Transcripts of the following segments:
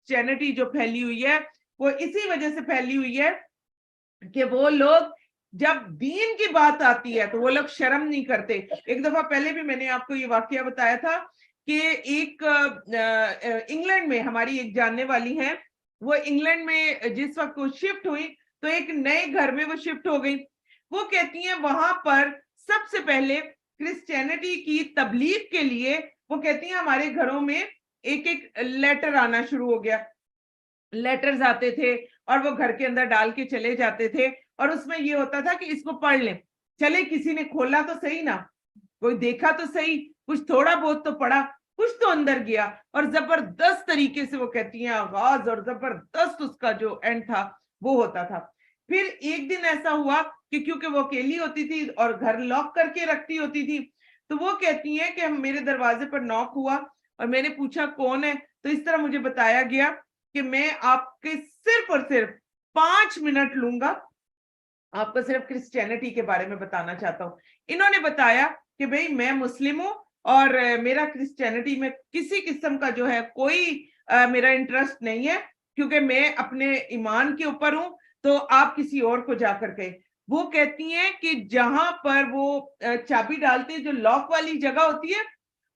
Christianity جو پھیلی ہوئی ہے وہ اسی وجہ سے پھیلی ہوئی ہے کہ وہ لوگ جب دین کی بات آتی ہے تو وہ لوگ شرم نہیں کرتے. ایک دفعہ پہلے بھی میں نے آپ کو یہ واقعہ بتایا تھا کہ ایک انگلینڈ میں ہماری ایک جاننے والی ہیں, وہ انگلینڈ میں جس وقت وہ شفٹ ہوئی تو ایک نئے گھر میں وہ شفٹ ہو گئی. وہ کہتی ہیں وہاں پر سب سے پہلے کرسچینٹی کی تبلیغ کے لیے وہ کہتی ہیں ہمارے گھروں میں ایک ایک لیٹر آنا شروع ہو گیا. لیٹرز آتے تھے اور وہ گھر کے اندر ڈال کے چلے جاتے تھے, اور اس میں یہ ہوتا تھا کہ اس کو پڑھ لیں. چلے کسی نے کھولا تو صحیح نا, کوئی دیکھا تو صحیح, کچھ تھوڑا بہت تو پڑھا, کچھ تو اندر گیا. اور زبردست طریقے سے وہ کہتی ہیں آغاز اور زبردست اس کا جو اینڈ تھا وہ ہوتا تھا. پھر ایک دن ایسا ہوا کہ کیونکہ وہ اکیلی ہوتی تھی اور گھر لاک کر کے رکھتی ہوتی تھی, تو وہ کہتی ہیں کہ میرے دروازے پر ناک ہوا اور میں نے پوچھا کون ہے, تو اس طرح مجھے بتایا گیا کہ میں آپ کے صرف اور صرف 5 منٹ لوں گا, آپ کو صرف کرسچینٹی کے بارے میں بتانا چاہتا ہوں. انہوں نے بتایا کہ بھئی میں مسلم ہوں اور میرا کرسچینٹی میں کسی قسم کا جو ہے کوئی میرا انٹرسٹ نہیں ہے, کیونکہ میں اپنے ایمان کے اوپر ہوں, تو آپ کسی اور کو جا کر کہیں. وہ کہتی ہیں کہ جہاں پر وہ چابی ڈالتے جو لاک والی جگہ ہوتی ہے,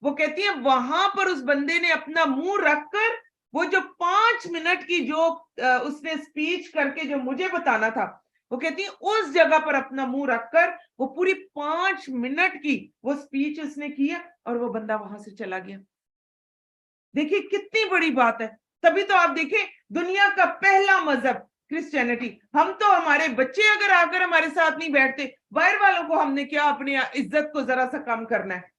وہ کہتی ہیں وہاں پر اس بندے نے اپنا منہ رکھ کر وہ جو 5 منٹ کی جو اس نے سپیچ کر کے جو مجھے بتانا تھا, وہ کہتی ہیں اس جگہ پر اپنا منہ رکھ کر وہ پوری 5 منٹ کی وہ سپیچ اس نے کیا اور وہ بندہ وہاں سے چلا گیا. دیکھیں کتنی بڑی بات ہے. تبھی تو آپ دیکھیں دنیا کا پہلا مذہب کرسچینٹی. ہم تو ہمارے بچے اگر آ کر ہمارے ساتھ نہیں بیٹھتے, باہر والوں کو ہم نے کیا اپنی عزت کو ذرا سا کم کرنا ہے.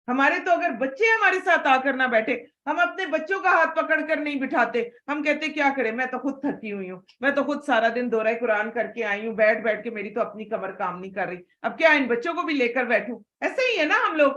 ہمارے تو اگر بچے ہمارے ساتھ آ کر نہ بیٹھے, ہم اپنے بچوں کا ہاتھ پکڑ کر نہیں بٹھاتے, ہم کہتے کیا کریں, میں تو خود تھکی ہوئی ہوں, میں تو خود سارا دن دورہ قرآن کر کے آئی ہوں, بیٹھ بیٹھ کے میری تو اپنی کمر کام نہیں کر رہی, اب کیا ان بچوں کو بھی لے کر بیٹھوں. ایسے ہی ہے نا ہم لوگ,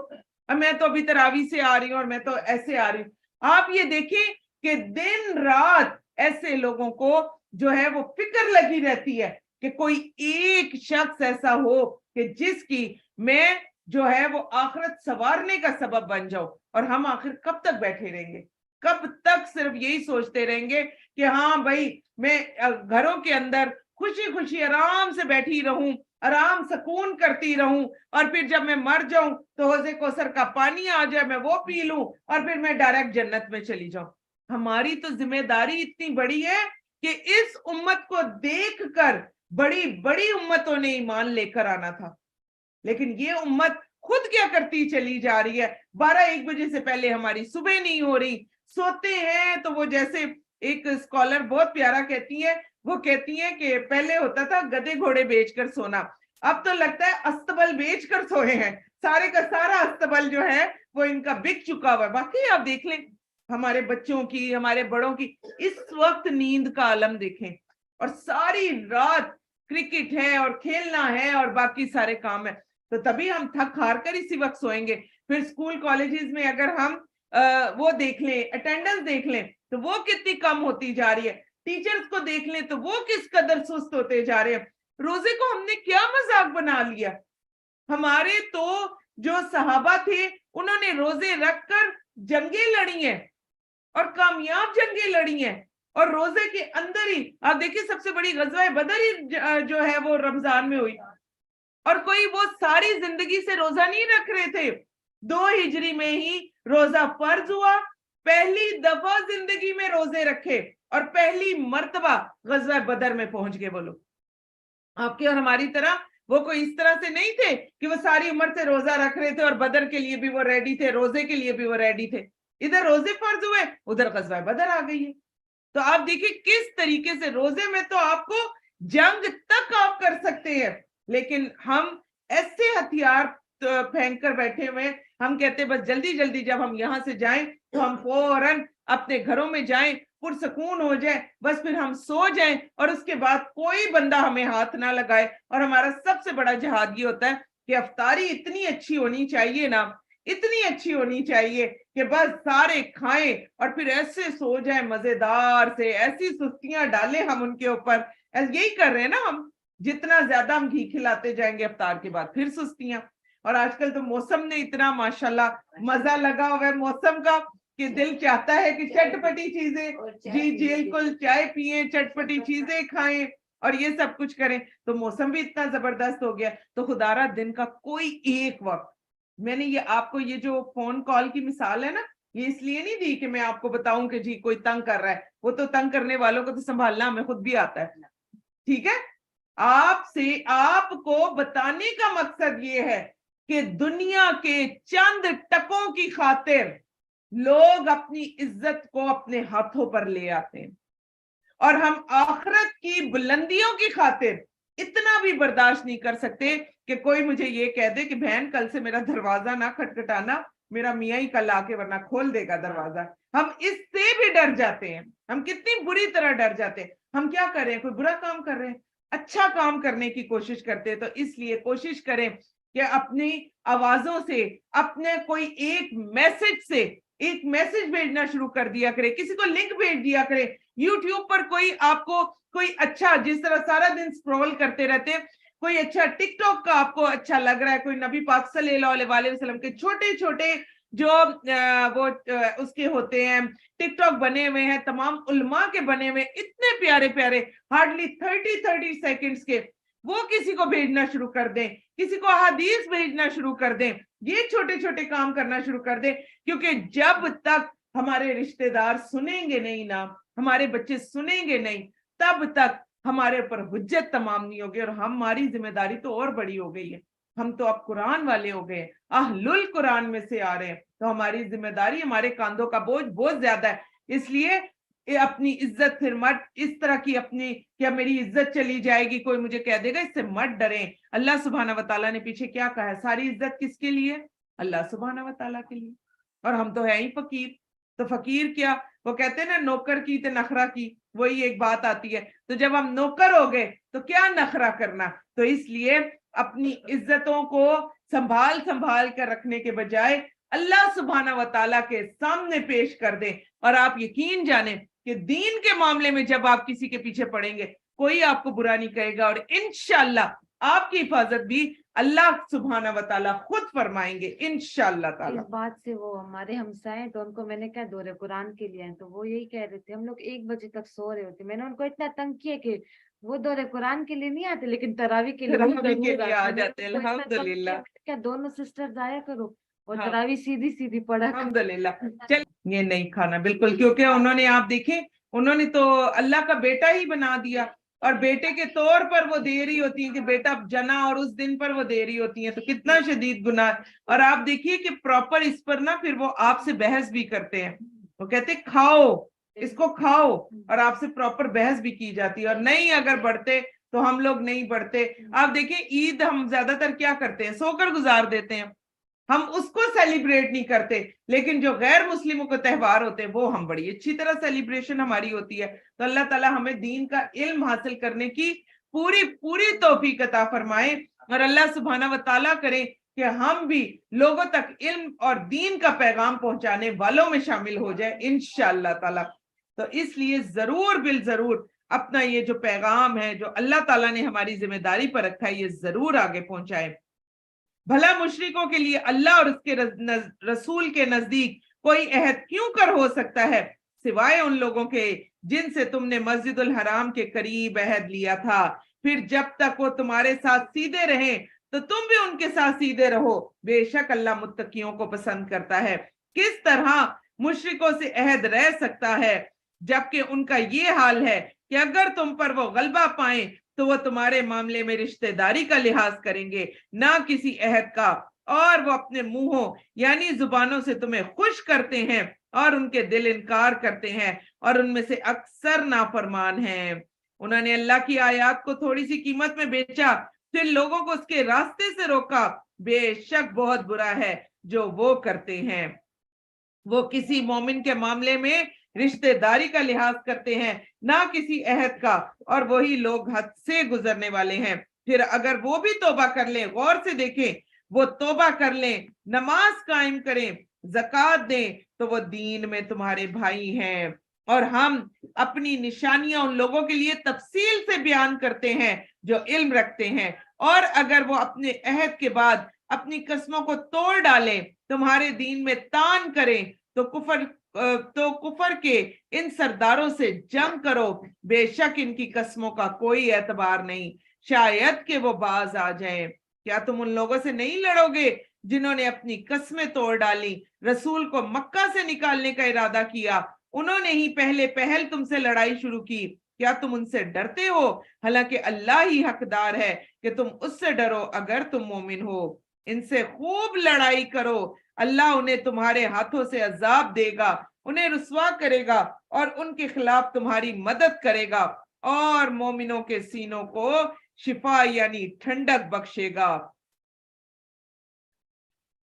میں تو ابھی تراویح سے آ رہی ہوں اور میں تو ایسے آ رہی ہوں. آپ یہ دیکھیں کہ دن رات ایسے لوگوں کو جو ہے وہ فکر لگی رہتی ہے کہ کوئی ایک شخص ایسا ہو کہ جس کی میں جو ہے وہ آخرت سنوارنے کا سبب بن جاؤ. اور ہم آخر کب تک بیٹھے رہیں گے, کب تک صرف یہی سوچتے رہیں گے کہ ہاں بھائی میں گھروں کے اندر خوشی خوشی آرام سے بیٹھی رہوں, آرام سکون کرتی رہوں, اور پھر جب میں مر جاؤں تو حوض کوثر کا پانی آ جائے میں وہ پی لوں اور پھر میں ڈائریکٹ جنت میں چلی جاؤں. ہماری تو ذمہ داری اتنی بڑی ہے کہ اس امت کو دیکھ کر بڑی بڑی امتوں نے ایمان لے کر آنا تھا, لیکن یہ امت خود کیا کرتی چلی جا رہی ہے. 12-1 بجے سے پہلے ہماری صبح نہیں ہو رہی, سوتے ہیں تو وہ جیسے ایک اسکالر بہت پیارا کہتی ہے, وہ کہتی ہیں کہ پہلے ہوتا تھا گدے گھوڑے بیچ کر سونا, اب تو لگتا ہے استبل بیچ کر سوئے ہیں. سارے کا سارا استبل جو ہے وہ ان کا بک چکا ہوا ہے. باقی آپ دیکھ لیں ہمارے بچوں کی, ہمارے بڑوں کی اس وقت نیند کا عالم دیکھیں, اور ساری رات کرکٹ ہے اور کھیلنا ہے اور باقی سارے کام ہے. تو تبھی ہم تھک ہار کر اسی وقت سوئیں گے. پھر اسکول کالجز میں اگر ہم وہ دیکھ لیں, اٹینڈنس دیکھ لیں تو وہ کتنی کم ہوتی جا رہی ہے. ٹیچرز کو دیکھ لیں تو وہ کس قدر سست ہوتے جا رہے ہیں. روزے کو ہم نے کیا مذاق بنا لیا. ہمارے تو جو صحابہ تھے انہوں نے روزے رکھ کر جنگیں لڑی ہیں اور کامیاب جنگیں لڑی ہیں, اور روزے کے اندر ہی آپ دیکھیں سب سے بڑی غزوہ بدر ہی جو ہے وہ رمضان میں ہوئی, اور کوئی وہ ساری زندگی سے روزہ نہیں رکھ رہے تھے. 2 ہجری میں ہی روزہ فرض ہوا, پہلی دفعہ زندگی میں روزے رکھے اور پہلی مرتبہ غزوہ بدر میں پہنچ گئے وہ لوگ. آپ کے اور ہماری طرح وہ کوئی اس طرح سے نہیں تھے کہ وہ ساری عمر سے روزہ رکھ رہے تھے اور بدر کے لیے بھی وہ ریڈی تھے, روزے کے لیے بھی وہ ریڈی تھے. ادھر روزے فرض ہوئے, ادھر غزوہ بدر آ گئی ہے. تو آپ دیکھیں کس طریقے سے روزے میں تو آپ کو جنگ تک آپ کر سکتے ہیں, لیکن ہم ایسے ہتھیار پھینک کر بیٹھے ہوئے, ہم کہتے بس جلدی جلدی جب ہم یہاں سے جائیں تو ہم فوراً اپنے گھروں میں جائیں, پرسکون ہو جائیں, بس پھر ہم سو جائیں اور اس کے بعد کوئی بندہ ہمیں ہاتھ نہ لگائے. اور ہمارا سب سے بڑا جہاد یہ ہوتا ہے کہ افطاری اتنی اچھی ہونی چاہیے نا, اتنی اچھی ہونی چاہیے کہ بس سارے کھائیں اور پھر ایسے سو جائیں مزیدار سے, ایسی سستیاں ڈالیں ہم ان کے اوپر. یہی کر رہے ہیں نا ہم, جتنا زیادہ ہم گھی کھلاتے جائیں گے افطار کے بعد پھر سستیاں. اور آج کل تو موسم نے اتنا ماشاءاللہ مزہ لگا ہوا ہے موسم کا کہ دل چاہتا ہے کہ چٹپٹی چیزیں، جی بالکل، چائے پیئیں، چٹپٹی چیزیں کھائیں اور یہ سب کچھ کریں. تو موسم بھی اتنا زبردست ہو گیا. تو خدا را دن کا کوئی ایک وقت، میں نے یہ آپ کو یہ جو فون کال کی مثال ہے نا، یہ اس لیے نہیں دی کہ میں آپ کو بتاؤں کہ جی کوئی تنگ کر رہا ہے. وہ تو تنگ کرنے والوں کو تو سنبھالنا ہمیں خود بھی آتا ہے. ٹھیک ہے، آپ کو بتانے کا مقصد یہ ہے کہ دنیا کے چند ٹکوں کی خاطر لوگ اپنی عزت کو اپنے ہاتھوں پر لے آتے ہیں، اور ہم آخرت کی بلندیوں کی خاطر اتنا بھی برداشت نہیں کر سکتے کہ کوئی مجھے یہ کہہ دے کہ بہن کل سے میرا دروازہ نہ کھٹکھٹانا، میرا میاں ہی کل آ کے ورنہ کھول دے گا دروازہ. ہم اس سے بھی ڈر جاتے ہیں. ہم کتنی بری طرح ڈر جاتے ہیں. ہم کیا کر رہے ہیں؟ کوئی برا کام کر رہے ہیں، اچھا کام کرنے کی کوشش کرتے ہیں. تو اس لیے کوشش کریں کہ اپنی آوازوں سے، اپنے کوئی ایک میسج بھیجنا شروع کر دیا کرے، کسی کو لنک بھیج دیا کرے. یوٹیوب پر کوئی آپ کو کوئی اچھا، جس طرح سارا دن سکرول کرتے رہتے ہیں، کوئی اچھا ٹک ٹاک کا آپ کو اچھا لگ رہا ہے، کوئی نبی پاک صلی اللہ علیہ وسلم کے چھوٹے چھوٹے جو وہ اس کے ہوتے ہیں ٹک ٹاک بنے ہوئے ہیں، تمام علماء کے بنے ہوئے اتنے پیارے پیارے، ہارڈلی 30 سیکنڈز کے، وہ کسی کو بھیجنا شروع کر دیں، کسی کو احادیث بھیجنا شروع کر دیں. یہ چھوٹے چھوٹے کام کرنا شروع کر دیں. کیونکہ جب تک ہمارے رشتہ دار سنیں گے نہیں نا، ہمارے بچے سنیں گے نہیں، تب تک ہمارے اوپر حجت تمام نہیں ہوگی. اور ہماری ذمہ داری تو اور بڑی ہو گئی ہے. ہم تو اب قرآن والے ہو گئے، اہل القرآن میں سے آ رہے ہیں. تو ہماری ذمہ داری، ہمارے کاندھوں کا بوجھ بہت زیادہ ہے. اس لیے اپنی عزت پھر مت اس طرح کی اپنی کیا میری عزت چلی جائے گی، کوئی مجھے کہہ دے گا، اس سے مت ڈریں. اللہ سبحانہ وتعالیٰ نے پیچھے کیا کہا ہے؟ ساری عزت کس کے لیے؟ اللہ سبحانہ وتعالیٰ کے لیے. اور ہم تو ہے ہی فقیر. تو فقیر کیا، وہ کہتے ہیں نا نوکر کی تے نخرہ کی، وہی ایک بات آتی ہے. تو جب ہم نوکر ہو گئے تو کیا نخرہ کرنا. تو اس لیے اپنی عزتوں کو سنبھال کر رکھنے کے بجائے اللہ سبحانہ وتعالیٰ کے سامنے پیش کر دیں. اور آپ یقین جانیں کہ دین کے معاملے میں جب آپ کسی کے پیچھے پڑیں گے، کوئی آپ کو برا نہیں کہے گا. اور انشاءاللہ آپ کی حفاظت بھی اللہ سبحانہ وتعالیٰ خود فرمائیں گے انشاءاللہ تعالیٰ. اس بات سے وہ ہمارے ہمسائے، تو ان کو میں نے کہا دورے قرآن کے لیے ہیں، تو وہ یہی کہہ رہے تھے ہم لوگ 1 بجے تک سو رہے ہوتے. میں نے ان کو اتنا تنگ کیا کہ وہ دورے قرآن کے لیے نہیں آتے لیکن تراویح کے لیے آ جاتے ہیں. الحمدللہ کیا دونوں سسٹر آیا کرو اور ہاں. تراویح سیدھی پڑھا. الحمدللہ. چل یہ نہیں کھانا بالکل، کیونکہ انہوں نے، آپ دیکھیں، انہوں نے تو اللہ کا بیٹا ہی بنا دیا، اور بیٹے کے طور پر وہ دے رہی ہوتی ہیں کہ بیٹا جنا، اور اس دن پر وہ دے رہی ہوتی ہیں. تو کتنا شدید گناہ. اور آپ دیکھیے کہ پراپر اس پر نا پھر وہ آپ سے بحث بھی کرتے ہیں. وہ کہتے ہیں کھاؤ اس کو، کھاؤ، اور آپ سے پراپر بحث بھی کی جاتی ہے. اور نہیں اگر بڑھتے تو ہم لوگ نہیں بڑھتے. آپ دیکھیں عید ہم زیادہ تر کیا کرتے ہیں؟ سو کر گزار دیتے ہیں. ہم اس کو سیلیبریٹ نہیں کرتے، لیکن جو غیر مسلموں کے تہوار ہوتے ہیں وہ ہم بڑی اچھی طرح سیلیبریشن ہماری ہوتی ہے. تو اللہ تعالیٰ ہمیں دین کا علم حاصل کرنے کی پوری توفیق عطا فرمائے. اور اللہ سبحانہ وتعالیٰ کرے کہ ہم بھی لوگوں تک علم اور دین کا پیغام پہنچانے والوں میں شامل ہو جائے انشاءاللہ تعالیٰ. تو اس لیے ضرور بالضرور اپنا یہ جو پیغام ہے جو اللہ تعالیٰ نے ہماری ذمہ داری پر رکھا ہے، یہ ضرور آگے پہنچائے. بھلا مشرکوں کے لیے اللہ اور اس کے رسول کے نزدیک کوئی عہد کیوں کر ہو سکتا ہے، سوائے ان لوگوں کے جن سے تم نے مسجد الحرام کے قریب عہد لیا تھا. پھر جب تک وہ تمہارے ساتھ سیدھے رہیں تو تم بھی ان کے ساتھ سیدھے رہو. بے شک اللہ متقیوں کو پسند کرتا ہے. کس طرح مشرکوں سے عہد رہ سکتا ہے جبکہ ان کا یہ حال ہے کہ اگر تم پر وہ غلبہ پائیں تو وہ تمہارے معاملے میں رشتہ داری کا لحاظ کریں گے، نہ کسی عہد کا. اور وہ اپنے منہوں یعنی زبانوں سے تمہیں خوش کرتے ہیں اور ان کے دل انکار کرتے ہیں، اور ان میں سے اکثر نافرمان ہیں. انہوں نے اللہ کی آیات کو تھوڑی سی قیمت میں بیچا، پھر لوگوں کو اس کے راستے سے روکا. بے شک بہت برا ہے جو وہ کرتے ہیں. وہ کسی مومن کے معاملے میں رشتہ داری کا لحاظ کرتے ہیں، نہ کسی عہد کا، اور وہی لوگ حد سے گزرنے والے ہیں. پھر اگر وہ بھی توبہ کر لیں، غور سے دیکھیں، وہ توبہ کر لیں، نماز قائم کریں، زکوٰۃ دیں، تو وہ دین میں تمہارے بھائی ہیں. اور ہم اپنی نشانیاں ان لوگوں کے لیے تفصیل سے بیان کرتے ہیں جو علم رکھتے ہیں. اور اگر وہ اپنے عہد کے بعد اپنی قسموں کو توڑ ڈالیں، تمہارے دین میں تان کریں، تو کفر तो कुफर के इन सरदारों से जंग करो, बेशक इनकी कस्मों का कोई एतबार नहीं, शायद कि वो बाज आ जाएं। क्या तुम उन लोगों से नहीं लड़ोगे जिन्होंने अपनी कस्में तोड़ डाली, रसूल को मक्का से निकालने का इरादा किया, उन्होंने ही पहले पहल तुमसे लड़ाई शुरू की। क्या तुम उनसे डरते हो? हालांकि अल्लाह ही हकदार है कि तुम उससे डरो अगर तुम मोमिन हो। इनसे खूब लड़ाई करो, अल्लाह उन्हें तुम्हारे हाथों से अजाब देगा, उन्हें रुसवा करेगा और उनके खिलाफ तुम्हारी मदद करेगा, और मोमिनों के सीनों को शिफा यानी ठंडक बख्शेगा,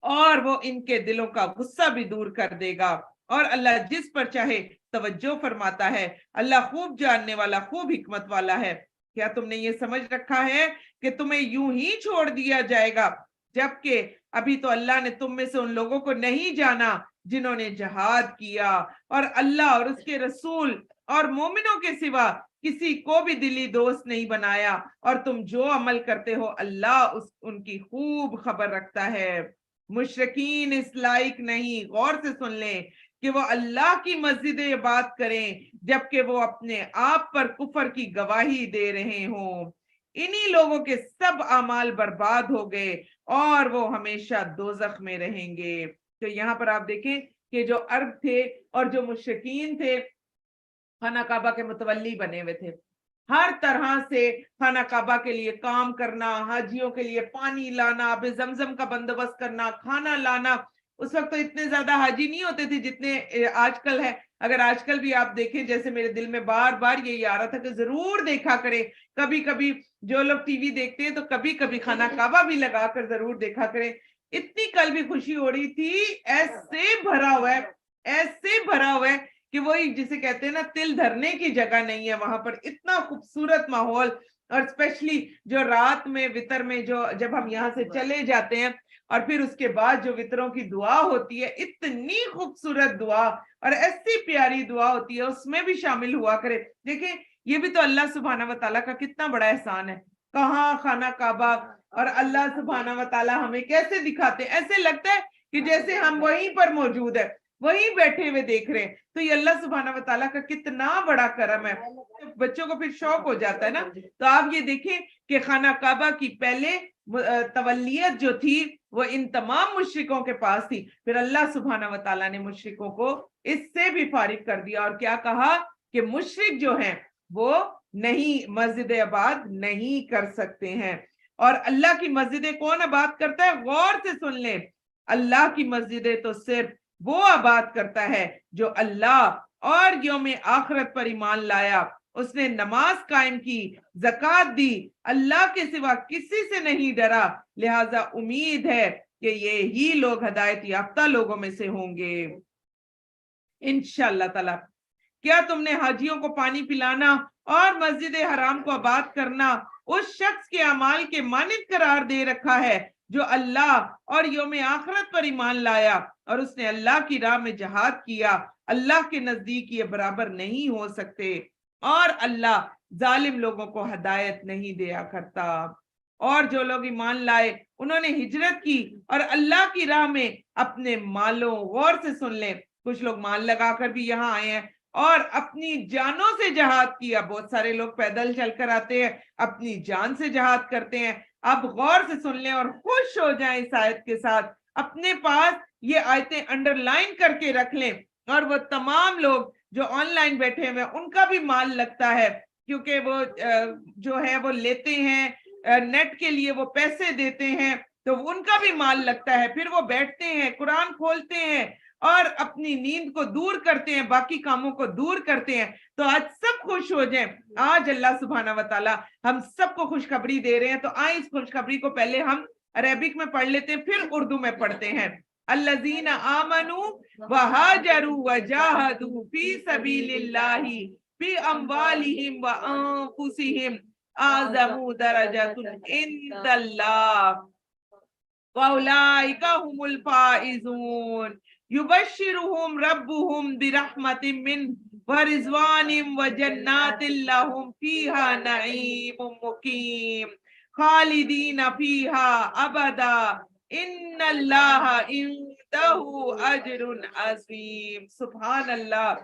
और वो इनके दिलों का गुस्सा भी दूर कर देगा, और अल्लाह जिस पर चाहे तवज्जो फरमाता है। अल्लाह खूब जानने वाला, खूब हिकमत वाला है। क्या तुमने ये समझ रखा है कि तुम्हें यूं ही छोड़ दिया जाएगा, जबकि अभी तो अल्लाह ने तुम में से उन लोगों को नहीं जाना जिन्होंने जहाद किया, और अल्लाह और उसके रसूल और मोमिनों के सिवा किसी को भी दिली दोस्त नहीं बनाया, और तुम जो अमल करते हो अल्लाह उनकी खूब खबर रखता है। मुशरिकीन इस लायक नहीं, गौर से सुन लें, कि वो अल्लाह की मस्जिद इबादत करें जबकि वो अपने आप पर कुफर की गवाही दे रहे हों। इन्हीं लोगों के सब अमाल बर्बाद हो गए और वो हमेशा दोजख में रहेंगे। तो यहाँ पर आप देखें कि जो अरब थे और जो मुशरिकीन थे, खाना काबा के मुतवल्ली बने हुए थे, हर तरह से खाना काबा के लिए काम करना, हाजियों के लिए पानी लाना, आबे जमजम का बंदोबस्त करना, खाना लाना। उस वक्त तो इतने ज्यादा हाजी नहीं होते थे जितने आजकल है। अगर आजकल भी आप देखें, जैसे मेरे दिल में बार बार यही आ रहा था कि जरूर देखा करें, कभी कभी जो लोग टीवी देखते हैं तो कभी कभी खाना काबा भी लगा कर जरूर देखा करें। इतनी कल भी खुशी हो रही थी, ऐसे भरा हुआ है, ऐसे भरा हुआ है कि वही जिसे कहते हैं ना, तिल धरने की जगह नहीं है वहां पर। इतना खूबसूरत माहौल, और स्पेशली जो रात में वितर में जो जब हम यहाँ से चले जाते हैं और फिर उसके बाद जो वितरों की दुआ होती है, इतनी खूबसूरत दुआ और ऐसी प्यारी दुआ होती है, उसमें भी शामिल हुआ करे। देखिए ये भी तो अल्लाह सुब्हाना व तआला का कितना बड़ा एहसान है। कहाँ खाना काबा, और अल्लाह सुब्हाना व तआला हमें कैसे दिखाते, ऐसे लगता है कि जैसे हम वहीं पर मौजूद है, वहीं बैठे हुए देख रहे हैं। तो ये अल्लाह सुब्हाना व तआला का कितना बड़ा करम है। बच्चों को फिर शौक हो जाता है ना। तो आप ये देखें कि खाना काबा की पहले तवल्लियत जो थी वो इन तमाम मुशरिकों के पास थी, फिर अल्लाह सुब्हाना व तआला ने मुशरिकों को इससे भी फारिग कर दिया और क्या कहा कि मुशरिक जो हैं वो नहीं, मस्जिद आबाद नहीं कर सकते हैं। और अल्लाह की मस्जिदें कौन आबाद करता है? गौर से सुन ले, अल्लाह की मस्जिदें तो सिर्फ वो आबाद करता है जो अल्लाह और यौम आखिरत पर ईमान लाया, उसने नमाज कायम की, ज़कात दी, अल्लाह के सिवा किसी से नहीं डरा, लिहाजा उम्मीद है कि ये ही लोग हिदायत याफ्ता लोगों में से होंगे इंशाअल्लाह ताला। क्या तुमने हाजियों को पानी पिलाना और मस्जिद हराम को आबाद करना उस शख्स के अमाल के मानिद करार दे रखा है जो अल्लाह और यौम आखिरत पर ईमान लाया और उसने अल्लाह की राह में जहाद किया? अल्लाह के नजदीक ये बराबर नहीं हो सकते, और अल्लाह जालिम लोगों को हिदायत नहीं दिया करता। और जो लोग ईमान लाए, उन्होंने हिजरत की और अल्लाह की राह में अपने मालों, गौर से सुन लें, कुछ लोग माल लगाकर भी यहाँ आए हैं और अपनी जानों से जहाद किया। बहुत सारे लोग पैदल चलकर आते हैं, अपनी जान से जहाद करते हैं। अब गौर से सुन लें और खुश हो जाएं इस आयत के साथ, अपने पास ये आयतें अंडरलाइन करके रख लें, और वो तमाम लोग जो ऑनलाइन बैठे हुए हैं उनका भी माल लगता है, क्योंकि वो जो है वो लेते हैं नेट के लिए, वो पैसे देते हैं, तो उनका भी माल लगता है। फिर वो बैठते हैं, कुरान खोलते हैं और अपनी नींद को दूर करते हैं, बाकी कामों को दूर करते हैं। तो आज सब खुश हो जाएं। आज अल्लाह सुब्हाना व तआला हम सबको खुशखबरी दे रहे हैं। तो आए इस खुशखबरी को पहले हम अरेबिक में पढ़ लेते हैं, फिर उर्दू में पढ़ते हैं। अल्लज़ीना आमनू व हाजरू व जाहदू फी सबीलिल्लाहि फी अम्वालिहिम व अनफुसिहिम आज़मू दरजतुन इंदल्लाह व उलाइका हुमुल फाइज़ून युबश्शिरुहुम रब्बुहुम बिरहमतिम मिन व रिज़वानिम व जन्नातिन लहुम फीहा नईमुम मुकीम खालिदीन फीहा अबदा इन्न अल्लाह इंदहु अजरुन अजीम। सुभान अल्लाह,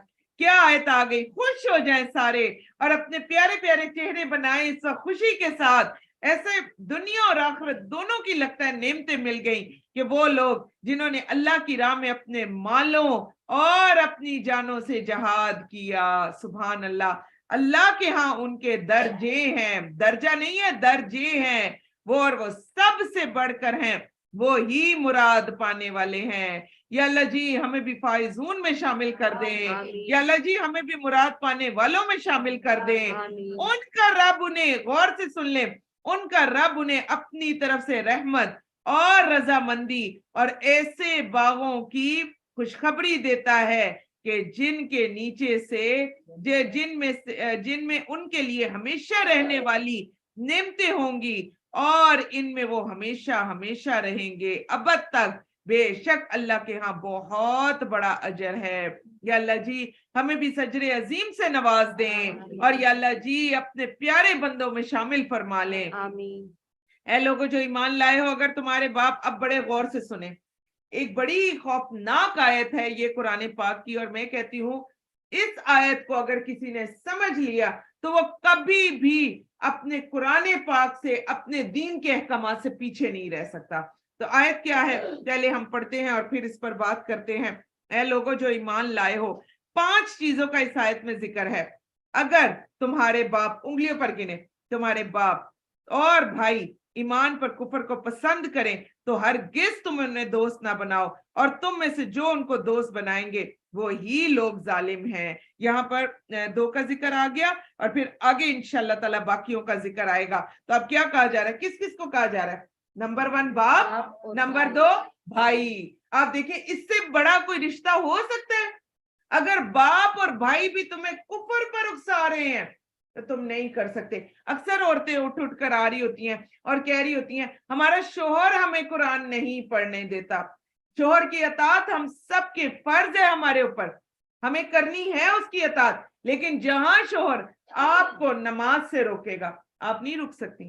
क्या आयत आ गई। खुश हो जाएं सारे और अपने प्यारे प्यारे चेहरे बनाएं इस वक्त खुशी के साथ। ऐसे दुनिया और आखिरत दोनों की लगता है नेमतें मिल गई कि वो लोग जिन्होंने अल्लाह की राह में अपने मालों और अपनी जानों से जहाद किया। सुभान अल्लाह, अल्लाह के यहाँ उनके दर्जे हैं, दर्जा नहीं है दर्जे हैं वो, और वो सबसे बढ़कर हैं, वो ही मुराद पाने वाले हैं। या अल्लाह जी हमें भी फाइजून में शामिल कर दें, या अल्लाह जी हमें भी मुराद पाने वालों में शामिल कर दें। उनका रब उन्हें, गौर से सुन ले, उनका रब उन्हें अपनी तरफ से रहमत और रजामंदी और ऐसे बागों की खुशखबरी देता है कि जिनके नीचे से जिनमें उनके लिए हमेशा रहने वाली नेमतें होंगी और इनमें वो हमेशा हमेशा रहेंगे अबद तक। बेशक अल्लाह के यहाँ बहुत बड़ा अजर है। या अल्लाह जी हमें भी सजरे अजीम से नवाज दें और या अल्लाह जी अपने प्यारे बंदों में शामिल फरमा लें। आमीन। ऐ लोगों जो ईमान लाए हो, अगर तुम्हारे बाप, अब बड़े गौर से सुने, एक बड़ी खौफनाक आयत है ये कुरान पाक की, और मैं कहती हूँ इस आयत को अगर किसी ने समझ लिया तो वो कभी भी अपने कुरान पाक से, अपने दीन के अहकामात से पीछे नहीं रह सकता। तो आयत क्या है पहले हम पढ़ते हैं और फिर इस पर बात करते हैं। ऐ लोगों जो ईमान लाए हो, 5 चीजों का इस आयत में जिक्र है। अगर तुम्हारे बाप, उंगलियों पर गिने, तुम्हारे बाप और भाई ईमान पर कुफर को पसंद करें तो हरगिज तुम उन्हें दोस्त ना बनाओ, और तुम में से जो उनको दोस्त बनाएंगे वो ही लोग जालिम हैं। यहाँ पर 2 का जिक्र आ गया और फिर आगे इंशाअल्लाह ताला बाकियों का जिक्र आएगा। तो अब क्या कहा जा रहा है, किस किस को कहा जा रहा है? नंबर 1 बाप, नंबर 2 भाई। आप देखिए इससे बड़ा कोई रिश्ता हो सकता है? अगर बाप और भाई भी तुम्हें कुफर पर उकसा रहे हैं तो तुम नहीं कर सकते। अक्सर औरतें उठ उठ कर आ रही होती हैं और कह रही होती हैं हमारा शोहर हमें कुरान नहीं पढ़ने देता। शोहर की अतात हम सबके फर्ज है, हमारे ऊपर हमें करनी है उसकी अतात, लेकिन जहां शोहर आपको नमाज से रोकेगा आप नहीं रुक सकती,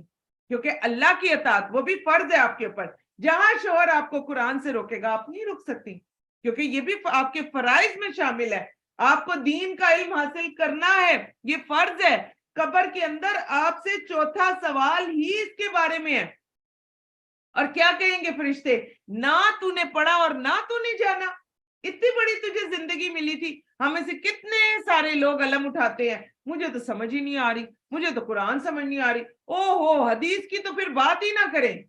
क्योंकि अल्लाह की अतात वो भी फर्ज है आपके ऊपर। जहां शोहर आपको कुरान से रोकेगा आप नहीं रुक सकती, क्योंकि ये भी आपके फराइज में शामिल है। आपको दीन का इल्म हासिल करना है, ये फर्ज है। कब्र के अंदर आपसे चौथा सवाल ही इसके बारे में है। और क्या कहेंगे फरिश्ते, ना तूने पढ़ा और ना तूने जाना, इतनी बड़ी तुझे जिंदगी मिली थी। हमें से कितने सारे लोग अलम उठाते हैं, मुझे तो समझ ही नहीं आ रही, मुझे तो कुरान समझ नहीं आ रही। ओहो, हदीस की तो फिर बात ही ना करें।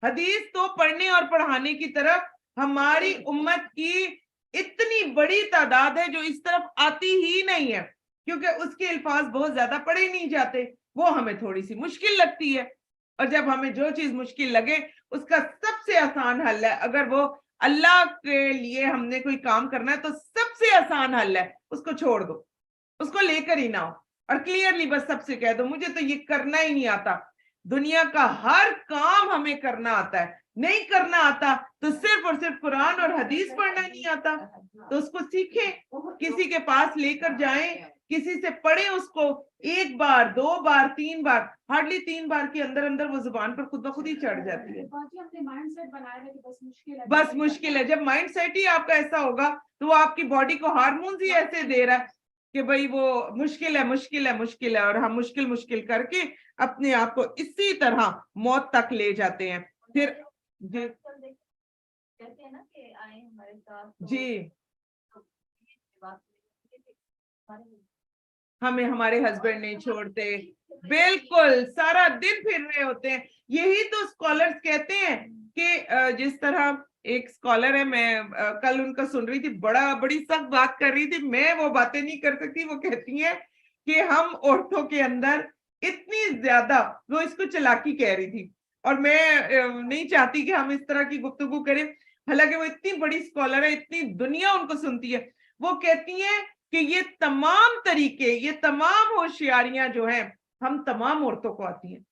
हदीस तो पढ़ने और पढ़ाने की तरफ हमारी उम्मत की इतनी बड़ी तादाद है जो इस तरफ आती ही नहीं है, क्योंकि उसके अल्फाज बहुत ज्यादा पढ़े नहीं जाते, वो हमें थोड़ी सी मुश्किल लगती है। और जब हमें जो चीज मुश्किल लगे उसका सबसे आसान हल है, अगर वो अल्लाह के लिए हमने कोई काम करना है तो सबसे आसान हल है उसको छोड़ दो, उसको लेकर ही ना हो, और क्लियरली बस सबसे कह दो मुझे तो ये करना ही नहीं आता। दुनिया का हर काम हमें करना आता है, नहीं करना आता तो सिर्फ और सिर्फ कुरान और हदीस पढ़ना नहीं आता, तो उसको सीखें, किसी के पास लेकर जाएं, किसी से पढ़े उसको, 1 बार 2 बार 3 बार, हार्डली 3 बार के अंदर अंदर वो जुबान पर खुद ब खुद ही चढ़ जाती है। बस मुश्किल है, जब माइंड सेट ही आपका ऐसा होगा तो वो आपकी बॉडी को हार्मोन्स ही ऐसे दे रहा है कि भाई वो मुश्किल है मुश्किल है मुश्किल है, और हम मुश्किल मुश्किल करके अपने आप को इसी तरह मौत तक ले जाते हैं। फिर कहते हैं ना कि आए हमारे साथ जी, हमें हमारे हस्बैंड नहीं छोड़ते, बिल्कुल सारा दिन फिर रहे होते हैं। यही तो स्कॉलर्स कहते हैं कि जिस तरह एक स्कॉलर है, मैं कल उनका सुन रही थी, बड़ी सख्त बात कर रही थी, मैं वो बातें नहीं कर सकती। वो कहती हैं कि हम औरतों के अंदर इतनी ज्यादा, वो इसको चालाकी कह रही थी, और मैं नहीं चाहती कि हम इस तरह की गुफ्तगू करें, हालांकि वो इतनी बड़ी स्कॉलर है, इतनी दुनिया उनको सुनती है। वो कहती हैं कि ये तमाम तरीके, ये तमाम होशियारियां जो हैं हम तमाम औरतों को आती हैं।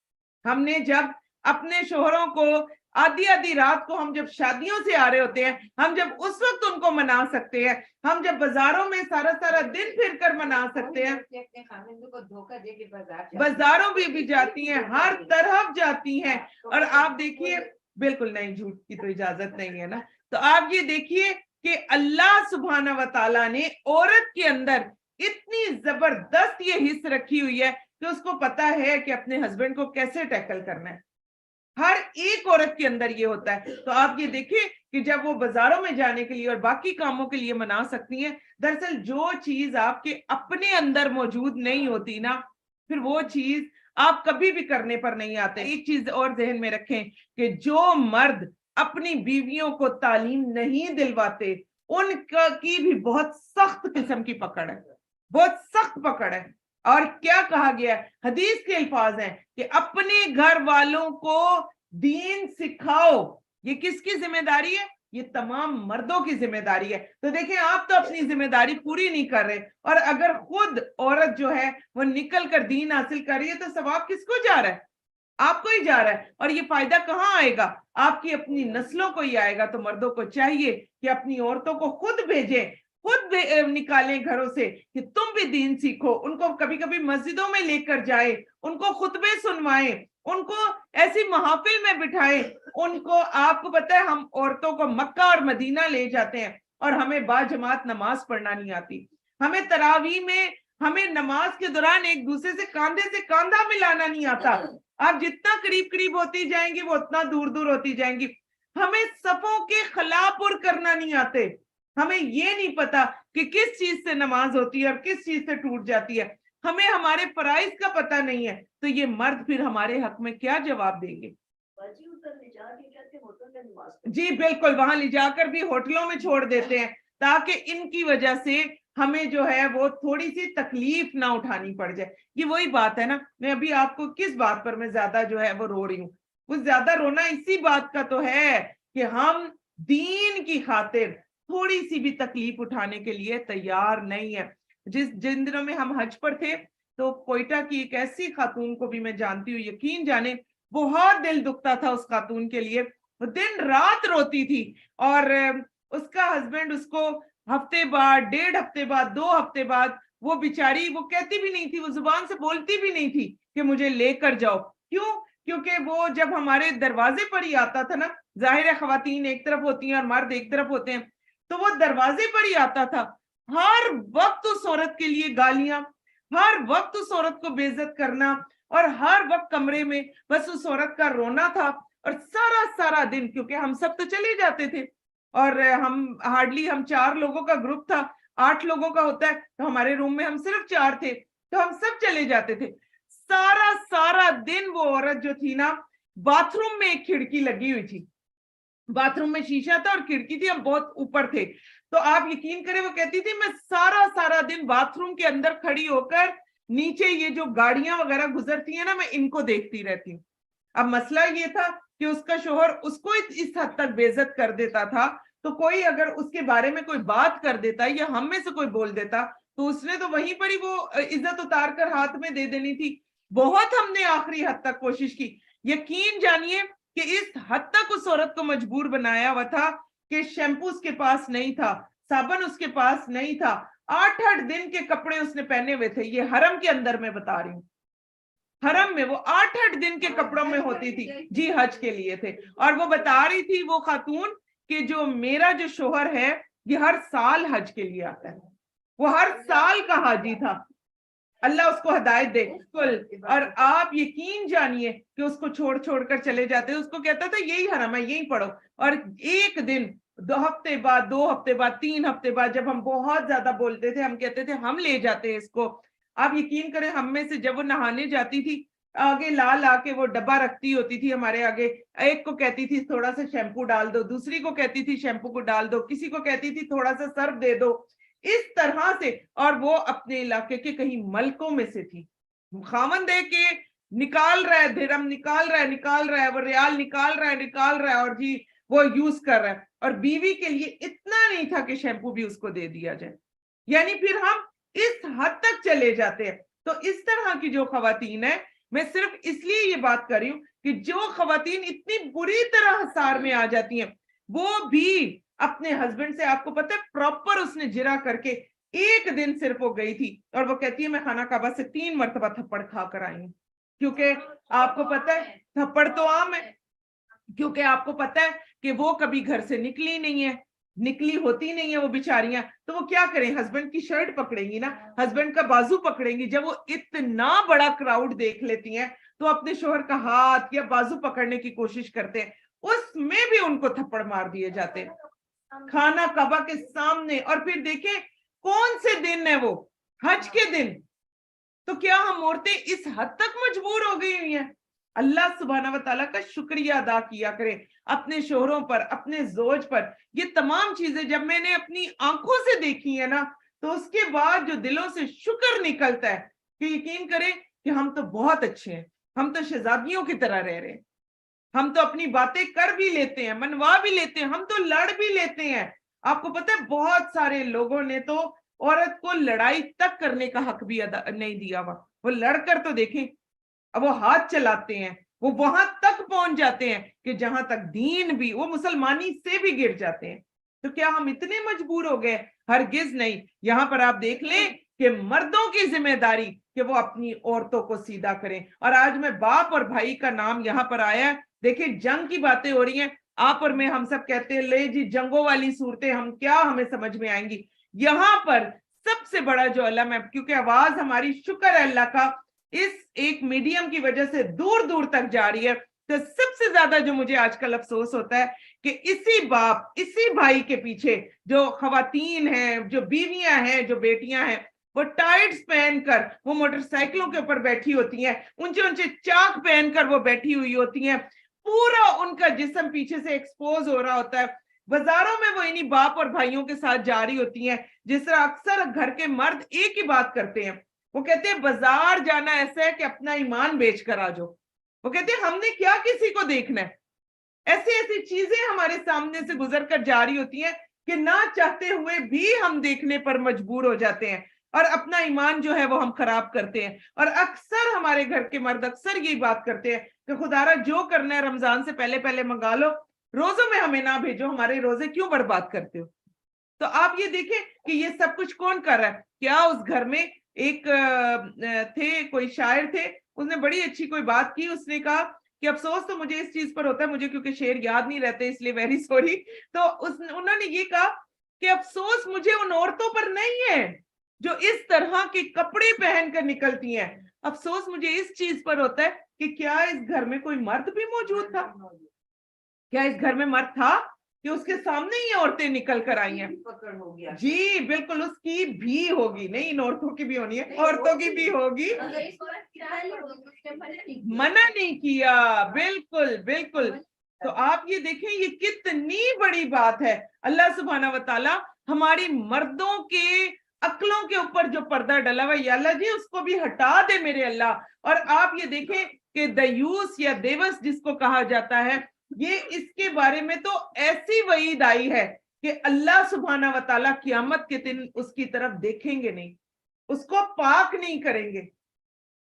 हमने जब अपने शोहरों को आधी आधी रात को, हम जब शादियों से आ रहे होते हैं, हम जब उस वक्त उनको मना सकते हैं, हम जब बाजारों में सारा सारा दिन फिर कर मना सकते हैं, बाजारों में भी जाती हैं, हर तरफ जाती हैं। और आप देखिए बिल्कुल नहीं, झूठ की तो इजाजत नहीं है ना। तो आप ये देखिए कि अल्लाह सुब्हाना व ताला ने औरत के अंदर इतनी जबरदस्त ये हिस्स रखी हुई है कि उसको पता है कि अपने हस्बैंड को कैसे टैकल करना है। हर एक औरत के अंदर ये होता है। तो आप ये देखिए कि जब वो बाजारों में जाने के लिए और बाकी कामों के लिए मना सकती हैं, दरअसल जो चीज आपके अपने अंदर मौजूद नहीं होती ना, फिर वो चीज आप कभी भी करने पर नहीं आते। एक चीज और जहन में रखें कि जो मर्द अपनी बीवियों को तालीम नहीं दिलवाते, उनका की भी बहुत सख्त किस्म की पकड़ है, बहुत सख्त पकड़ है। और क्या कहा गया है, हदीस के अल्फाज हैं कि अपने घर वालों को दीन सिखाओ। ये किसकी जिम्मेदारी है? ये तमाम मर्दों की जिम्मेदारी है। तो देखें, आप तो अपनी जिम्मेदारी पूरी नहीं कर रहे, और अगर खुद औरत जो है वो निकल कर दीन हासिल कर रही है, तो सवाब किसको जा रहा है? आपको ही जा रहा है। और ये फायदा कहाँ आएगा? आपकी अपनी नस्लों को ही आएगा। तो मर्दों को चाहिए कि अपनी औरतों को खुद भेजें, खुद निकालें घरों से कि तुम भी दीन सीखो। उनको कभी कभी मस्जिदों में लेकर जाए, उनको खुतबे सुनवाएं, उनको ऐसी महफिल में बिठाएं। उनको, आपको पता है, हम औरतों को मक्का और मदीना ले जाते हैं और हमें बाजमात नमाज पढ़ना नहीं आती। हमें तरावी में, हमें नमाज के दौरान एक दूसरे से कांधा मिलाना नहीं आता। आप जितना करीब करीब होती जाएंगी वो उतना दूर दूर होती जाएंगी। हमें सफों के खिलापुर करना नहीं आते। हमें ये नहीं पता कि किस चीज से नमाज होती है और किस चीज से टूट जाती है। हमें हमारे फराइज का पता नहीं है। तो ये मर्द फिर हमारे हक में क्या जवाब देंगे? जी बिल्कुल, वहां ले जाकर भी होटलों में छोड़ देते हैं, ताकि इनकी वजह से हमें जो है वो थोड़ी सी तकलीफ ना उठानी पड़ जाए। ये वही बात है ना, मैं अभी आपको किस बात पर मैं ज्यादा जो है वो रो रही हूँ, कुछ ज्यादा रोना इसी बात का तो है कि हम दीन की खातिर थोड़ी सी भी तकलीफ उठाने के लिए तैयार नहीं है। जिन दिनों में हम हज पर थे, तो कोयटा की एक ऐसी खातून को भी मैं जानती हूँ, यकीन जाने बहुत दिल दुखता था उस खातून के लिए, वो दिन रात रोती थी। और उसका हस्बैंड उसको हफ्ते बाद, 1.5 हफ्ते बाद, 2 हफ्ते बाद, वो बेचारी, वो कहती भी नहीं थी, वो जुबान से बोलती भी नहीं थी कि मुझे लेकर जाओ। क्यों? क्योंकि वो जब हमारे दरवाजे पर ही आता था ना, जाहिर है खवातीन एक तरफ होती हैं और मर्द एक तरफ होते हैं, तो वो दरवाजे पर ही आता था। हर वक्त उस औरत के लिए गालियां, हर वक्त उस औरत को बेइज्जत करना, और हर वक्त कमरे में बस उस औरत का रोना था। और सारा सारा दिन, क्योंकि हम सब तो चले जाते थे, और हम हार्डली, हम 4 लोगों का ग्रुप था, 8 लोगों का होता है, तो हमारे रूम में हम सिर्फ 4 थे, तो हम सब चले जाते थे। सारा सारा दिन वो औरत जो थी ना, बाथरूम में एक खिड़की लगी हुई थी, बाथरूम में शीशा था और खिड़की थी, हम बहुत ऊपर थे। तो आप यकीन करें, वो कहती थी मैं सारा सारा दिन बाथरूम के अंदर खड़ी होकर नीचे ये जो गाड़ियां वगैरह गुजरती है ना, मैं इनको देखती रहती हूँ। अब मसला ये था कि उसका शोहर उसको इस हद तक बेइज्जत कर देता था, तो कोई अगर उसके बारे में कोई बात कर देता या हम में से कोई बोल देता, तो उसने तो वहीं पर ही वो इज्जत उतार कर हाथ में दे देनी थी। बहुत हमने आखिरी हद तक कोशिश की। यकीन जानिए कि इस हद तक उस औरत को मजबूर बनाया हुआ था कि शैम्पू उसके पास नहीं था, साबुन उसके पास नहीं था, 8-8 दिन के कपड़े उसने पहने हुए थे। ये हरम के अंदर मैं बता रही हूँ, हरम में वो 8-8 दिन के कपड़ों में होती थी। जी, हज के लिए थे। और वो बता रही थी वो खातून कि जो मेरा जो शोहर है, ये हर साल हज के लिए आता है, वो हर साल का हाजी था, अल्लाह उसको हिदायत दे। और आप यकीन जानिए कि उसको छोड़ छोड़ कर चले जाते, उसको कहता था यही हरम है, यही पढ़ो। और एक दिन, 2 हफ्ते बाद, 2 हफ्ते बाद, 3 हफ्ते बाद, जब हम बहुत ज्यादा बोलते थे, हम कहते थे हम ले जाते हैं इसको। आप यकीन करें, हम में से जब वो नहाने जाती थी, आगे ला ला के वो डब्बा रखती होती थी हमारे आगे, एक को कहती थी थोड़ा सा शैम्पू डाल दो, दूसरी को कहती थी शैम्पू को डाल दो, किसी को कहती थी थोड़ा सा सर्फ दे दो, इस तरह से। और वो अपने इलाके के कहीं मलकों में से थी। खामन दे के निकाल रहा है, दिरहम निकाल रहा है, वो रियाल निकाल रहा है, और जी वो यूज कर रहा है। और बीवी के लिए इतना नहीं था कि शैम्पू भी उसको दे दिया जाए। यानी फिर हम इस हद तक चले जाते हैं। तो इस तरह की जो खवातीन है, मैं सिर्फ इसलिए ये बात कर रही हूँ कि जो खवातीन इतनी बुरी तरह हसार में आ जाती हैं, वो भी अपने हस्बैंड से, आपको पता है, प्रॉपर उसने जिरा करके, एक दिन सिर्फ वो गई थी और वो कहती है मैं खाना काबा से 3 मरतबा थप्पड़ खा कर आई हूँ। क्योंकि आपको पता है थप्पड़ तो आम है, क्योंकि आपको पता है कि वो कभी घर से निकली नहीं है, निकली होती नहीं है वो बेचारियां, तो वो क्या करें, हस्बैंड की शर्ट पकड़ेंगी ना, हस्बैंड का बाजू पकड़ेंगी। जब वो इतना बड़ा क्राउड देख लेती हैं तो अपने शोहर का हाथ या बाजू पकड़ने की कोशिश करते हैं, उसमें भी उनको थप्पड़ मार दिए जाते हैं खाना काबा के सामने। और फिर देखें कौन से दिन है वो, हज के दिन। तो क्या हम औरतें इस हद तक मजबूर हो गई हुई हैं? अल्लाह सुब्हाना व तआला का शुक्रिया अदा किया करें अपने शोहरों पर, अपने जोज पर। ये तमाम चीजें जब मैंने अपनी आंखों से देखी है ना, तो उसके बाद जो दिलों से शुक्र निकलता है कि यकीन करें कि हम तो बहुत अच्छे हैं, हम तो शहजादियों की तरह रह रहे हैं, हम तो अपनी बातें कर भी लेते हैं, मनवा भी लेते हैं, हम तो लड़ भी लेते हैं। आपको पता है बहुत सारे लोगों ने तो औरत को लड़ाई तक करने का हक भी नहीं दिया हुआ। वो लड़कर तो देखें, अब वो हाथ चलाते हैं, वो वहां तक पहुंच जाते हैं कि जहां तक दीन भी, वो मुसलमानी से भी गिर जाते हैं। तो क्या हम इतने मजबूर हो गए? हरगिज नहीं। यहां पर आप देख लें कि मर्दों की जिम्मेदारी कि वो अपनी औरतों को सीधा करें। और आज मैं बाप और भाई का नाम यहां पर आया है, देखिए जंग की बातें हो रही हैं, आप और मैं हम सब कहते हैं ले जी जंगों वाली सूरतें हम क्या हमें समझ में आएंगी। यहां पर सबसे बड़ा जो अलम है, क्योंकि आवाज हमारी शुक्र है अल्लाह का इस एक मीडियम की वजह से दूर दूर तक जा रही है, तो सबसे ज्यादा जो मुझे आजकल अफसोस होता है कि इसी बाप, इसी भाई के पीछे जो खवातीन हैं, जो बीवियां हैं, जो बेटियां हैं, वो टाइट्स पहनकर वो मोटरसाइकिलों के ऊपर बैठी होती हैं, ऊंचे ऊंचे चाक पहनकर वो बैठी हुई होती हैं, पूरा उनका जिस्म पीछे से एक्सपोज हो रहा होता है। बाजारों में वो इन्हीं बाप और भाइयों के साथ जा रही होती हैं। जिस तरह अक्सर घर के मर्द एक ही बात करते हैं, वो कहते हैं बाजार जाना ऐसा है कि अपना ईमान बेच कर आ जाओ। वो कहते हैं हमने क्या किसी को देखना है। ऐसी ऐसी चीजें हमारे सामने से गुजर कर जा रही होती हैं कि ना चाहते हुए भी हम देखने पर मजबूर हो जाते हैं और अपना ईमान जो है वो हम खराब करते हैं। और अक्सर हमारे घर के मर्द अक्सर यही बात करते हैं कि खुदारा जो करना है रमजान से पहले पहले मंगा लो, रोजों में हमें ना भेजो, हमारे रोजे क्यों बर्बाद करते हो। तो आप ये देखें कि ये सब कुछ कौन कर रहा है। क्या उस घर में एक थे, कोई शायर थे, उसने बड़ी अच्छी कोई बात की। उसने कहा कि अफसोस तो मुझे इस चीज पर होता है, मुझे क्योंकि शेर याद नहीं रहते इसलिए वेरी सॉरी। तो उन्होंने ये कहा कि अफसोस मुझे उन औरतों पर नहीं है जो इस तरह के कपड़े पहनकर निकलती हैं, अफसोस मुझे इस चीज पर होता है कि क्या इस घर में कोई मर्द भी मौजूद था, क्या इस घर में मर्द था कि उसके सामने ही औरतें निकल कर आई हैं। पकड़ हो गया जी बिल्कुल, उसकी भी होगी, नहीं इन औरतों की भी होनी है, औरतों की भी होगी, मना नहीं किया, बिल्कुल बिल्कुल। तो आप ये देखें ये कितनी बड़ी बात है। अल्लाह सुब्हाना व तआला हमारी मर्दों के अक्लों के ऊपर जो पर्दा डला हुआ या अल्लाह जी उसको भी हटा दे मेरे अल्लाह। और आप ये देखें कि दयूस या देवस जिसको कहा जाता है, ये इसके बारे में तो ऐसी वईद आई है कि अल्लाह सुब्हाना व तआला क़यामत के दिन उसकी तरफ देखेंगे नहीं, उसको पाक नहीं करेंगे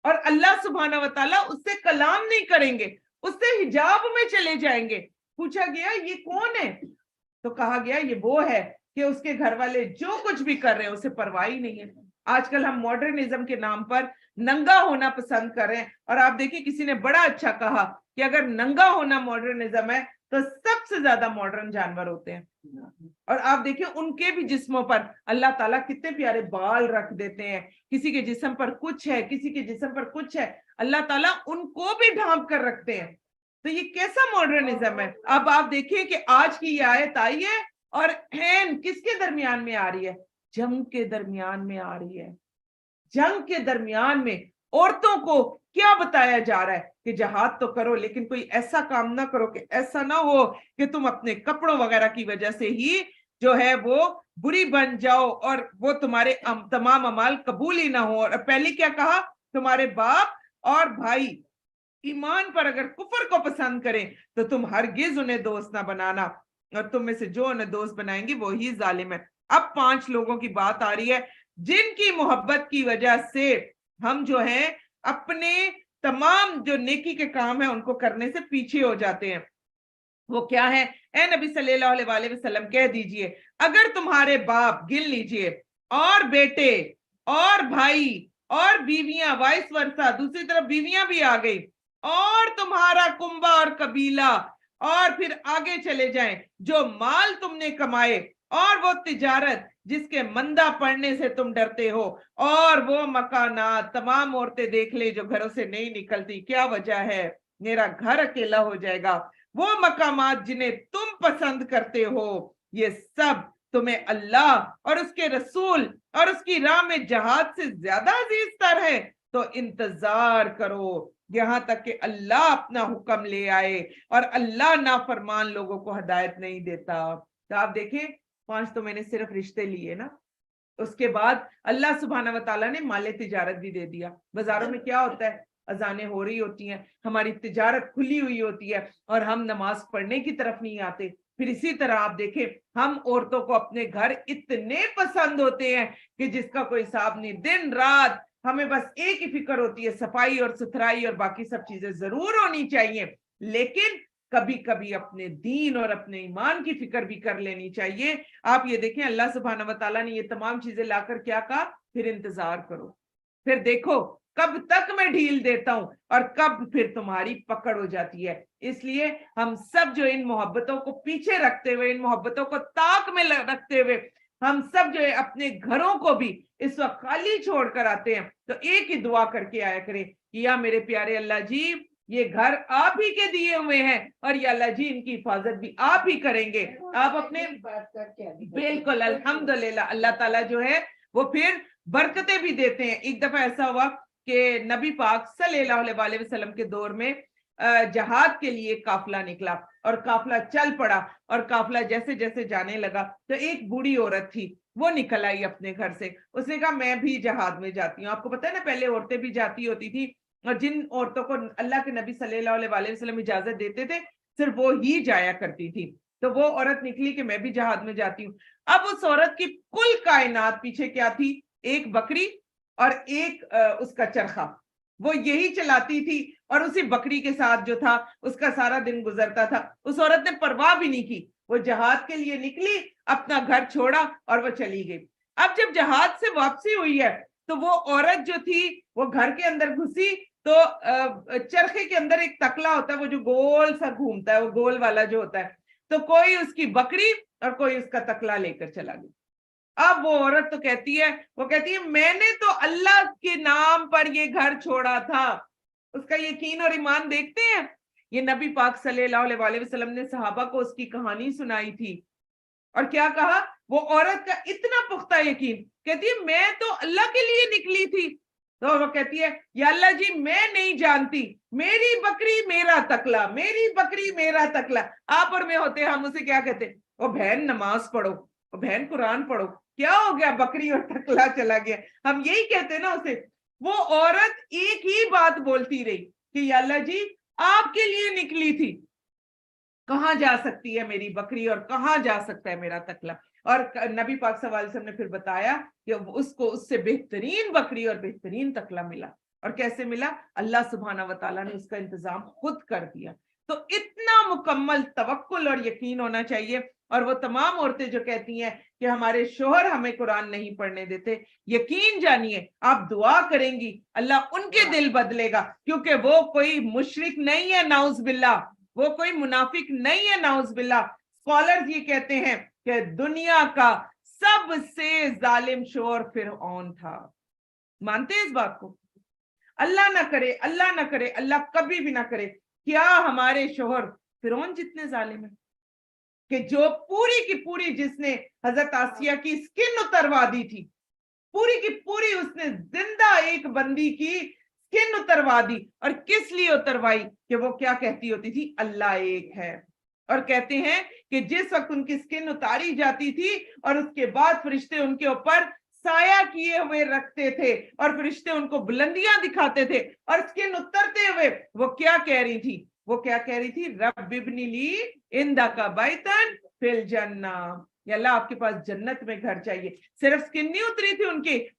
और अल्लाह सुब्हाना व तआला उससे कलाम नहीं करेंगे, उससे हिजाब में चले जाएंगे। पूछा गया ये कौन है, तो कहा गया ये वो है कि उसके घर वाले जो कुछ भी कर रहे हैं उसे परवाह ही नहीं है। आजकल हम मॉडर्निज्म के नाम पर नंगा होना पसंद कर रहे हैं। और आप देखिए किसी ने बड़ा अच्छा कहा कि अगर नंगा होना मॉडर्निज्म है तो सबसे ज्यादा मॉडर्न जानवर होते हैं। और आप देखिए उनके भी जिस्मों पर अल्लाह ताला कितने प्यारे बाल रख देते हैं, किसी के जिस्म पर कुछ है, किसी के जिस्म पर कुछ है, अल्लाह ताला उनको भी ढांप कर रखते हैं। तो ये कैसा मॉडर्निज्म है। अब आप देखिए कि आज की ये आयत आई है और हैन किसके दरमियान में आ रही है, जंग के दरमियान में आ रही है। जंग के दरमियान में औरतों को क्या बताया जा रहा है कि जहाद तो करो लेकिन कोई ऐसा काम ना करो कि ऐसा ना हो कि तुम अपने कपड़ों वगैरह की वजह से ही जो है वो बुरी बन जाओ और वो तुम्हारे तमाम अमाल कबूल ही ना हो। और पहले क्या कहा, तुम्हारे बाप और भाई ईमान पर अगर कुफर को पसंद करें तो तुम हरगिज उन्हें दोस्त ना बनाना, और तुम में से जो उन्हें दोस्त बनाएंगे वो ही जालिम है। अब 5 लोगों की बात आ रही है जिनकी मोहब्बत की वजह से हम जो है अपने तमाम जो नेकी के काम है उनको करने से पीछे हो जाते हैं। वो क्या है, ए नबी सल्लल्लाहु अलैहि वसल्लम कह दीजिए अगर तुम्हारे बाप गिन लीजिए और बेटे और भाई और बीवियां, वाइस वर्सा दूसरी तरफ बीवियां भी आ गई, और तुम्हारा कुंबा और कबीला اور پھر آگے چلے جائیں, جو مال تم نے کمائے اور وہ تجارت جس کے مندہ پڑنے سے تم ڈرتے ہو, اور وہ مکانات, تمام عورتیں دیکھ لے جو گھروں سے نہیں نکلتی, کیا وجہ ہے, میرا گھر اکیلا ہو جائے گا, وہ مقامات جنہیں تم پسند کرتے ہو, یہ سب تمہیں اللہ اور اس کے رسول اور اس کی راہ میں جہاد سے زیادہ عزیز تر ہے, تو انتظار کرو یہاں تک کہ اللہ اپنا حکم لے آئے, اور اللہ نافرمان لوگوں کو ہدایت نہیں دیتا. تو آپ دیکھیں 5 تو میں نے صرف رشتے لیے نا, اس کے بعد اللہ سبحانہ و تعالیٰ نے مال تجارت بھی دے دیا. بازاروں میں کیا ہوتا ہے, اذانیں ہو رہی ہوتی ہیں, ہماری تجارت کھلی ہوئی ہوتی ہے, اور ہم نماز پڑھنے کی طرف نہیں آتے. پھر اسی طرح آپ دیکھیں ہم عورتوں کو اپنے گھر اتنے پسند ہوتے ہیں کہ جس کا کوئی حساب نہیں, دن رات ہمیں بس ایک ہی فکر ہوتی ہے, صفائی اور ستھرائی اور باقی سب چیزیں ضرور ہونی چاہیے, لیکن کبھی کبھی اپنے دین اور اپنے ایمان کی فکر بھی کر لینی چاہیے. آپ یہ دیکھیں اللہ سبحانہ و تعالیٰ نے یہ تمام چیزیں لا کر کیا کہا, پھر انتظار کرو, پھر دیکھو کب تک میں ڈھیل دیتا ہوں اور کب پھر تمہاری پکڑ ہو جاتی ہے. اس لیے ہم سب جو ان محبتوں کو پیچھے رکھتے ہوئے, ان محبتوں کو طاق میں رکھتے ہوئے, ہم سب جو ہے اپنے گھروں کو بھی اس وقت خالی چھوڑ کر آتے ہیں, تو ایک ہی دعا کر کے آیا کریں, یا میرے پیارے اللہ جی یہ گھر آپ ہی کے دیے ہوئے ہیں, اور یا اللہ جی ان کی حفاظت بھی آپ ہی کریں گے. آپ اپنے بالکل الحمدللہ اللہ تعالیٰ جو ہے وہ پھر برکتیں بھی دیتے ہیں. ایک دفعہ ایسا ہوا کہ نبی پاک صلی اللہ علیہ وسلم کے دور میں جہاد کے لیے قافلہ نکلا, اور قافلہ چل پڑا, اور قافلہ جیسے جیسے جانے لگا تو ایک بوڑھی عورت تھی, وہ نکل آئی اپنے گھر سے. اس نے کہا میں بھی جہاد میں جاتی ہوں. آپ کو پتہ ہے نا پہلے عورتیں بھی جاتی ہوتی تھی, اور جن عورتوں کو اللہ کے نبی صلی اللہ علیہ وسلم اجازت دیتے تھے صرف وہ ہی جایا کرتی تھی. تو وہ عورت نکلی کہ میں بھی جہاد میں جاتی ہوں. اب اس عورت کی کل کائنات پیچھے کیا تھی, ایک بکری اور ایک اس کا چرخا, وہ یہی چلاتی تھی, اور اسی بکری کے ساتھ جو تھا اس کا سارا دن گزرتا تھا. اس عورت نے پرواہ بھی نہیں کی, وہ جہاد کے لیے نکلی, اپنا گھر چھوڑا اور وہ چلی گئی. اب جب جہاد سے واپسی ہوئی ہے تو وہ عورت جو تھی وہ گھر کے اندر گھسی, تو چرخے کے اندر ایک تکلا ہوتا ہے, وہ جو گول سا گھومتا ہے, وہ گول والا جو ہوتا ہے, تو کوئی اس کی بکری اور کوئی اس کا تکلا لے کر چلا گیا. اب وہ عورت تو کہتی ہے میں نے تو اللہ کے نام پر یہ گھر چھوڑا تھا. اس کا یقین اور ایمان دیکھتے ہیں. یہ نبی پاک صلی اللہ علیہ وسلم نے صحابہ کو اس کی کہانی سنائی تھی, اور کیا کہا, وہ عورت کا اتنا پختہ یقین, کہتی ہے میں تو اللہ کے لیے نکلی تھی. تو وہ کہتی ہے یا اللہ جی میں نہیں جانتی, میری بکری میرا تکلا, میری بکری میرا تکلا. آپ اور میں ہوتے ہم اسے کیا کہتے, او بہن نماز پڑھو, او بہن قرآن پڑھو, کیا ہو گیا بکری اور تکلا چلا گیا, ہم یہی کہتے نا اسے. وہ عورت ایک ہی بات بولتی رہی کہ یا اللہ جی آپ کے لیے نکلی تھی, کہاں جا سکتی ہے میری بکری اور کہاں جا سکتا ہے میرا تکلا. اور نبی پاک صلی اللہ علیہ وسلم نے پھر بتایا کہ اس کو اس سے بہترین بکری اور بہترین تکلا ملا. اور کیسے ملا, اللہ سبحانہ و تعالیٰ نے اس کا انتظام خود کر دیا. تو اتنا مکمل توکل اور یقین ہونا چاہیے. اور وہ تمام عورتیں جو کہتی ہیں کہ ہمارے شوہر ہمیں قرآن نہیں پڑھنے دیتے, یقین جانیے آپ دعا کریں گی اللہ ان کے دل بدلے گا, کیونکہ وہ کوئی مشرک نہیں ہے نعوذ باللہ, وہ کوئی منافق نہیں ہے نعوذ باللہ. اسکالرز یہ کہتے ہیں کہ دنیا کا سب سے ظالم شوہر فرعون تھا. مانتے ہیں اس بات کو؟ اللہ نہ کرے, اللہ نہ کرے, اللہ کبھی بھی نہ کرے, کیا ہمارے شوہر فرعون جتنے ظالم ہیں کہ جو پوری کی پوری, جس نے حضرت آسیہ کی سکن اتروا دی تھی, پوری کی پوری اس نے زندہ ایک بندی کی سکن اتروا دی. اور کس لیے اتروائی, کہ وہ کیا کہتی ہوتی تھی, اللہ ایک ہے. اور کہتے ہیں کہ جس وقت ان کی سکن اتاری جاتی تھی اور اس کے بعد فرشتے ان کے اوپر سایہ کیے ہوئے رکھتے تھے اور فرشتے ان کو بلندیاں دکھاتے تھے, اور سکن اترتے ہوئے وہ کیا کہہ رہی تھی, وہ کیا کہہ رہی تھی, رب ابنی لی عندک بیتن فی الجنہ, یا اللہ آپ کے پاس جنت میں گھر چاہیے. صرف سکن نہیں اتری تھی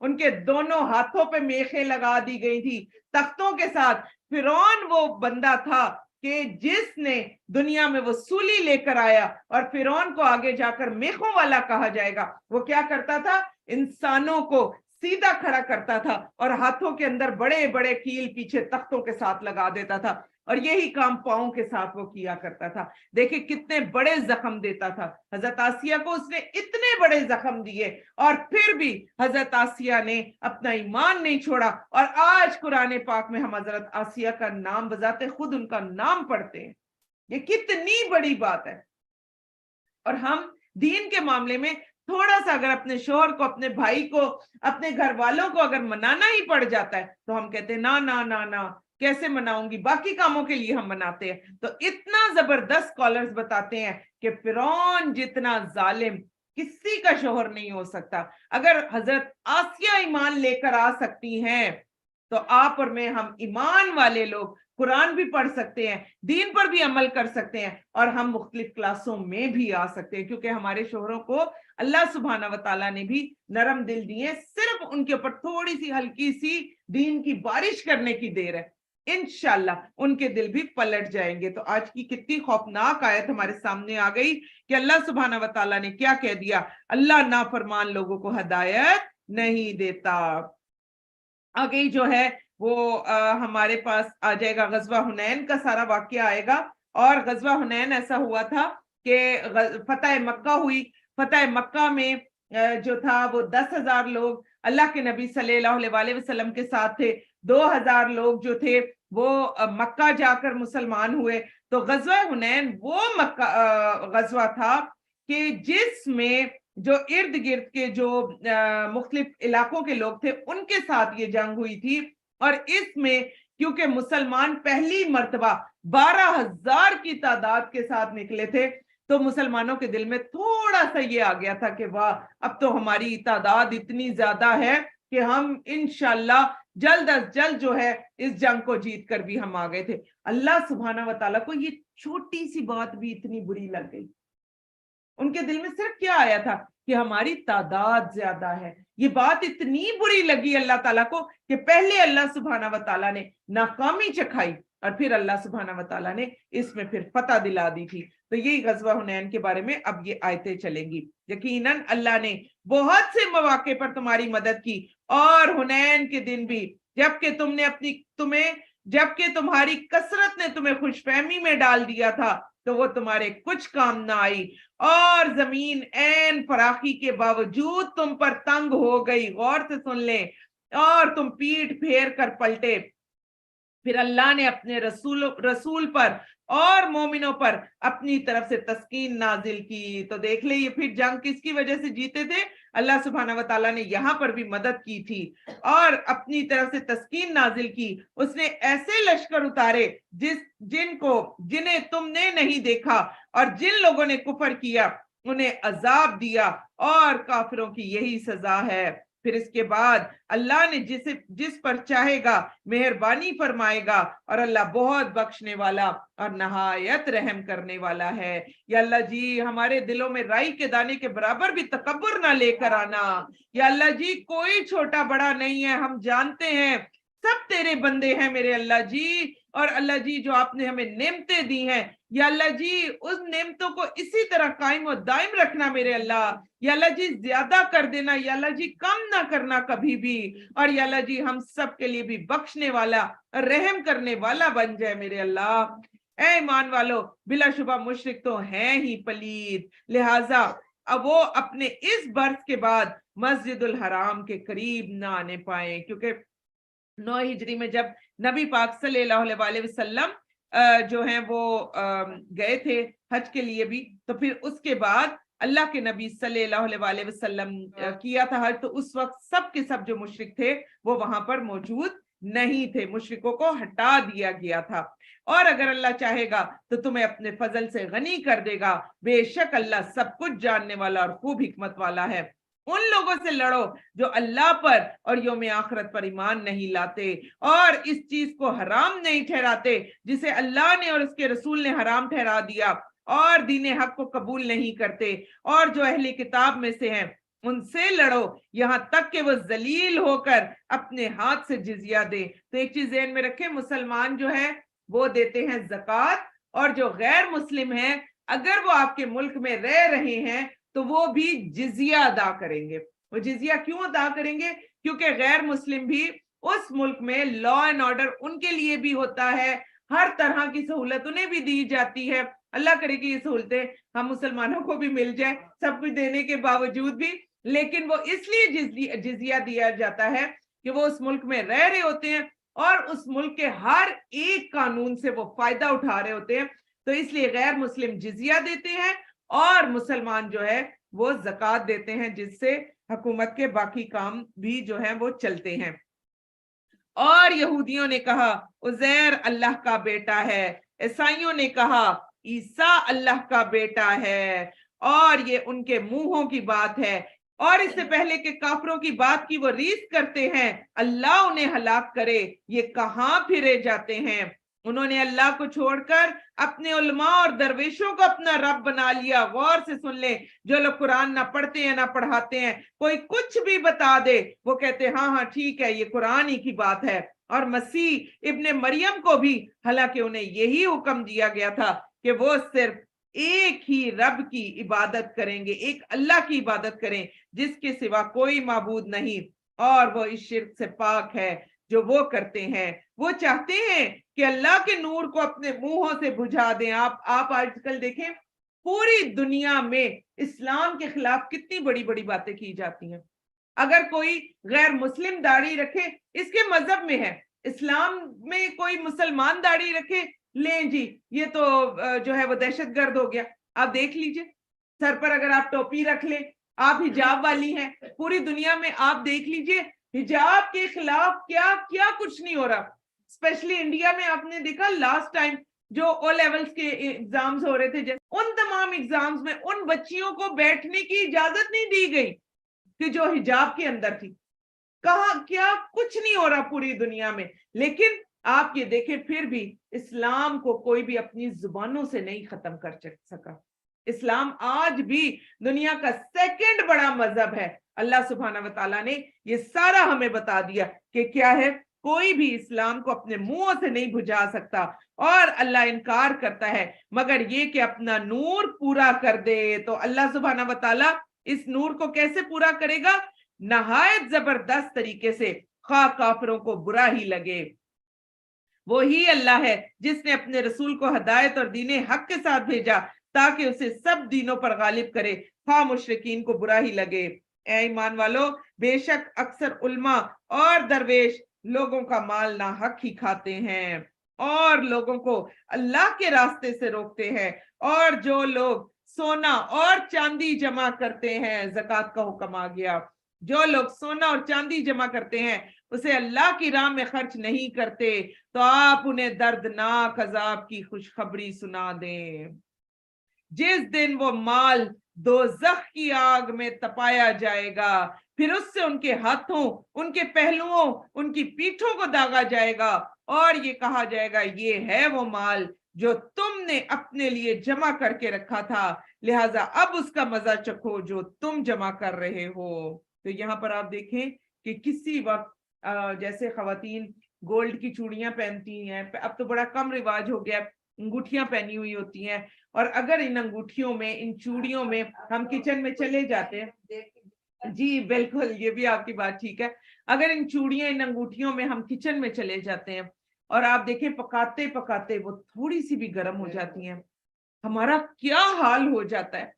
ان کے دونوں ہاتھوں پہ میخیں لگا دی گئی تھی تختوں کے ساتھ. فرعون وہ بندہ تھا کہ جس نے دنیا میں وہ سولی لے کر آیا, اور فرعون کو آگے جا کر میخوں والا کہا جائے گا. وہ کیا کرتا تھا, انسانوں کو سیدھا کھڑا کرتا تھا اور ہاتھوں کے اندر بڑے بڑے کیل پیچھے تختوں کے ساتھ لگا دیتا تھا. اور یہی کام پاؤں کے ساتھ وہ کیا کرتا تھا. دیکھیں کتنے بڑے زخم دیتا تھا حضرت آسیہ کو, اس نے اتنے بڑے زخم دیے اور پھر بھی حضرت آسیہ نے اپنا ایمان نہیں چھوڑا. اور آج قرآن پاک میں ہم حضرت آسیہ کا نام بذات خود ان کا نام پڑھتے ہیں. یہ کتنی بڑی بات ہے. اور ہم دین کے معاملے میں تھوڑا سا اگر اپنے شوہر کو, اپنے بھائی کو, اپنے گھر والوں کو اگر منانا ہی پڑ جاتا ہے تو ہم کہتے ہیں نا نا نا نا کیسے مناؤں گی, باقی کاموں کے لیے ہم مناتے ہیں. تو اتنا زبردست اسکالرز بتاتے ہیں کہ فرعون جتنا ظالم کسی کا شوہر نہیں ہو سکتا. اگر حضرت آسیہ ایمان لے کر آ سکتی ہیں تو آپ اور میں, ہم ایمان والے لوگ قرآن بھی پڑھ سکتے ہیں, دین پر بھی عمل کر سکتے ہیں, اور ہم مختلف کلاسوں میں بھی آ سکتے ہیں, کیونکہ ہمارے شوہروں کو اللہ سبحانہ و تعالیٰ نے بھی نرم دل دیے, صرف ان کے اوپر تھوڑی سی ہلکی سی دین کی بارش کرنے کی دیر ہے, انشاءاللہ ان کے دل بھی پلٹ جائیں گے. تو آج کی کتنی خوفناک آیت ہمارے سامنے آ گئی کہ اللہ سبحانہ و تعالیٰ نے کیا کہہ دیا, اللہ نافرمان لوگوں کو ہدایت نہیں دیتا. آگے جو ہے وہ ہمارے پاس آ جائے گا, غزوہ حنین کا سارا واقعہ آئے گا. اور غزوہ حنین ایسا ہوا تھا کہ فتح مکہ ہوئی. فتح مکہ میں جو تھا وہ 10,000 لوگ اللہ کے نبی صلی اللہ علیہ وسلم کے ساتھ تھے. 2,000 لوگ جو تھے وہ مکہ جا کر مسلمان ہوئے. تو غزوہ حنین وہ غزوہ تھا کہ جس میں جو ارد گرد کے جو مختلف علاقوں کے لوگ تھے ان کے ساتھ یہ جنگ ہوئی تھی. اور اس میں کیونکہ مسلمان پہلی مرتبہ 12,000 کی تعداد کے ساتھ نکلے تھے تو مسلمانوں کے دل میں تھوڑا سا یہ آ گیا تھا کہ واہ, اب تو ہماری تعداد اتنی زیادہ ہے کہ ہم انشاءاللہ جلد از جلد جو ہے اس جنگ کو جیت کر بھی ہم آ گئے تھے. اللہ سبحانہ و تعالیٰ کو یہ چھوٹی سی بات بھی اتنی بری لگ گئی. ان کے دل میں صرف کیا آیا تھا کہ ہماری تعداد زیادہ ہے. یہ بات اتنی بری لگی اللہ تعالیٰ کو کہ پہلے اللہ سبحانہ و تعالیٰ نے ناکامی چکھائی اور پھر اللہ سبحانہ و تعالیٰ نے اس میں پھر فتح دلا دی تھی. تو یہی غزوہ حنین کے بارے میں اب یہ آیتیں چلیں گی. یقیناً اللہ نے بہت سے مواقع پر تمہاری مدد کی, اور حنین کے دن بھی جبکہ تمہاری کثرت نے تمہیں خوش فہمی میں ڈال دیا تھا تو وہ تمہارے کچھ کام نہ آئی, اور زمین عین فراخی کے باوجود تم پر تنگ ہو گئی. غور سے سن لیں, اور تم پیٹ پھیر کر پلٹے. پھر اللہ نے اپنے رسول پر اور مومنوں پر اپنی طرف سے تسکین نازل کی. تو دیکھ لیں یہ پھر جنگ کس کی وجہ سے جیتے تھے, اللہ سبحانہ و تعالیٰ نے یہاں پر بھی مدد کی تھی اور اپنی طرف سے تسکین نازل کی. اس نے ایسے لشکر اتارے جنہیں تم نے نہیں دیکھا, اور جن لوگوں نے کفر کیا انہیں عذاب دیا, اور کافروں کی یہی سزا ہے. پھر اس کے بعد اللہ نے جس پر چاہے گا مہربانی فرمائے گا, اور اللہ بہت بخشنے والا اور نہایت رحم کرنے والا ہے. یا اللہ جی ہمارے دلوں میں رائی کے دانے کے برابر بھی تکبر نہ لے کر آنا. یا اللہ جی کوئی چھوٹا بڑا نہیں ہے, ہم جانتے ہیں سب تیرے بندے ہیں میرے اللہ جی. اور اللہ جی جو آپ نے ہمیں نعمتیں دی ہیں, یا اللہ جی اس نعمتوں کو اسی طرح قائم و دائم رکھنا میرے اللہ. یا اللہ جی زیادہ کر دینا, یا اللہ جی کم نہ کرنا کبھی بھی. اور یا اللہ جی ہم سب کے لیے بھی بخشنے والا رحم کرنے والا بن جائے میرے اللہ. اے ایمان والو, بلا شبہ مشرک تو ہیں ہی پلید, لہٰذا اب وہ اپنے اس برس کے بعد مسجد الحرام کے قریب نہ آنے پائیں, کیونکہ 9 ہجری میں جب نبی پاک صلی اللہ علیہ وسلم جو ہیں وہ گئے تھے حج کے لیے بھی, تو پھر اس کے بعد اللہ کے نبی صلی اللہ علیہ وسلم کیا تھا حج, تو اس وقت سب کے سب جو مشرک تھے وہ وہاں پر موجود نہیں تھے, مشرکوں کو ہٹا دیا گیا تھا. اور اگر اللہ چاہے گا تو تمہیں اپنے فضل سے غنی کر دے گا, بے شک اللہ سب کچھ جاننے والا اور خوب حکمت والا ہے. ان لوگوں سے لڑو جو اللہ پر اور یوم آخرت پر ایمان نہیں لاتے, اور اس چیز کو حرام نہیں ٹھہراتے جسے اللہ نے اور اس کے رسول نے حرام ٹھہرا دیا, اور دین حق کو قبول نہیں کرتے, اور جو اہل کتاب میں سے ہیں ان سے لڑو یہاں تک کہ وہ ذلیل ہو کر اپنے ہاتھ سے جزیہ دے. تو ایک چیز ذہن میں رکھیں, مسلمان جو ہے وہ دیتے ہیں زکوٰۃ, اور جو غیر مسلم ہیں اگر وہ آپ کے ملک میں رہ رہے ہیں تو وہ بھی جزیہ ادا کریں گے. وہ جزیہ کیوں ادا کریں گے؟ کیونکہ غیر مسلم بھی اس ملک میں لا اینڈ آرڈر ان کے لیے بھی ہوتا ہے, हर तरह की सहूलत उन्हें भी दी जाती है। अल्लाह करे कि ये सहूलतें हम मुसलमानों को भी मिल जाए, सब कुछ देने के बावजूद भी। लेकिन वो इसलिए जिजिया दिया जाता है कि वो उस मुल्क में रह रहे होते हैं और उस मुल्क के हर एक कानून से वो फायदा उठा रहे होते हैं, तो इसलिए गैर मुस्लिम जिजिया देते हैं और मुसलमान जो है वो ज़कात देते हैं, जिससे हुकूमत के बाकी काम भी जो है वो चलते हैं। और यहूदियों ने कहा उज़ैर अल्लाह का बेटा है, ईसाइयों ने कहा ईसा अल्लाह का बेटा है, और ये उनके मुंहों की बात है। और इससे पहले के काफरों की बात की वो रीस करते हैं, अल्लाह उन्हें हलाक करे, ये कहां फिरे जाते हैं। उन्होंने अल्लाह को छोड़कर अपने उलमा और दरवेशों को अपना रब बना लिया। गौर से सुन ले, जो लोग कुरान ना पढ़ते हैं ना पढ़ाते हैं, कोई कुछ भी बता दे वो कहते हैं हाँ हाँ ठीक है, ये कुरान ही की बात है। और मसीह इब्ने मरियम को भी, हालांकि उन्हें यही हुक्म दिया गया था कि वो सिर्फ एक ही रब की इबादत करेंगे, एक अल्लाह की इबादत करें जिसके सिवा कोई माबूद नहीं, और वो इस शिर्क से पाक है जो वो करते हैं। वो चाहते हैं कि अल्लाह के नूर को अपने मुंहों से बुझा दें। आप आजकल देखें पूरी दुनिया में इस्लाम के खिलाफ कितनी बड़ी बड़ी बातें की जाती हैं। अगर कोई गैर मुस्लिम दाढ़ी रखे, इसके मजहब में है, इस्लाम में कोई मुसलमान दाढ़ी रखे, लें जी ये तो जो है वो दहशतगर्द हो गया। आप देख लीजिए, सर पर अगर आप टोपी रख ले, आप हिजाब वाली हैं, पूरी दुनिया में आप देख लीजिए हिजाब के खिलाफ क्या क्या कुछ नहीं हो रहा। स्पेशली इंडिया में आपने देखा लास्ट टाइम जो ओ लेवल्स के एग्जाम्स हो रहे थे, उन तमाम एग्जाम्स में उन बच्चियों को बैठने की इजाजत नहीं दी गई कि जो हिजाब के अंदर थी। कहा क्या कुछ नहीं हो रहा पूरी दुनिया में। लेकिन आप ये देखें फिर भी इस्लाम को कोई भी अपनी जुबानों से नहीं खत्म कर सका। इस्लाम आज भी दुनिया का सेकंड बड़ा मजहब है। अल्लाह सुब्हाना व तआला ने ये सारा हमें बता दिया कि क्या है, कोई भी इस्लाम को अपने मुंहों से नहीं बुझा सकता। और अल्लाह इनकार करता है मगर ये कि अपना नूर पूरा कर दे। तो अल्लाह सुब्हाना व तआला इस नूर को कैसे पूरा करेगा? नहायत जबरदस्त तरीके से, खा काफिरों को बुरा ही लगे। वो ही अल्लाह है जिसने अपने रसूल को हिदायत और दीने हक के साथ भेजा ताकि उसे सब दीनों पर गालिब करे, खा मुशरिकीन को बुरा ही लगे। ऐ ईमान वालों, बेशक अक्सर उल्मा और दरवेश लोगों का माल ना हक ही खाते हैं और लोगों को अल्लाह के रास्ते से रोकते हैं। और जो लोग सोना और चांदी जमा करते हैं, ज़कात का हुक्म आ गया, जो लोग सोना और चांदी जमा करते हैं उसे अल्लाह की राह में खर्च नहीं करते, तो आप उन्हें दर्दनाक अजाब की खुशखबरी सुना दें। जिस दिन वो माल दोज़ख की आग में तपाया जाएगा, फिर उससे उनके हाथों, उनके पहलुओं, उनकी पीठों को दागा जाएगा और ये कहा जाएगा ये है वो माल जो तुमने अपने लिए जमा करके रखा था, लिहाजा अब उसका मजा चखो जो तुम जमा कर रहे हो। तो यहाँ पर आप देखें कि किसी वक्त जैसे खवातीन गोल्ड की चूड़ियां पहनती हैं, अब तो बड़ा कम रिवाज हो गया, अंगूठियां पहनी हुई होती हैं। और अगर इन अंगूठियों में, इन चूड़ियों में हम किचन में चले जाते हैं, जी बिल्कुल ये भी आपकी बात ठीक है, अगर इन चूड़ियां, इन अंगूठियों में हम किचन में चले जाते हैं और आप देखें पकाते पकाते वो थोड़ी सी भी गर्म हो जाती हैं, हमारा क्या हाल हो जाता है,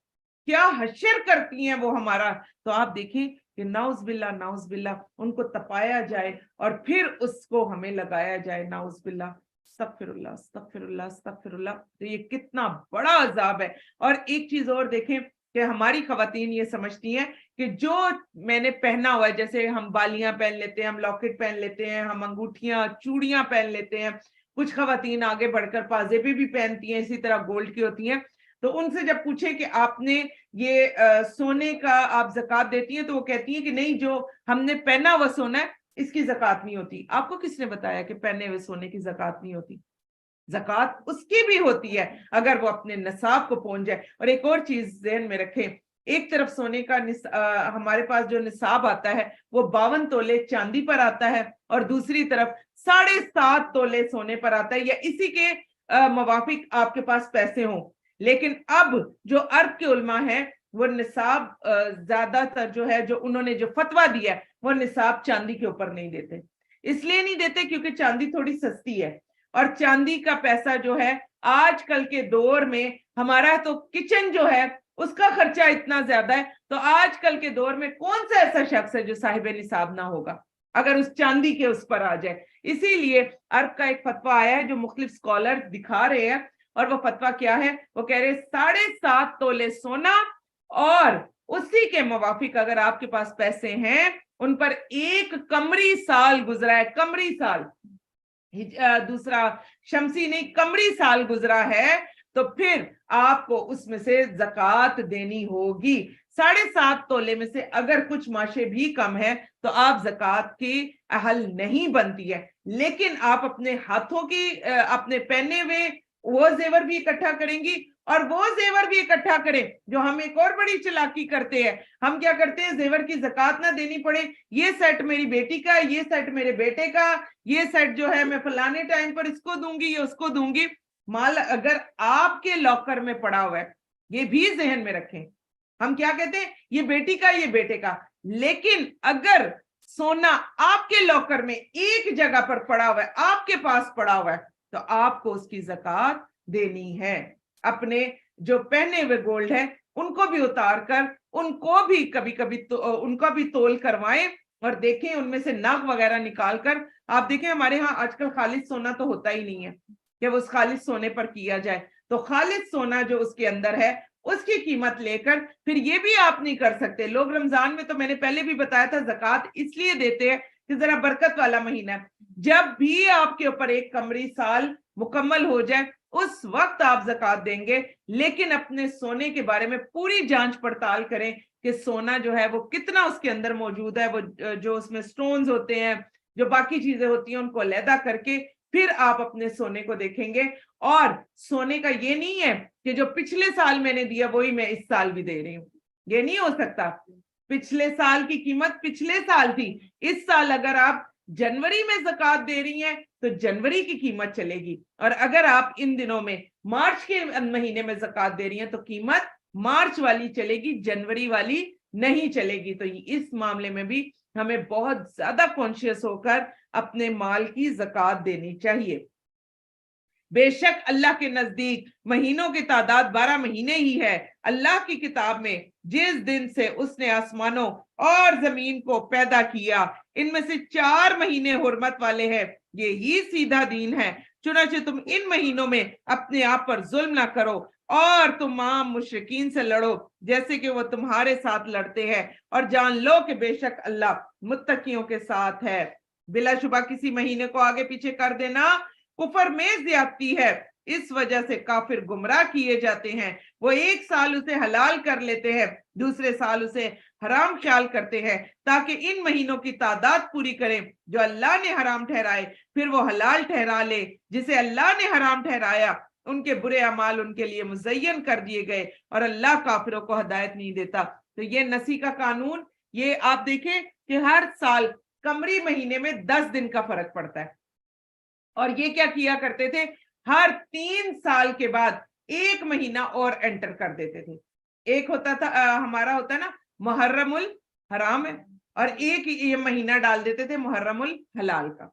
क्या हशर करती हैं वो हमारा। तो आप देखें कि नाउज बिल्ला उनको तपाया जाए और फिर उसको हमें लगाया जाए, नाउज बिल्ला, अस्तगफिरुल्लाह अस्तगफिरुल्लाह अस्तगफिरुल्लाह। तो ये कितना बड़ा अजाब है। और एक चीज और देखें कि हमारी खवातीन ये समझती हैं कि जो मैंने पहना हुआ है, जैसे हम बालियां पहन लेते हैं, हम लॉकेट पहन लेते हैं, हम अंगूठियां चूड़ियां पहन लेते हैं, कुछ खवातीन आगे बढ़कर पाजेबी भी पहनती हैं, इसी तरह गोल्ड की होती हैं। तो उनसे जब पूछे कि आपने ये सोने का आप ज़कात देती हैं, तो वो कहती हैं कि नहीं, जो हमने पहना हुआ सोना है इसकी ज़कात नहीं होती। आपको किसने बताया कि पहने हुए सोने की ज़कात नहीं होती? ज़कात उसकी भी होती है अगर वो अपने निसाब को पहुंच जाए। और एक और चीज ज़हन में रखें, एक तरफ सोने का हमारे पास जो निसाब आता है वो 52 तोले चांदी पर आता है और दूसरी तरफ 7.5 तोले सोने पर आता है, या इसी के मुवाफिक आपके पास पैसे हों। लेकिन अब जो अरब के उलमा है वो निसाब ज्यादातर जो है, जो उन्होंने जो फतवा दिया है, वो निसाब चांदी के ऊपर नहीं देते। इसलिए नहीं देते क्योंकि चांदी थोड़ी सस्ती है اور चांदी का पैसा जो है आजकल के दौर में, हमारा तो किचन जो है उसका खर्चा इतना ज्यादा है, तो आजकल के दौर में कौन सा ऐसा शख्स है जो साहिब निसाब ना होगा अगर उस चांदी के उस पर आ जाए। इसीलिए अरब का एक फतवा आया है जो मुख्तलिफ स्कॉलर दिखा रहे हैं, और वो फतवा क्या है, वो कह रहे 7.5 तोले सोना और उसी के मुवाफिक अगर आपके पास पैसे हैं, उन पर एक कमरी साल गुजरा है, कमरी साल, दूसरा शमसी नहीं, कमरी साल गुजरा है, तो फिर आपको उसमें से ज़कात देनी होगी। 7.5 तोले में से अगर कुछ माशे भी कम है तो आप ज़कात की अहल नहीं बनती है। लेकिन आप अपने हाथों की अपने पहने हुए वो जेवर भी इकट्ठा करेंगी, और वो जेवर भी इकट्ठा करें जो हम एक और बड़ी चालाकी करते हैं। हम क्या करते हैं, जेवर की ज़कात ना देनी पड़े, ये सेट मेरी बेटी का, ये सेट मेरे बेटे का, ये सेट जो है मैं फलाने टाइम पर इसको दूंगी, ये उसको दूंगी। माल अगर आपके लॉकर में पड़ा हुआ है, ये भी जहन में रखें, हम क्या कहते हैं, ये बेटी का, ये बेटे का, लेकिन अगर सोना आपके लॉकर में एक जगह पर पड़ा हुआ है, आपके पास पड़ा हुआ है, तो आपको उसकी ज़कात देनी है। अपने जो पहने हुए गोल्ड है उनको भी उतार कर उनको भी कभी कभी उनका भी तोल करवाएं, और देखें उनमें से नग वगैरह निकाल कर। आप देखें हमारे यहाँ आजकल खालिद सोना तो होता ही नहीं है कि वो उस खालिद सोने पर किया जाए, तो खालिद सोना जो उसके अंदर है उसकी कीमत लेकर फिर ये भी आप नहीं कर सकते। लोग रमजान में, तो मैंने पहले भी बताया था, ज़कात इसलिए देते हैं कि जरा बरकत वाला महीना है, जब भी आपके ऊपर एक कमरी साल मुकम्मल हो जाए उस वक्त आप ज़कात देंगे। लेकिन अपने सोने के बारे में पूरी जांच पड़ताल करें कि सोना जो है वो कितना उसके अंदर मौजूद है, वो जो उसमें स्टोन्स होते हैं, जो बाकी चीजें होती हैं, उनको अलहदा करके फिर आप अपने सोने को देखेंगे। और सोने का ये नहीं है कि जो पिछले साल मैंने दिया वही मैं इस साल भी दे रही हूँ, ये नहीं हो सकता। पिछले साल की कीमत पिछले साल थी, इस साल अगर आप जनवरी में ज़कात दे रही हैं तो जनवरी की कीमत चलेगी, और अगर आप इन दिनों में मार्च के महीने में ज़कात दे रही हैं तो कीमत मार्च वाली चलेगी, जनवरी वाली नहीं चलेगी। तो इस मामले में भी हमें बहुत ज्यादा कॉन्शियस होकर अपने माल की ज़कात देनी चाहिए। बेशक अल्लाह के नजदीक महीनों की तादाद 12 महीने ही है। अल्लाह की किताब में जिस दिन से उसने आसमानों और जमीन को पैदा किया, इनमें से 4 महीने हुर्मत वाले हैं, ये ही सीधा दीन है। चुनांचे तुम इन महीनों में अपने आप पर जुल्म ना करो और तुम आम मुशरिकीन से लड़ो जैसे कि वो तुम्हारे साथ लड़ते हैं, और जान लो कि बेशक अल्लाह मुत्तकियों के साथ है। बिलाशुबा किसी महीने को आगे पीछे कर देना कुफर में ज्यादती है, इस वजह से काफिर गुमराह किए जाते हैं। वो एक साल उसे हलाल कर लेते हैं, दूसरे साल उसे हराम ख्याल करते हैं, ताकि इन महीनों की तादाद पूरी करें जो अल्लाह ने हराम ठहराए, फिर वो हलाल ठहरा ले जिसे अल्लाह ने हराम ठहराया। उनके बुरे अमाल उनके लिए मुज़य्यन कर दिए गए, और अल्लाह काफिरों को हिदायत नहीं देता। तो ये नसी का कानून, ये आप देखें कि हर साल कमरी महीने में 10 दिन का फर्क पड़ता है, और ये क्या किया करते थे, हर 3 साल के बाद एक महीना और एंटर कर देते थे। एक होता था हमारा होता है ना मुहर्रमुल हराम है, और एक ये महीना डाल देते थे मुहर्रमुल हलाल का,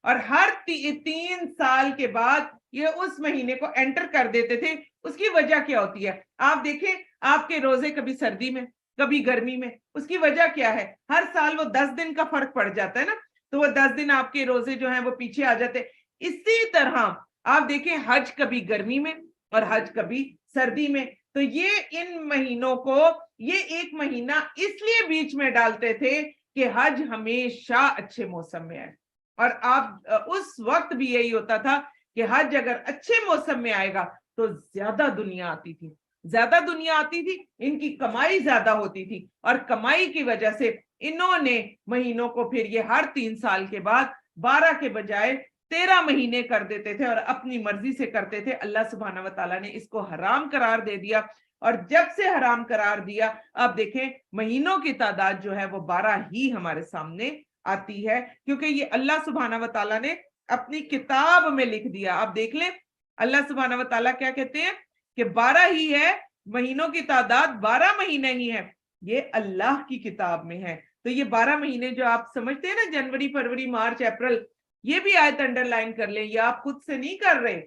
और हर 3 साल के बाद ये उस महीने को एंटर कर देते थे। उसकी वजह क्या होती है, आप देखें आपके रोजे कभी सर्दी में कभी गर्मी में, उसकी वजह क्या है, हर साल वो 10 दिन का फर्क पड़ जाता है ना, तो वो 10 दिन आपके रोजे जो हैं वो पीछे आ जाते। इसी तरह आप देखें हज कभी गर्मी में और हज कभी सर्दी में, तो ये इन महीनों को ये एक महीना इसलिए बीच में डालते थे कि हज हमेशा अच्छे मौसम में आए। और आप उस वक्त भी यही होता था कि हज अगर अच्छे मौसम में आएगा तो ज्यादा दुनिया आती थी, ज्यादा दुनिया आती थी, इनकी कमाई ज्यादा होती थी, और कमाई की वजह से इन्होंने महीनों को फिर ये हर 3 साल के बाद 12 के बजाय 13 महीने कर देते थे और अपनी मर्जी से करते थे। अल्लाह सुब्हानहू व तआला ने इसको हराम करार दे दिया, और जब से हराम करार दिया अब देखें महीनों की तादाद जो है वो 12 ही हमारे सामने आती है, क्योंकि ये अल्लाह सुब्हानहू व तआला ने अपनी किताब में लिख दिया। आप देख लें अल्लाह सुब्हानहू व तआला क्या कहते हैं कि 12 ही है, महीनों की तादाद 12 महीने ही है, ये अल्लाह की किताब में है। तो ये 12 महीने जो आप समझते हैं ना, जनवरी फरवरी मार्च अप्रैल, یہ بھی آیت انڈرلائن کر لیں, یہ آپ خود سے نہیں کر رہے,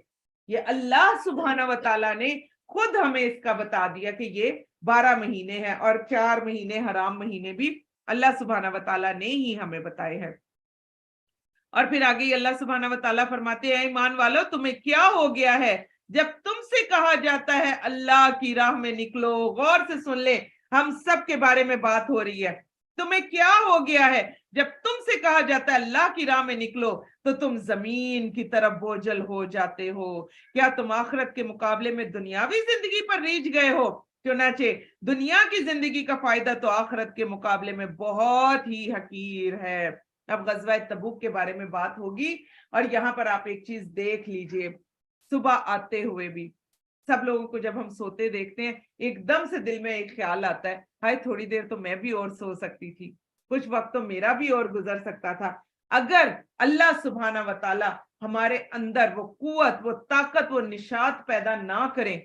یہ اللہ سبحانہ و تعالیٰ نے خود ہمیں اس کا بتا دیا کہ یہ 12 مہینے ہیں, اور 4 مہینے حرام مہینے بھی اللہ سبحانہ و تعالیٰ نے ہی ہمیں بتائے ہیں. اور پھر آگے اللہ سبحانہ و تعالیٰ فرماتے ہیں ایمان والو تمہیں کیا ہو گیا ہے جب تم سے کہا جاتا ہے اللہ کی راہ میں نکلو. غور سے سن لیں, ہم سب کے بارے میں بات ہو رہی ہے. تمہیں کیا ہو گیا ہے جب تم سے کہا جاتا ہے اللہ کی راہ میں نکلو تو تم زمین کی طرف بوجھل ہو جاتے ہو. کیا تم آخرت کے مقابلے میں دنیاوی زندگی پر ریجھ گئے ہو؟ چنانچہ دنیا کی زندگی کا فائدہ تو آخرت کے مقابلے میں بہت ہی حقیر ہے. اب غزوہ تبوک کے بارے میں بات ہوگی, اور یہاں پر آپ ایک چیز دیکھ لیجئے. صبح آتے ہوئے بھی سب لوگوں کو جب ہم سوتے دیکھتے ہیں ایک دم سے دل میں ایک خیال آتا ہے, ہائے تھوڑی دیر تو میں بھی اور سو سکتی تھی, کچھ وقت تو میرا بھی اور گزر سکتا تھا. اگر اللہ سبحانہ و تعالی ہمارے اندر وہ قوت, وہ طاقت, وہ نشاط پیدا نہ کریں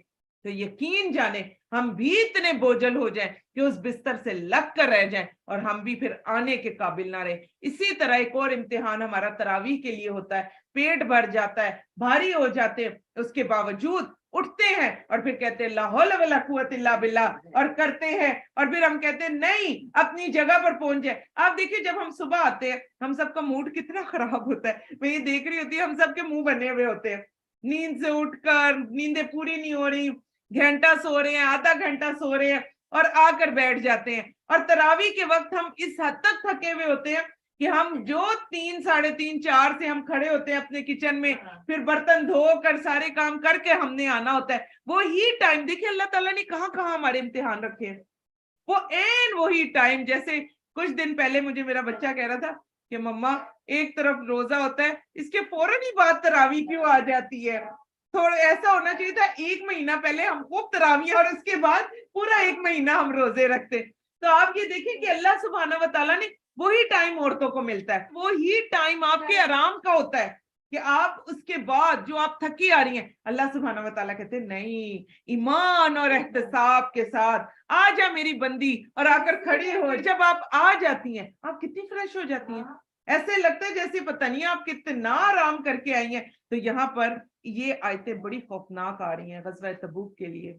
تو یقین جانیں ہم بھی اتنے بوجھل ہو جائیں کہ اس بستر سے لگ کر رہ جائیں اور ہم بھی پھر آنے کے قابل نہ رہیں. اسی طرح ایک اور امتحان ہمارا تراویح کے لیے ہوتا ہے, پیٹ بھر جاتا ہے, بھاری ہو جاتے ہیں, اس کے باوجود اٹھتے ہیں اور پھر کہتے ہیں لا حول ولا قوت الا باللہ, اور کرتے ہیں, اور پھر ہم کہتے ہیں نہیں اپنی جگہ پر پہنچ جائے. آپ دیکھیں جب ہم صبح آتے ہیں ہم سب کا موڈ کتنا خراب ہوتا ہے. میں یہ دیکھ رہی ہوتی ہے ہم سب کے منہ بنے ہوئے ہوتے ہیں, نیند سے اٹھ کر نیندیں پوری نہیں ہو رہی, گھنٹہ سو رہے ہیں, آدھا گھنٹہ سو رہے ہیں, اور آ کر بیٹھ جاتے ہیں. اور تراویح کے وقت ہم اس حد تک تھکے ہوئے ہوتے ہیں کہ ہم جو 3, 3:30, 4 سے ہم کھڑے ہوتے ہیں اپنے کچن میں, پھر برتن دھو کر سارے کام کر کے ہم نے آنا ہوتا ہے. وہی ٹائم دیکھیں اللہ تعالیٰ نے کہاں کہاں ہمارے امتحان رکھے ہیں. وہ وہی ٹائم, جیسے کچھ دن پہلے مجھے میرا بچہ کہہ رہا تھا کہ مما ایک طرف روزہ ہوتا ہے, اس کے فوراً ہی بعد تراویح کیوں آ جاتی ہے؟ تھوڑا ایسا ہونا چاہیے تھا 1 مہینہ پہلے ہم خوب تراویح اور اس کے بعد پورا 1 مہینہ ہم روزے رکھتے. تو آپ یہ دیکھیں کہ اللہ سبحانہ و تعالیٰ نے وہی ٹائم عورتوں کو ملتا ہے, وہی ٹائم آپ کے آرام کا ہوتا ہے کہ آپ اس کے بعد جو آپ تھکی آ رہی ہیں اللہ سبحانہ و تعالیٰ کہتے ہیں نہیں, ایمان اور احتساب کے ساتھ آ جا میری بندی, اور آ کر کھڑی ہو. جب آپ آ جاتی ہیں آپ کتنی فریش ہو جاتی ہیں, ایسے لگتا ہے جیسے پتہ نہیں آپ کتنا آرام کر کے آئی ہیں. تو یہاں پر یہ آیتیں بڑی خوفناک آ رہی ہیں غزوہ تبوک کے لیے,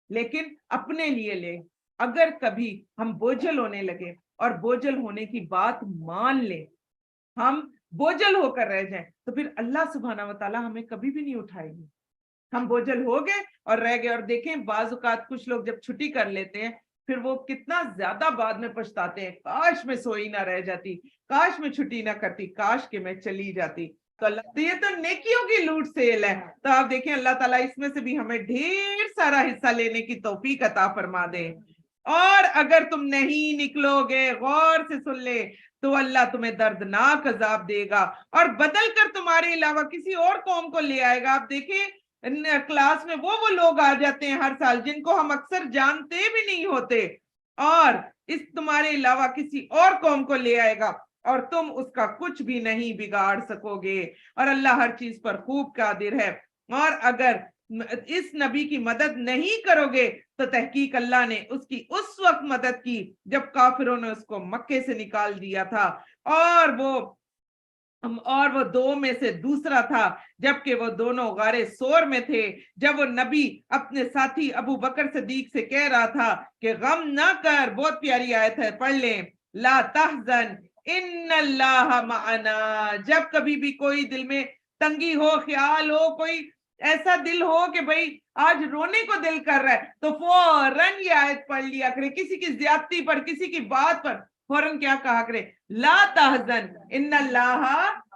لیکن اپنے لیے لیں. اگر کبھی ہم بوجھل ہونے لگے اور بوجھل ہونے کی بات مان لیں, ہم بوجھل ہو کر رہ جائیں تو پھر اللہ سبحانہ و تعالیٰ ہمیں کبھی بھی نہیں اٹھائے گی. ہم بوجھل ہو گئے اور رہ گئے. اور دیکھیں بعض اوقات کچھ لوگ جب چھٹی کر لیتے ہیں پھر وہ کتنا زیادہ بعد میں پچھتاتے ہیں, کاش میں سوئی نہ رہ جاتی, کاش میں چھٹی نہ کرتی, کاش کہ میں چلی جاتی. تو اللہ, یہ تو نیکیوں کی لوٹ سیل ہے. تو آپ دیکھیں اللہ تعالیٰ اس میں سے بھی ہمیں ڈھیر سارا حصہ لینے کی توفیق عطا فرما دے. اور اگر تم نہیں نکلو گے, غور سے سن لے, تو اللہ تمہیں دردناک عذاب دے گا اور بدل کر تمہارے علاوہ کسی اور قوم کو لے آئے گا. آپ دیکھیں کلاس میں وہ لوگ آ جاتے ہیں ہر سال جن کو ہم اکثر جانتے بھی نہیں ہوتے, اور اس تمہارے علاوہ کسی اور قوم کو لے آئے گا اور تم اس کا کچھ بھی نہیں بگاڑ سکو گے, اور اللہ ہر چیز پر خوب قادر ہے. اور اگر اس نبی کی مدد نہیں کرو گے تو تحقیق اللہ نے اس کی اس وقت مدد کی جب کافروں نے اس کو مکے سے نکال دیا تھا, اور وہ 2 میں سے دوسرا تھا, جبکہ وہ دونوں غار سور میں تھے, جب وہ نبی اپنے ساتھی ابو بکر صدیق سے کہہ رہا تھا کہ غم نہ کر. بہت پیاری آیت ہے, پڑھ لیں, لا تحزن ان اللہ معنا. جب کبھی بھی کوئی دل میں تنگی ہو, خیال ہو, کوئی ایسا دل ہو کہ بھئی آج رونے کو دل کر رہا ہے, تو فوراً یہ آیت پڑھ لیا کرے. کسی کی زیادتی پر, کسی کی بات پر فوراً کیا کہا کرے, لا تحزن ان اللہ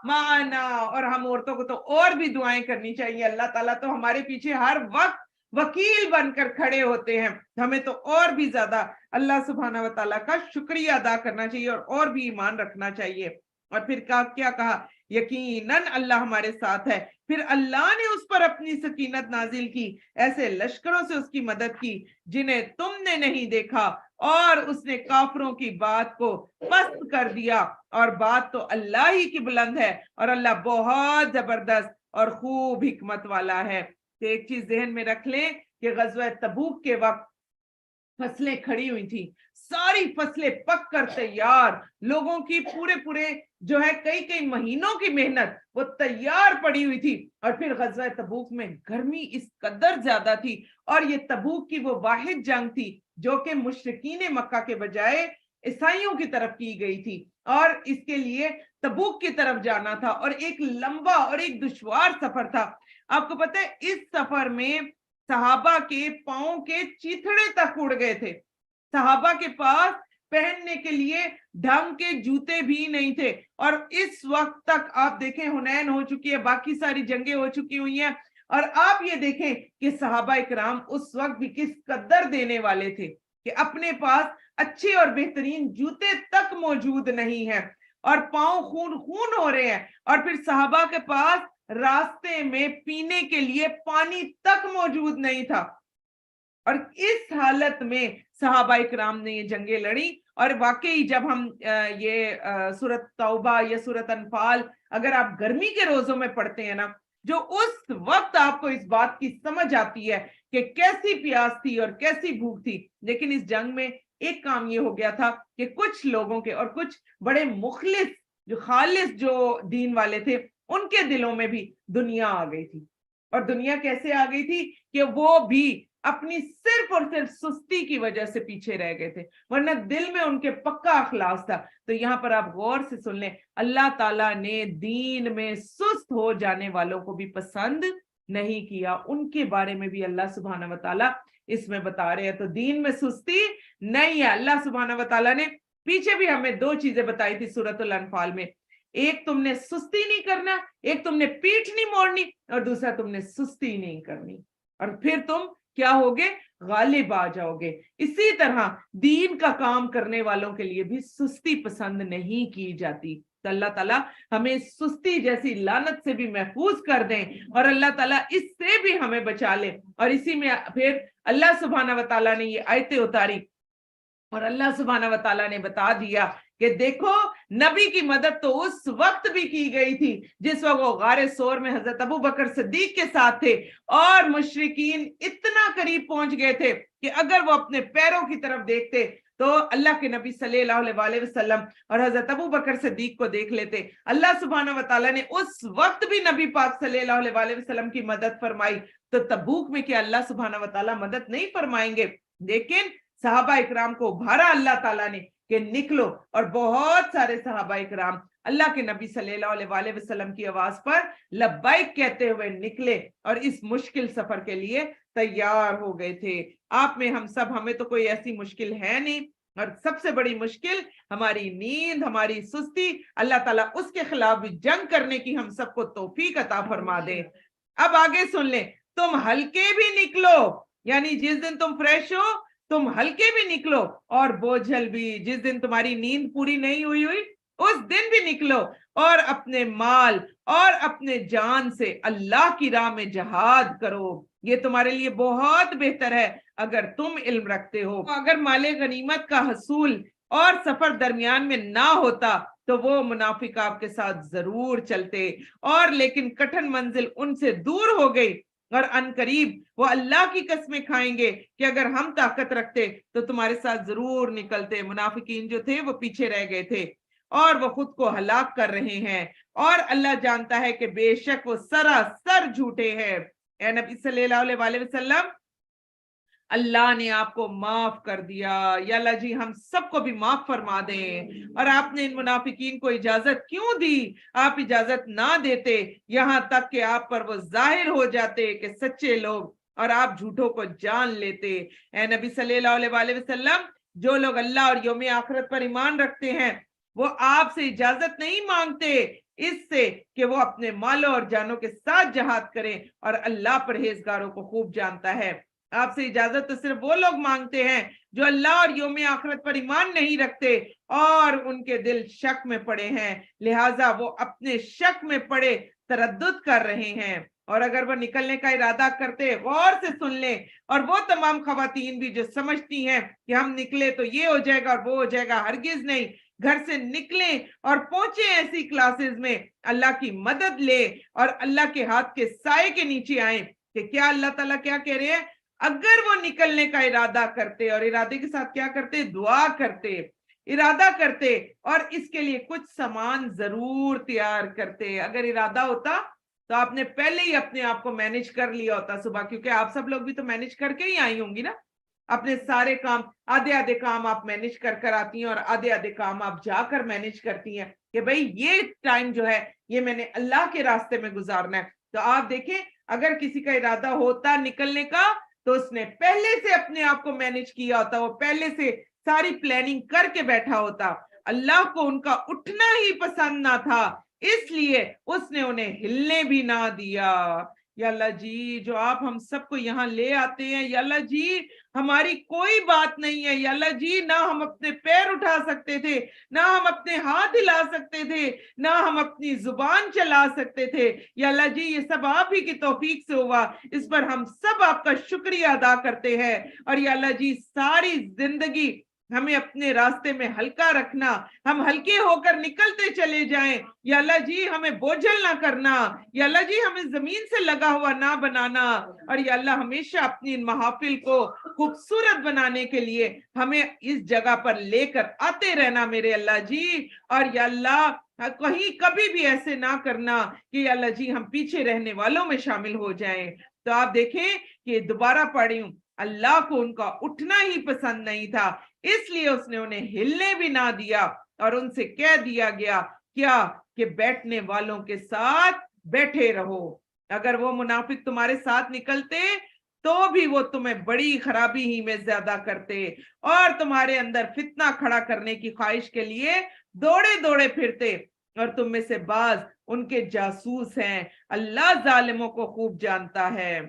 معنا. اور ہم عورتوں کو تو اور بھی دعائیں کرنی چاہیے, اللہ تعالیٰ تو ہمارے پیچھے ہر وقت وکیل بن کر کھڑے ہوتے ہیں. ہمیں تو اور بھی زیادہ اللہ سبحانہ و تعالیٰ کا شکریہ ادا کرنا چاہیے اور بھی ایمان رکھنا چاہیے. اور پھر کیا کہا, یقیناً اللہ ہمارے ساتھ ہے. پھر اللہ نے اس پر اپنی سکینت نازل کی, ایسے لشکروں سے اس کی مدد کی جنہیں تم نے نہیں دیکھا, اور اس نے کافروں کی بات کو پست کر دیا. اور بات تو اللہ ہی کی بلند ہے, اور اللہ بہت زبردست اور خوب حکمت والا ہے. تو ایک چیز ذہن میں رکھ لیں کہ غزوہ تبوک کے وقت फसलें खड़ी हुई थी, सारी फसलें पक कर तैयार, लोगों की पूरे पूरे जो है कई कई महीनों की मेहनत वो तैयार पड़ी हुई थी। और फिर गज़वा तबूक में गर्मी इस कदर ज्यादा थी, और ये तबूक की वो वाहिद जंग थी जो कि मुशरिकीन मक्का के बजाय ईसाइयों की तरफ की गई थी, और इसके लिए तबूक की तरफ जाना था, और एक लंबा और एक दुश्वार सफर था। आपको पता है इस सफर में सहाबा के पांव के चीथड़े तक उड़ गए थे। सहाबा के पास पहनने के लिए ढंग के जूते भी नहीं थे, और इस वक्त तक आप देखें हुनैन हो चुकी है, बाकी सारी जंगें हो चुकी हुई हैं, और आप ये देखें कि सहाबा इकराम उस वक्त भी किस कदर देने वाले थे कि अपने पास अच्छे और बेहतरीन जूते तक मौजूद नहीं है, और पांव खून खून हो रहे हैं, और फिर सहाबा के पास रास्ते में पीने के लिए पानी तक मौजूद नहीं था। और इस हालत में सहाबा इकराम ने ये जंगें लड़ी। और वाकई जब हम ये सूरत तौबा या सूरत अनफाल अगर आप गर्मी के रोजों में पढ़ते हैं ना, जो उस वक्त आपको इस बात की समझ आती है कि कैसी प्यास थी और कैसी भूख थी। लेकिन इस जंग में एक काम ये हो गया था कि कुछ लोगों के और कुछ बड़े मुखलिस जो खालिस जो दीन वाले थे उनके दिलों में भी दुनिया आ गई थी। और दुनिया कैसे आ गई थी कि वो भी अपनी सिर्फ और सिर्फ सुस्ती की वजह से पीछे रह गए थे, वरना दिल में उनके पक्का अखलास था। तो यहाँ पर आप गौर से सुन लें, अल्लाह ताला ने दीन में सुस्त हो जाने वालों को भी पसंद नहीं किया। उनके बारे में भी अल्लाह सुब्हानहू व तआला इसमें बता रहे हैं। तो दीन में सुस्ती नहीं है। अल्लाह सुब्हानहू व तआला ने पीछे भी हमें दो चीजें बताई थी सूरतुल अनफाल में, एक तुमने सुस्ती नहीं करना, एक तुमने पीठ नहीं मोड़नी, और दूसरा तुमने सुस्ती नहीं करनी, और फिर तुम क्या होगे, गालिब आ जाओगे। इसी तरह दीन का काम करने वालों के लिए भी सुस्ती पसंद नहीं की जाती। तो अल्लाह ताला हमें सुस्ती जैसी लानत से भी महफूज कर दें, और अल्लाह ताला इससे भी हमें बचा ले। और इसी में फिर अल्लाह सुब्हानहू व तआला ने ये आयतें उतारी, और अल्लाह सुब्हानहू व तआला ने बता दिया कि देखो नबी की मदद तो उस वक्त भी की गई थी जिस वक्त वो गारे सोर में हजरत अबू बकर सिद्दीक के साथ थे, और मुशरिकीन इतना करीब पहुंच गए थे कि अगर वो अपने पैरों की तरफ देखते तो अल्लाह के नबी सल्लल्लाहु अलैहि वसल्लम और हजरत अबू बकर सिद्दीक को देख लेते। अल्लाह सुब्हानहू व तआला ने उस वक्त भी नबी पाक सल्लल्लाहु अलैहि वसल्लम की मदद फरमाई। तो तबूक में क्या अल्लाह सुब्हानहू व तआला मदद नहीं फरमाएंगे? लेकिन सहाबा इकराम को उभारा अल्लाह ताला ने कि निकलो, और बहुत सारे सहाबा इकराम अल्लाह के नबी सल्लल्लाहु अलैहि वसल्लम की आवाज पर लब्बाइक कहते हुए निकले और इस मुश्किल सफर के लिए तैयार हो गए थे। आप में हम सब, हमें तो कोई ऐसी मुश्किल है नहीं, और सबसे बड़ी मुश्किल हमारी नींद, हमारी सुस्ती। अल्लाह ताला उसके खिलाफ भी जंग करने की हम सबको तौफीक अता फरमा दे। अब आगे सुन ले, तुम हल्के भी निकलो, यानी जिस दिन तुम फ्रेश हो तुम हल्के भी निकलो, और बोझल भी, जिस दिन तुम्हारी नींद पूरी नहीं हुई उस दिन भी निकलो, और अपने माल और अपने जान से अल्लाह की राह में जहाद करो। ये तुम्हारे लिए बहुत बेहतर है अगर तुम इल्म रखते हो। अगर माले गनीमत का हसूल और सफर दरमियान में ना होता तो वो मुनाफिक आपके साथ जरूर चलते, और लेकिन कठिन मंजिल उनसे दूर हो गई, और अनकरीब वो अल्लाह की कसमें खाएंगे कि अगर हम ताकत रखते तो तुम्हारे साथ जरूर निकलते। मुनाफिकीन जो थे वो पीछे रह गए थे, और वो खुद को हलाक कर रहे हैं, और अल्लाह जानता है कि बेशक वो सरासर झूठे हैं। ए नबी सल्लल्लाहु अलैहि वसल्लम, अल्लाह ने आपको माफ कर दिया, या अल्लाह जी हम सबको भी माफ फरमा दें। और आपने इन मुनाफिकीन को इजाजत क्यों दी? आप इजाजत ना देते, यहां तक कि आप पर वो जाहिर हो जाते कि सच्चे लोग, और आप झूठों को जान लेते। ए नबी सल्लल्लाहु अलैहि वसल्लम, जो लोग अल्लाह और यौम आखिरत पर ईमान रखते हैं वो आपसे इजाजत नहीं मांगते इससे कि वो अपने मालों और जानों के साथ जहाद करें, और अल्लाह परहेजगारों को खूब जानता है। आपसे इजाजत तो सिर्फ वो लोग मांगते हैं जो अल्लाह और यौम आखिरत पर ईमान नहीं रखते और उनके दिल शक में पड़े हैं, लिहाजा वो अपने शक में पड़े तरद्दुद कर रहे हैं। और अगर वो निकलने का इरादा करते, गौर से सुन लें, और वो तमाम खवातीन भी जो समझती हैं कि हम निकले तो ये हो जाएगा और वो हो जाएगा, हरगिज नहीं। घर से निकलें और पहुंचे ऐसी क्लासेस में, अल्लाह की मदद ले और अल्लाह के हाथ के साए के नीचे आए। कि क्या अल्लाह ताला क्या कह रहे हैं? अगर वो निकलने का इरादा करते और इरादे के साथ क्या करते, दुआ करते, इरादा करते और इसके लिए कुछ सामान जरूर तैयार करते। अगर इरादा होता तो आपने पहले ही अपने आप को मैनेज कर लिया होता सुबह, क्योंकि आप सब लोग भी तो मैनेज करके ही आई होंगी ना अपने सारे काम। आधे आधे काम आप मैनेज कर आती हैं और आधे आधे काम आप जाकर मैनेज करती हैं कि भाई ये टाइम जो है ये मैंने अल्लाह के रास्ते में गुजारना है। तो आप देखें, अगर किसी का इरादा होता निकलने का तो उसने पहले से अपने आप को मैनेज किया होता, वो पहले से सारी प्लानिंग करके बैठा होता। अल्लाह को उनका उठना ही पसंद ना था, इसलिए उसने उन्हें हिलने भी ना दिया। या अल्लाह जी, जो आप हम सबको यहाँ ले आते हैं, या अल्लाह जी हमारी कोई बात नहीं है, या अल्लाह जी ना हम अपने पैर उठा सकते थे, ना हम अपने हाथ हिला सकते थे, ना हम अपनी जुबान चला सकते थे। या अल्लाह जी ये सब आप ही की तौफीक से हुआ, इस पर हम सब आपका शुक्रिया अदा करते हैं। और या अल्लाह जी सारी जिंदगी हमें अपने रास्ते में हल्का रखना, हम हल्के होकर निकलते चले जाएं। या अल्लाह जी हमें बोझल ना करना, या अल्लाह जी हमें जमीन से लगा हुआ ना बनाना। और या अल्लाह हमेशा अपनी इन महफिल को खूबसूरत बनाने के लिए हमें इस जगह पर लेकर आते रहना मेरे अल्लाह जी। और या अल्लाह कहीं कभी भी ऐसे ना करना कि अल्लाह जी हम पीछे रहने वालों में शामिल हो जाएं। तो आप देखें कि दोबारा पढ़ी हूं, अल्लाह को उनका उठना ही पसंद नहीं था, इसलिए उसने उन्हें हिलने भी ना दिया और उनसे कह दिया गया क्या कि बैठने वालों के साथ बैठे रहो। अगर वो मुनाफिक तुम्हारे साथ निकलते तो भी वो तुम्हें बड़ी खराबी ही में ज्यादा करते और तुम्हारे अंदर फितना खड़ा करने की ख्वाहिश के लिए दौड़े दौड़े फिरते। और तुम में से बाज उनके जासूस हैं, अल्लाह जालिमों को खूब जानता है।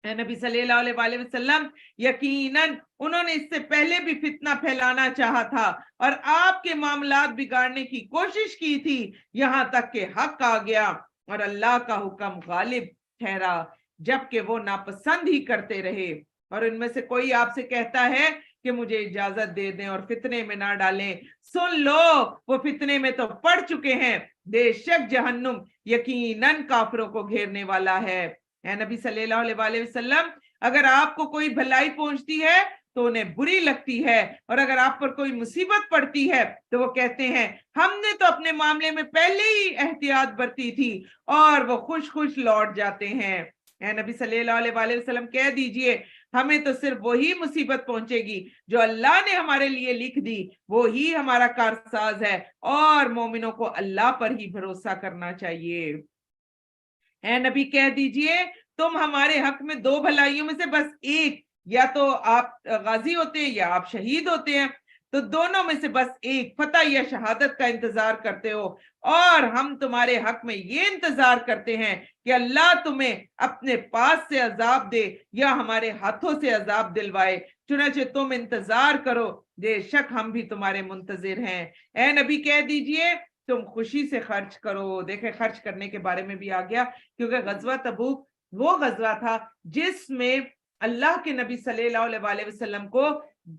नबी सल्लल्लाहु अलैहि वसल्लम यकीनन उन्होंने इससे पहले भी फितना फैलाना चाहा था और आपके मामलात बिगाड़ने की कोशिश की थी, यहां तक कि हक आ गया और अल्लाह का हुक्म गालिब ठहरा, जबकि वो नापसंद ही करते रहे। और इनमें से कोई आपसे कहता है कि मुझे इजाजत दे दें और फितने में ना डालें, सुन लो वो फितने में तो पड़ चुके हैं, बेशक जहन्नुम यकीनन काफिरों को घेरने वाला है। नबी सल्लल्लाहु अलैहि वसल्लम, अगर आपको कोई भलाई पहुंचती है तो उन्हें बुरी लगती है और अगर आप पर कोई मुसीबत पड़ती है तो वो कहते हैं हमने तो अपने मामले में पहले ही एहतियात बरती थी और वो खुश खुश लौट जाते हैं। नबी सल्लल्लाहु अलैहि वसल्लम कह दीजिए हमें तो सिर्फ वही मुसीबत पहुंचेगी जो अल्लाह ने हमारे लिए लिख दी, वो ही हमारा कारसाज है और मोमिनों को अल्लाह पर ही भरोसा करना चाहिए। नबी कह दीजिए तुम हमारे हक में दो भलाइयों में से बस एक, या तो आप गाजी होते हैं या आप शहीद होते हैं, तो दोनों में से बस एक फतह या शहादत का इंतजार करते हो और हम तुम्हारे हक में ये इंतजार करते हैं कि अल्लाह तुम्हें अपने पास से अजाब दे या हमारे हाथों से अजाब दिलवाए, चुनाचे तुम इंतजार करो, बेशक हम भी तुम्हारे मुंतजिर हैं। ए नबी कह दीजिए तुम खुशी से खर्च करो। देखे खर्च करने के बारे में भी आ गया, क्योंकि गजवा तबूक वो गजवा था जिसमें अल्लाह के नबी सल्लल्लाहु अलैहि वसल्लम को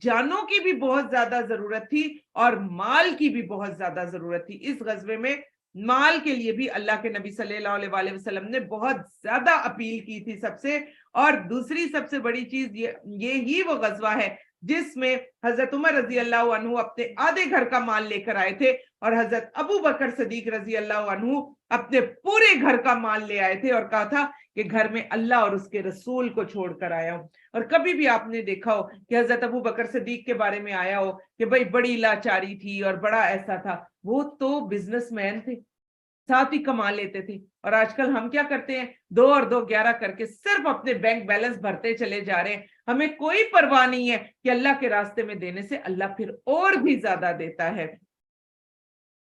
जानों की भी बहुत ज्यादा जरूरत थी और माल की भी बहुत ज्यादा जरूरत थी। इस गजवे में माल के लिए भी अल्लाह के नबी सल्लल्लाहु अलैहि वसल्लम ने बहुत ज्यादा अपील की थी सबसे। और दूसरी सबसे बड़ी चीज ये ही वो गजवा है जिसमें हजरत उमर रजी अल्लाह अन्हु अपने आधे घर का माल लेकर आए थे और हजरत अबू बकर सदीक रजी अल्लाह अन्हु अपने पूरे घर का माल ले आए थे और कहा था कि घर में अल्लाह और उसके रसूल को छोड़कर आया हूं। और कभी भी आपने देखा हो कि हजरत अबू बकर सदीक के बारे में आया हो कि भाई बड़ी लाचारी थी और बड़ा ऐसा था, वो तो बिजनेसमैन थे, साथ ही कमा लेते थे। और आजकल हम क्या करते हैं, 2 और 2 11 करके सिर्फ अपने बैंक बैलेंस भरते चले जा रहे हैं, हमें कोई परवाह नहीं है कि अल्लाह के रास्ते में देने से अल्लाह फिर और भी ज्यादा देता है।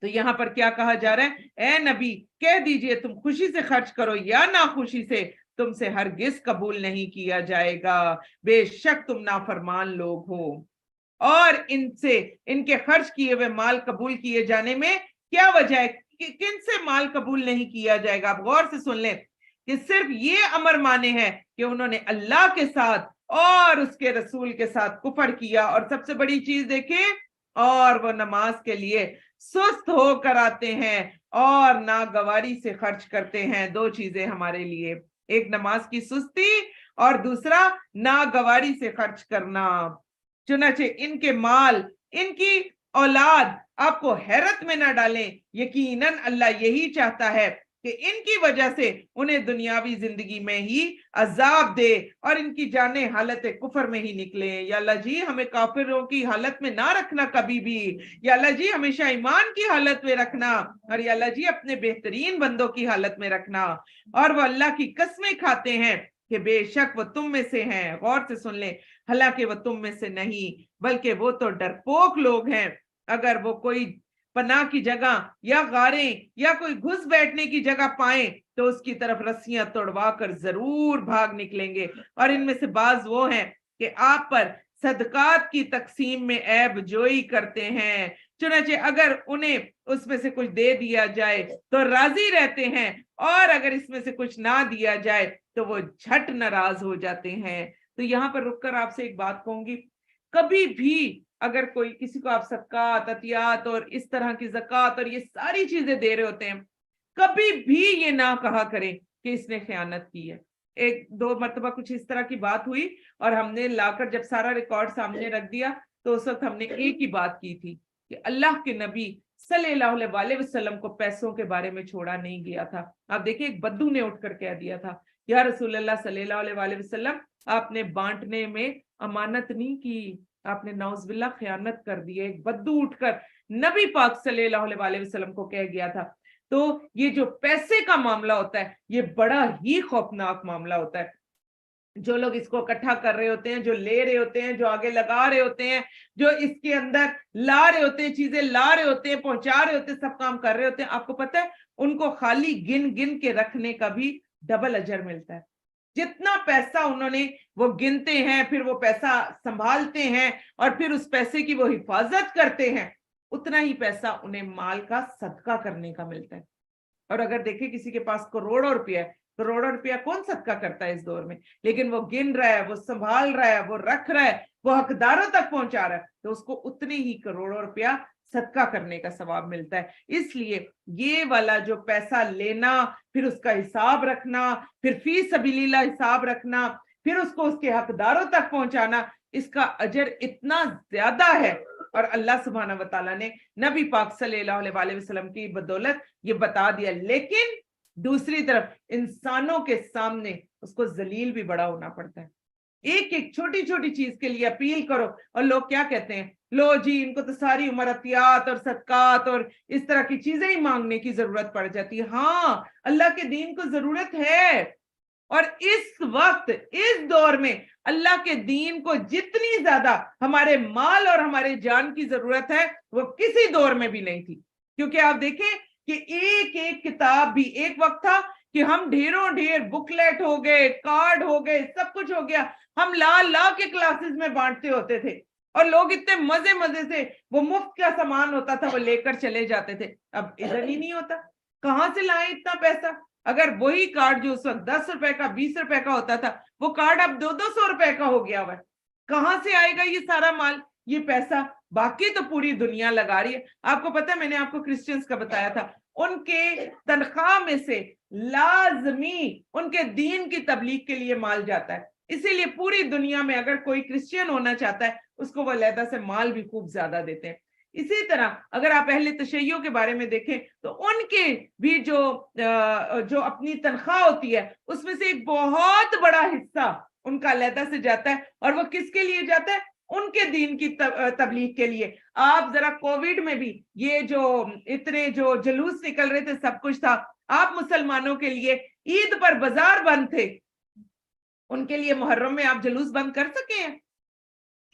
तो यहां पर क्या कहा जा रहा है, ए नबी कह दीजिए तुम खुशी से खर्च करो या ना खुशी से, तुमसे हरगिज कबूल नहीं किया जाएगा, बेशक तुम नाफरमान लोग हो। और इनसे इनके खर्च किए हुए माल कबूल किए जाने में क्या वजह है कि किन से माल कबूल नहीं किया जाएगा। आप गौर से सुन लें कि सिर्फ ये अमर माने हैं कि उन्होंने अल्लाह के साथ और उसके रसूल के साथ कुफर किया, और सबसे बड़ी चीज देखें, और वो नमाज के लिए सुस्त होकर आते हैं और नागवारी से खर्च करते हैं। 2 चीजें हमारे लिए, एक नमाज की सुस्ती اور दूसरा नागवारी से खर्च करना। चुनाचे इनके माल, इनकी औलाद आपको हैरत में ना डालें। यकीनन अल्लाह यही चाहता है कि इनकी वजह से उन्हें दुनियावी जिंदगी में ही अजाब दे और इनकी जानें हालत कुफर में ही निकले। या अल्लाह जी हमें काफिरों की हालत में ना रखना कभी भी। या अल्लाह जी हमेशा ईमान की हालत में रखना, और या अल्लाह जी अपने बेहतरीन बंदों की हालत में रखना। और वो अल्लाह की कसमें खाते हैं कि बेशक वो तुम में से हैं। गौर से सुन ले, हालांकि वो तुम में से नहीं बल्कि वो तो डरपोक लोग हैं। अगर वो कोई पनाह की जगह या गारें या कोई घुस बैठने की जगह पाएं तो उसकी तरफ रस्सियां तोड़वा कर जरूर भाग निकलेंगे। और इनमें से बाज वो हैं कि आप पर सदकात की तकसीम में ऐब जोई करते हैं, चुनाचे अगर उन्हें उसमें से कुछ दे दिया जाए तो राजी रहते हैं, और अगर इसमें से कुछ ना दिया जाए तो वो झट नाराज हो जाते हैं। तो यहाँ पर रुककर आपसे एक बात कहूंगी, कभी भी अगर कोई किसी को आप सदकात, अतियात और इस तरह की ज़कात और ये सारी चीजें दे रहे होते हैं, कभी भी ये ना कहा करें कि इसने खयानत की है। एक दो मर्तबा कुछ इस तरह की बात हुई और हमने लाकर जब सारा रिकॉर्ड सामने रख दिया तो उस वक्त हमने एक ही बात की थी कि अल्लाह के नबी सल्लल्लाहु अलैहि वसल्लम को पैसों के बारे में छोड़ा नहीं गया था। आप देखिए, एक बद्दू ने उठकर कह दिया था, या रसूलुल्लाह सल्लल्लाहु अलैहि वसल्लम आपने बांटने में अमानत नहीं की, आपने नाउज़ुबिल्लाह खयानत कर दी है। एक बद्दू उठकर नबी पाक सल्लल्लाहु अलैहि वसल्लम को कह गया था। तो ये जो पैसे का मामला होता है ये बड़ा ही खौफनाक मामला होता है। जो लोग इसको इकट्ठा कर रहे होते हैं, जो ले रहे होते हैं, जो आगे लगा रहे होते हैं, जो इसके अंदर ला रहे होते हैं, चीजें ला रहे होते हैं, पहुंचा रहे होते हैं, सब काम कर रहे होते हैं, आपको पता है उनको खाली गिन गिन के रखने का भी डबल अजर मिलता है। जितना पैसा उन्होंने वो गिनते हैं, फिर वो पैसा संभालते हैं और फिर उस पैसे की वो हिफाजत करते हैं, उतना ही पैसा उन्हें माल का सदका करने का मिलता है। और अगर देखें किसी के पास करोड़ों रुपया है, करोड़ों रुपया कौन सदका करता है इस दौर में, लेकिन वो गिन रहा है, वो संभाल रहा है, वो रख रहा है, वो हकदारों तक पहुंचा रहा है, तो उसको उतने ही करोड़ों रुपया सदका करने का सवाब मिलता है। इसलिए ये वाला जो पैसा लेना, फिर उसका हिसाब रखना, फिर फी सबीलिल्लाह हिसाब रखना, फिर उसको उसके हकदारों तक पहुंचाना, इसका अजर इतना ज्यादा है। और अल्लाह सुब्हाना व तआला ने नबी पाक सल्लल्लाहु अलैहि वसल्लम की बदौलत ये बता दिया। लेकिन दूसरी तरफ इंसानों के सामने उसको जलील भी बड़ा होना पड़ता है। एक एक छोटी छोटी चीज के लिए अपील करो और लोग क्या कहते हैं, लो जी इनको तो सारी उम्र अतियात और सदकात और इस तरह की चीजें ही मांगने की जरूरत पड़ जाती है। हाँ, अल्लाह के दीन को जरूरत है, और इस वक्त इस दौर में अल्लाह के दीन को जितनी ज्यादा हमारे माल और हमारे जान की जरूरत है वो किसी दौर में भी नहीं थी। क्योंकि आप देखें कि एक एक किताब भी, एक वक्त था कि हम ढेरों ढेर बुकलेट हो गए, कार्ड हो गए, सब कुछ हो गया, हम ला ला के क्लासेस में बांटते होते थे और लोग इतने मजे मजे से वो मुफ्त का सामान होता था वो लेकर चले जाते थे। अब इधर ही नहीं होता, कहां से लाए इतना पैसा? अगर वही कार्ड जो उस वक्त 10 रुपए का 20 रुपए का होता था, वो कार्ड अब 200 रुपए का हो गया हुआ है। कहां से आएगा ये सारा माल, ये पैसा? बाकी तो पूरी दुनिया लगा रही है। आपको पता है, मैंने आपको क्रिश्चियंस का बताया था, उनके तनख्वाह में से लाजमी उनके दीन की तबलीग के लिए माल जाता है। इसीलिए पूरी दुनिया में अगर कोई क्रिश्चियन होना चाहता है उसको वो अलहदा से माल भी खूब ज्यादा देते हैं। इसी तरह अगर आप अहले तशय्यो के बारे में देखें तो उनके भी जो अपनी तनख्वाह होती है उसमें से एक बहुत बड़ा हिस्सा उनका अलहदा से जाता है, और वो किसके लिए जाता है? उनके दीन की तबलीग के लिए। आप जरा कोविड में भी ये जो इतने जो जुलूस निकल रहे थे, सब कुछ था, आप मुसलमानों के लिए ईद पर बाजार बंद थे, उनके लिए मुहर्रम में आप जुलूस बंद कर सके हैं?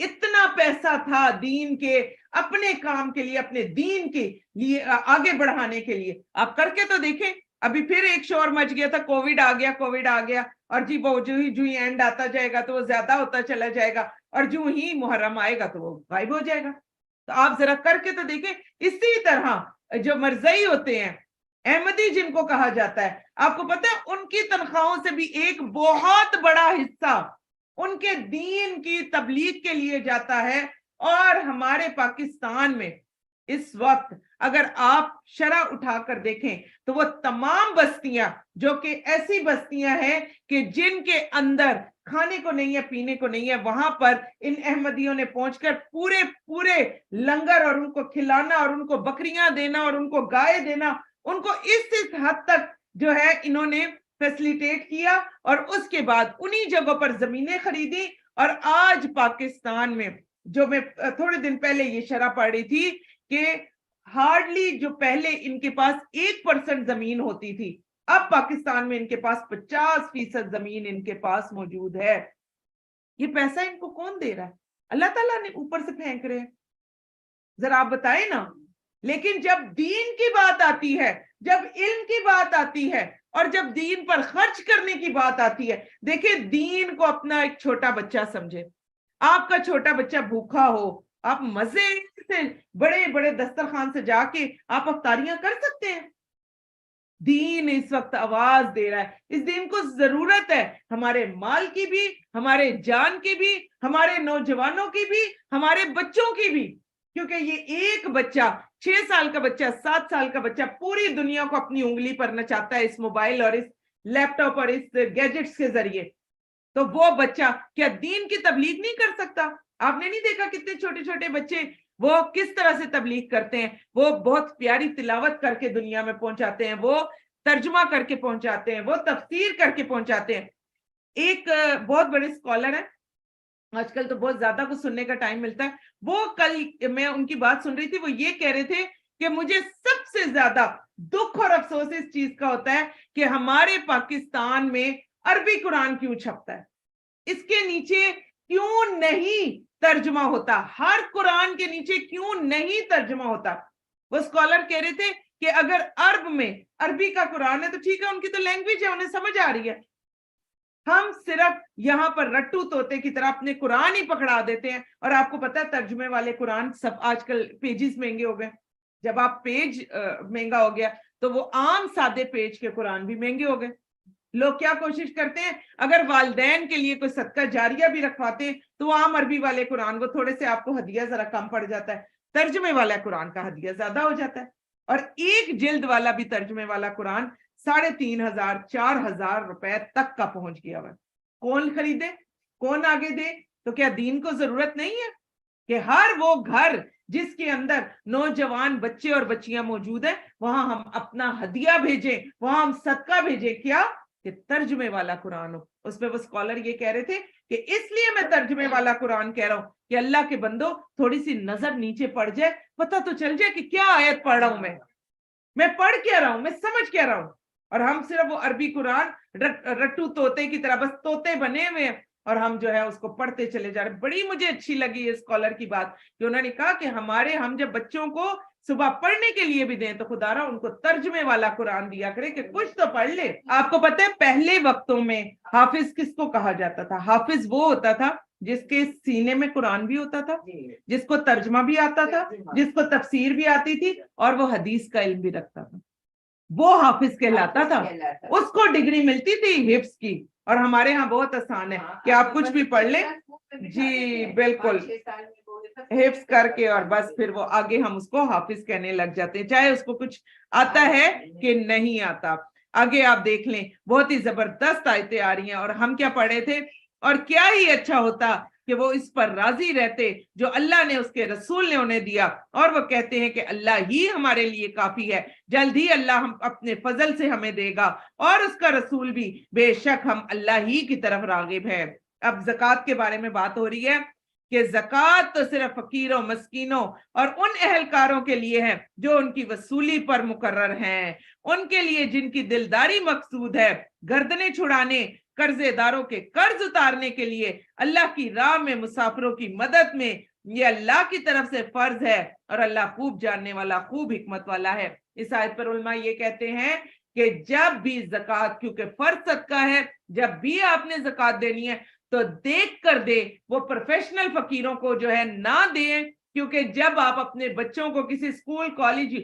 इतना पैसा था दीन के अपने काम के लिए, अपने दीन के लिए आगे बढ़ाने के लिए। आप करके तो देखें। अभी फिर एक शोर मच गया था, कोविड आ गया, कोविड आ गया, और जी वो जो ही एंड आता जाएगा तो वो ज्यादा होता चला जाएगा, और जो ही मुहर्रम आएगा तो वो गायब हो जाएगा। तो आप जरा करके तो देखें। इसी तरह जो मरज़ई होते हैं, अहमदी जिनको कहा जाता है, आपको पता है उनकी तनख्वाहों से भी एक बहुत बड़ा हिस्सा उनके दीन की तबलीग के लिए जाता है। और हमारे पाकिस्तान में इस वक्त اگر آپ شرح اٹھا کر دیکھیں تو وہ تمام بستیاں جو کہ ایسی بستیاں ہیں کہ جن کے اندر کھانے کو نہیں ہے پینے کو نہیں ہے، وہاں پر ان احمدیوں نے پہنچ کر پورے لنگر اور ان کو کھلانا اور ان کو بکریاں دینا اور ان کو گائے دینا، ان کو اس حد تک جو ہے انہوں نے فیسلیٹیٹ کیا، اور اس کے بعد انہی جگہوں پر زمینیں خریدی. اور آج پاکستان میں جو میں تھوڑے دن پہلے یہ شرح پڑھ رہی تھی کہ ہارڈلی جو پہلے ان کے پاس 1% زمین ہوتی تھی، اب پاکستان میں ان کے پاس 50% زمین ان کے پاس موجود ہے. یہ پیسہ ان کو کون دے رہا ہے؟ اللہ تعالیٰ نے اوپر سے پھینک رہے ہیں. ذرا آپ بتائیں نا. لیکن جب دین کی بات آتی ہے، جب علم کی بات آتی ہے، اور جب دین پر خرچ کرنے کی بات آتی ہے، دیکھیں دین کو اپنا ایک چھوٹا بچہ سمجھے. آپ کا چھوٹا بچہ بھوکا ہو، آپ مزے سے بڑے بڑے دسترخوان سے جا کے آپ افطاریاں کر سکتے ہیں. دین اس وقت آواز دے رہا ہے. اس دین کو ضرورت ہے ہمارے مال کی بھی، ہمارے جان کی بھی، ہمارے نوجوانوں کی بھی، ہمارے بچوں کی بھی. کیونکہ یہ ایک بچہ، 6 سال کا بچہ، 7 سال کا بچہ پوری دنیا کو اپنی انگلی پر نچاتا ہے اس موبائل اور اس لیپ ٹاپ اور اس گیجٹس کے ذریعے. تو وہ بچہ کیا دین کی تبلیغ نہیں کر سکتا؟ آپ نے نہیں دیکھا کتنے چھوٹے چھوٹے بچے وہ کس طرح سے تبلیغ کرتے ہیں؟ وہ بہت پیاری تلاوت کر کے دنیا میں پہنچاتے ہیں، وہ ترجمہ کر کے پہنچاتے ہیں، وہ تفسیر کر کے پہنچاتے ہیں. ایک بہت بڑے اسکالر ہیں، آج کل تو بہت زیادہ کچھ سننے کا ٹائم ملتا ہے. وہ کل میں ان کی بات سن رہی تھی، وہ یہ کہہ رہے تھے کہ مجھے سب سے زیادہ دکھ اور افسوس اس چیز کا ہوتا ہے کہ ہمارے پاکستان میں عربی قرآن کیوں چھپتا ہے، اس کے نیچے کیوں نہیں ترجمہ ہوتا، ہر قرآن کے نیچے کیوں نہیں ترجمہ ہوتا. وہ اسکالر کہہ رہے تھے کہ اگر عرب میں عربی کا قرآن ہے تو ٹھیک ہے، ان کی تو لینگویج ہے، انہیں سمجھ آ رہی ہے. ہم صرف یہاں پر رٹو طوطے کی طرح اپنے قرآن ہی پکڑا دیتے ہیں. اور آپ کو پتا ہے ترجمے والے قرآن سب آج کل پیجز مہنگے ہو گئے. جب آپ پیج مہنگا ہو گیا تو وہ عام سادے پیج کے قرآن بھی مہنگے ہو گئے. لوگ کیا کوشش کرتے ہیں، اگر والدین کے لیے کوئی صدقہ جاریہ بھی رکھواتے ہیں تو وہ عام عربی والے قرآن وہ تھوڑے سے آپ کو ہدیہ ذرا کم پڑ جاتا ہے، ترجمے والا قرآن کا ہدیہ زیادہ ہو جاتا ہے. اور ایک جلد والا بھی ترجمے والا قرآن 3500 4000 روپے تک کا پہنچ گیا ہوا. کون خریدے، کون آگے دے؟ تو کیا دین کو ضرورت نہیں ہے کہ ہر وہ گھر جس کے اندر نوجوان بچے اور بچیاں موجود ہیں وہاں ہم اپنا ہدیہ بھیجیں، وہاں ہم صدقہ بھیجیں؟ کیا کہ ترجمے والا قرآن ہو. اس پہ وہ اسکالر یہ کہہ رہے تھے کہ اس لیے میں ترجمے والا قرآن کہہ رہا ہوں کہ اللہ کے بندو تھوڑی سی نظر نیچے پڑ جائے، پتہ تو چل جائے کہ کیا آیت پڑھ رہا ہوں، میں پڑھ کیا رہا ہوں، میں سمجھ کیا رہا ہوں. اور ہم صرف وہ عربی قرآن رٹو طوطے کی طرح بس طوطے بنے ہوئے ہیں اور ہم جو ہے اس کو پڑھتے چلے جا رہے. بڑی مجھے اچھی لگی یہ اسکالر کی بات کہ انہوں نے کہا کہ ہم جب بچوں کو صبح پڑھنے کے لیے بھی دیں تو خدا را ان کو ترجمے والا قرآن دیا کرے کہ کچھ تو پڑھ لے. آپ کو پتہ ہے پہلے وقتوں میں حافظ کس کو کہا جاتا تھا؟ حافظ وہ ہوتا تھا جس کے سینے میں قرآن بھی ہوتا تھا، جس کو ترجمہ بھی آتا تھا، جس کو تفسیر بھی آتی تھی اور وہ حدیث کا علم بھی رکھتا تھا. وہ حافظ کہلاتا تھا. اس کو ڈگری ملتی تھی حفظ کی. اور ہمارے ہاں بہت آسان ہے کہ آپ کچھ بھی پڑھ لیں، جی بالکل حفظ کر کے اور بس پھر وہ آگے ہم اس کو حافظ کہنے لگ جاتے ہیں، چاہے اس کو کچھ آتا ہے کہ نہیں آتا. آگے آپ دیکھ لیں بہت ہی زبردست آیتیں آ رہی ہیں. اور ہم کیا پڑھے تھے، اور کیا ہی اچھا ہوتا کہ وہ اس پر راضی رہتے جو اللہ نے اس کے رسول نے انہیں دیا. اور وہ کہتے ہیں کہ اللہ ہی ہمارے لیے کافی ہے، جلد ہی اللہ ہم اپنے فضل سے ہمیں دے گا، اور اس کا رسول بھی، بے شک ہم اللہ ہی کی طرف راغب ہے. اب زکوٰۃ کے بارے میں بات ہو رہی ہے کہ زکوٰۃ تو صرف فقیروں، مسکینوں اور ان اہلکاروں کے لیے ہے جو ان کی وصولی پر مقرر ہیں، ان کے لیے جن کی دلداری مقصود ہے، گردنیں چھڑانے، قرضے داروں کے قرض اتارنے کے لیے، اللہ کی راہ میں مسافروں کی مدد میں. یہ اللہ کی طرف سے فرض ہے اور اللہ خوب جاننے والا، خوب حکمت والا ہے. اس آیت پر علماء یہ کہتے ہیں کہ جب بھی زکوٰۃ، کیونکہ فرض صدقہ ہے، جب بھی آپ نے زکوٰۃ دینی ہے تو دیکھ کر دے، وہ پروفیشنل فقیروں کو جو ہے نہ دیں. کیونکہ جب آپ اپنے بچوں کو کسی اسکول، کالج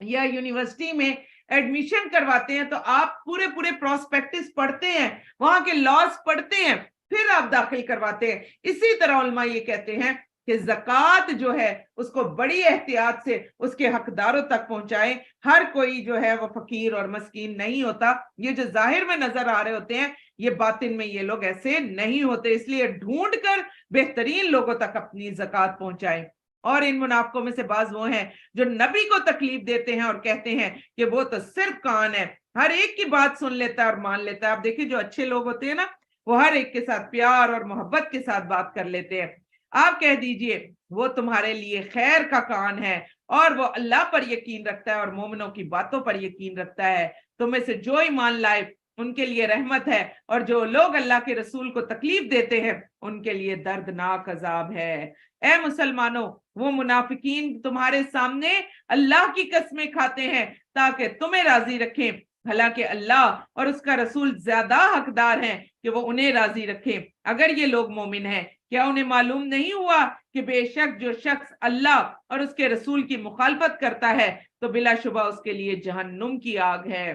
یا یونیورسٹی میں ایڈمیشن کرواتے ہیں تو آپ پورے پراسپیکٹس پڑھتے ہیں، وہاں کے لاز پڑھتے ہیں، پھر آپ داخل کرواتے ہیں. اسی طرح علماء یہ کہتے ہیں کہ ज़कात जो है उसको बड़ी एहतियात से उसके हकदारों तक पहुंचाएं। हर कोई जो है वो फकीर और मस्कीन नहीं होता। ये जो जाहिर में नजर आ रहे होते हैं, ये बातिन में ये लोग ऐसे नहीं होते। इसलिए ढूंढ कर बेहतरीन लोगों तक अपनी ज़कात पहुंचाएं। और इन मुनाफिकों में से बाज वो हैं जो नबी को तकलीफ देते हैं और कहते हैं कि वो तो सिर्फ कान है, हर एक की बात सुन लेता है और मान लेता है। आप देखिए जो अच्छे लोग होते हैं ना, वो हर एक के साथ प्यार और मोहब्बत के साथ बात कर लेते हैं। आप कह दीजिए वो तुम्हारे लिए खैर का कान है और वो अल्लाह पर यकीन रखता है और मोमिनों की बातों पर यकीन रखता है। तुम्हें से जो ईमान लाए उनके लिए रहमत है, और जो लोग अल्लाह के रसूल को तकलीफ देते हैं उनके लिए दर्दनाक अजाब है। ए मुसलमानों, वो मुनाफिकीन तुम्हारे सामने अल्लाह की कसमें खाते हैं ताकि तुम्हें राजी रखें, हालांकि अल्लाह और उसका रसूल ज्यादा हकदार हैं कि वो उन्हें राजी रखें। अगर ये लोग मोमिन हैं, क्या उन्हें मालूम नहीं हुआ कि बेशक जो शख्स अल्लाह और उसके रसूल की मुखालफत करता है तो बिलाशुबा उसके लिए जहन्नुम की आग है,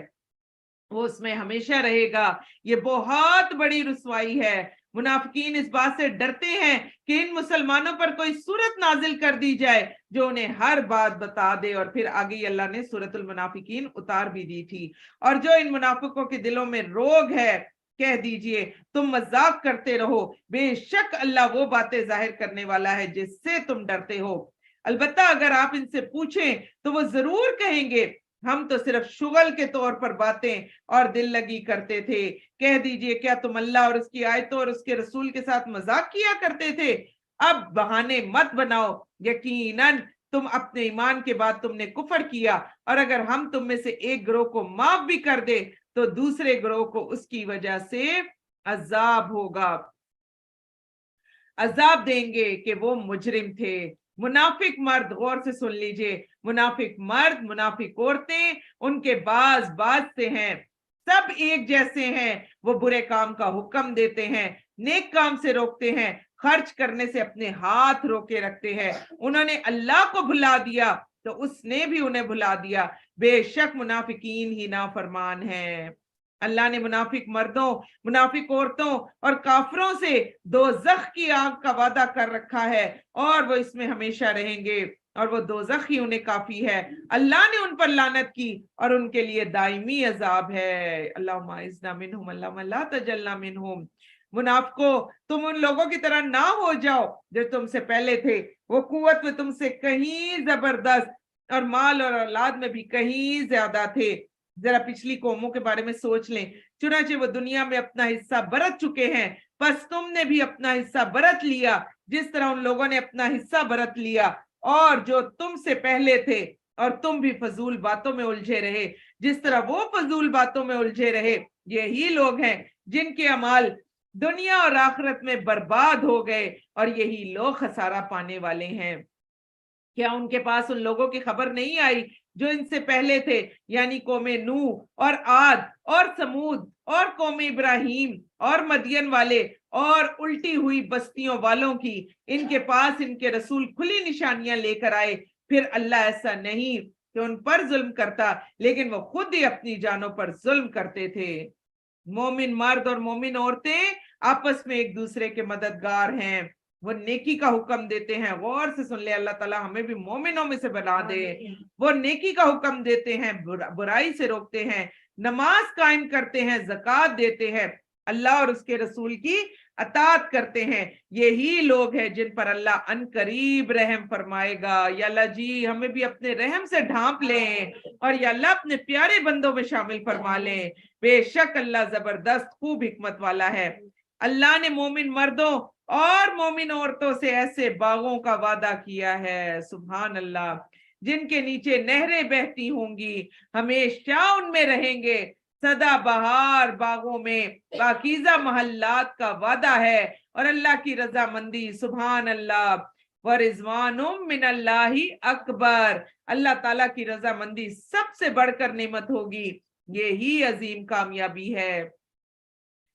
वो उसमें हमेशा रहेगा। ये बहुत बड़ी रुसवाई है। मुनाफिकीन इस बात से डरते हैं कि इन मुसलमानों पर कोई सूरत नाजिल कर दी जाए जो उन्हें हर बात बता दे, और फिर आगे अल्लाह ने सूरतुल मुनाफिकीन उतार भी दी थी। और जो इन मुनाफिकों के दिलों में रोग है, कह दीजिए तुम मजाक करते रहो, बेशक अल्लाह वो बातें जाहिर करने वाला है जिससे तुम डरते हो। अलबत्ता अगर आप इनसे पूछें तो वो जरूर कहेंगे हम तो सिर्फ शुगल के तौर पर बातें और दिल लगी करते थे। कह दीजिए क्या तुम अल्लाह और उसकी आयतों और उसके रसूल के साथ मजाक किया करते थे? अब बहाने मत बनाओ, यकीनन तुम अपने ईमान के बाद तुमने कुफर किया, और अगर हम तुम में से एक ग्रोह को माफ भी कर दे तो दूसरे ग्रोह को उसकी वजह से अजाब होगा, अजाब देंगे कि वो मुजरिम थे। मुनाफिक मर्द, गौर से सुन लीजिए, मुनाफिक मर्द, मुनाफिक औरतें, उनके बाज बाज से हैं, सब एक जैसे हैं। वो बुरे काम का हुक्म देते हैं, नेक काम से रोकते हैं, खर्च करने से अपने हाथ रोके रखते हैं। उन्होंने अल्लाह को भुला दिया तो उसने भी उन्हें भुला दिया। बेशक मुनाफिकीन ही नाफरमान हैं। अल्लाह ने मुनाफिक मर्दों, मुनाफिक औरतों और काफरों से दोज़ख की आग का वादा कर रखा है और वो इसमें हमेशा रहेंगे, और वो दोज़ख ही उन्हें काफी है। अल्लाह ने उन पर लानत की और उनके लिए दायमी अजाब है। अल्लाहुम्मा इज़्ना मिनहुम अल्लाहुम्मा ला तजल्ना मिनहुम। मुनाफिकों, तुम उन लोगों की तरह ना हो जाओ जो तुमसे पहले थे। वो कुव्वत में तुमसे कहीं जबरदस्त और माल और औलाद में भी कहीं ज्यादा थे। जरा पिछली कौमों के बारे में सोच लें, चुनाचे वो दुनिया में अपना हिस्सा बरत चुके हैं, बस तुमने भी अपना हिस्सा बरत लिया जिस तरह उन लोगों ने अपना हिस्सा बरत लिया। और जो तुमसे पहले थे, और तुम भी फजूल बातों में उलझे रहे जिस तरह वो फजूल बातों में उलझे रहे। यही लोग हैं जिनके अमाल दुनिया और आखिरत में बर्बाद हो गए, और यही लोग खसारा पाने वाले हैं। क्या उनके पास उन लोगों की खबर नहीं आई जो इनसे पहले थे, यानी कौमे नूह और आद और समूद और कौमे इब्राहिम और मदियन वाले और उल्टी हुई बस्तियों वालों की? इनके पास इनके रसूल खुली निशानियां लेकर आए, फिर अल्लाह ऐसा नहीं कि उन पर जुल्म करता, लेकिन वो खुद ही अपनी जानों पर जुल्म करते थे। मोमिन मर्द और मोमिन औरतें आपस में एक दूसरे के मददगार हैं। वो नेकी का हुक्म देते हैं, गौर से सुन ले, अल्लाह ताला हमें भी मोमिनों में से बना दे। वो नेकी का हुक्म देते हैं, बुराई से रोकते हैं, नमाज कायम करते हैं, ज़कात देते हैं, अल्लाह और उसके रसूल की अतात करते हैं। यही लोग हैं जिन पर अल्लाह अनकरीब रहम फरमाएगा। या अल्लाह जी हमें भी अपने रहम से ढांप लें, और या अल्लाह अपने प्यारे बंदों में शामिल फरमा लें। बेशक अल्लाह जबरदस्त खूब हिकमत वाला है। अल्लाह ने मोमिन मर्दों और मोमिन औरतों से ऐसे बागों का वादा किया है, सुभान अल्लाह, जिनके नीचे नहरें बहती होंगी, हमेशा उनमें रहेंगे। सदा बहार बागों में पाकीज़ा महल्लात का वादा है, और अल्लाह की रजामंदी, सुभान अल्लाह, व रिज़वानुम मिनल्लाहि अकबर, अल्लाह ताला की रजामंदी सबसे बढ़कर नेमत होगी। यही अजीम कामयाबी है।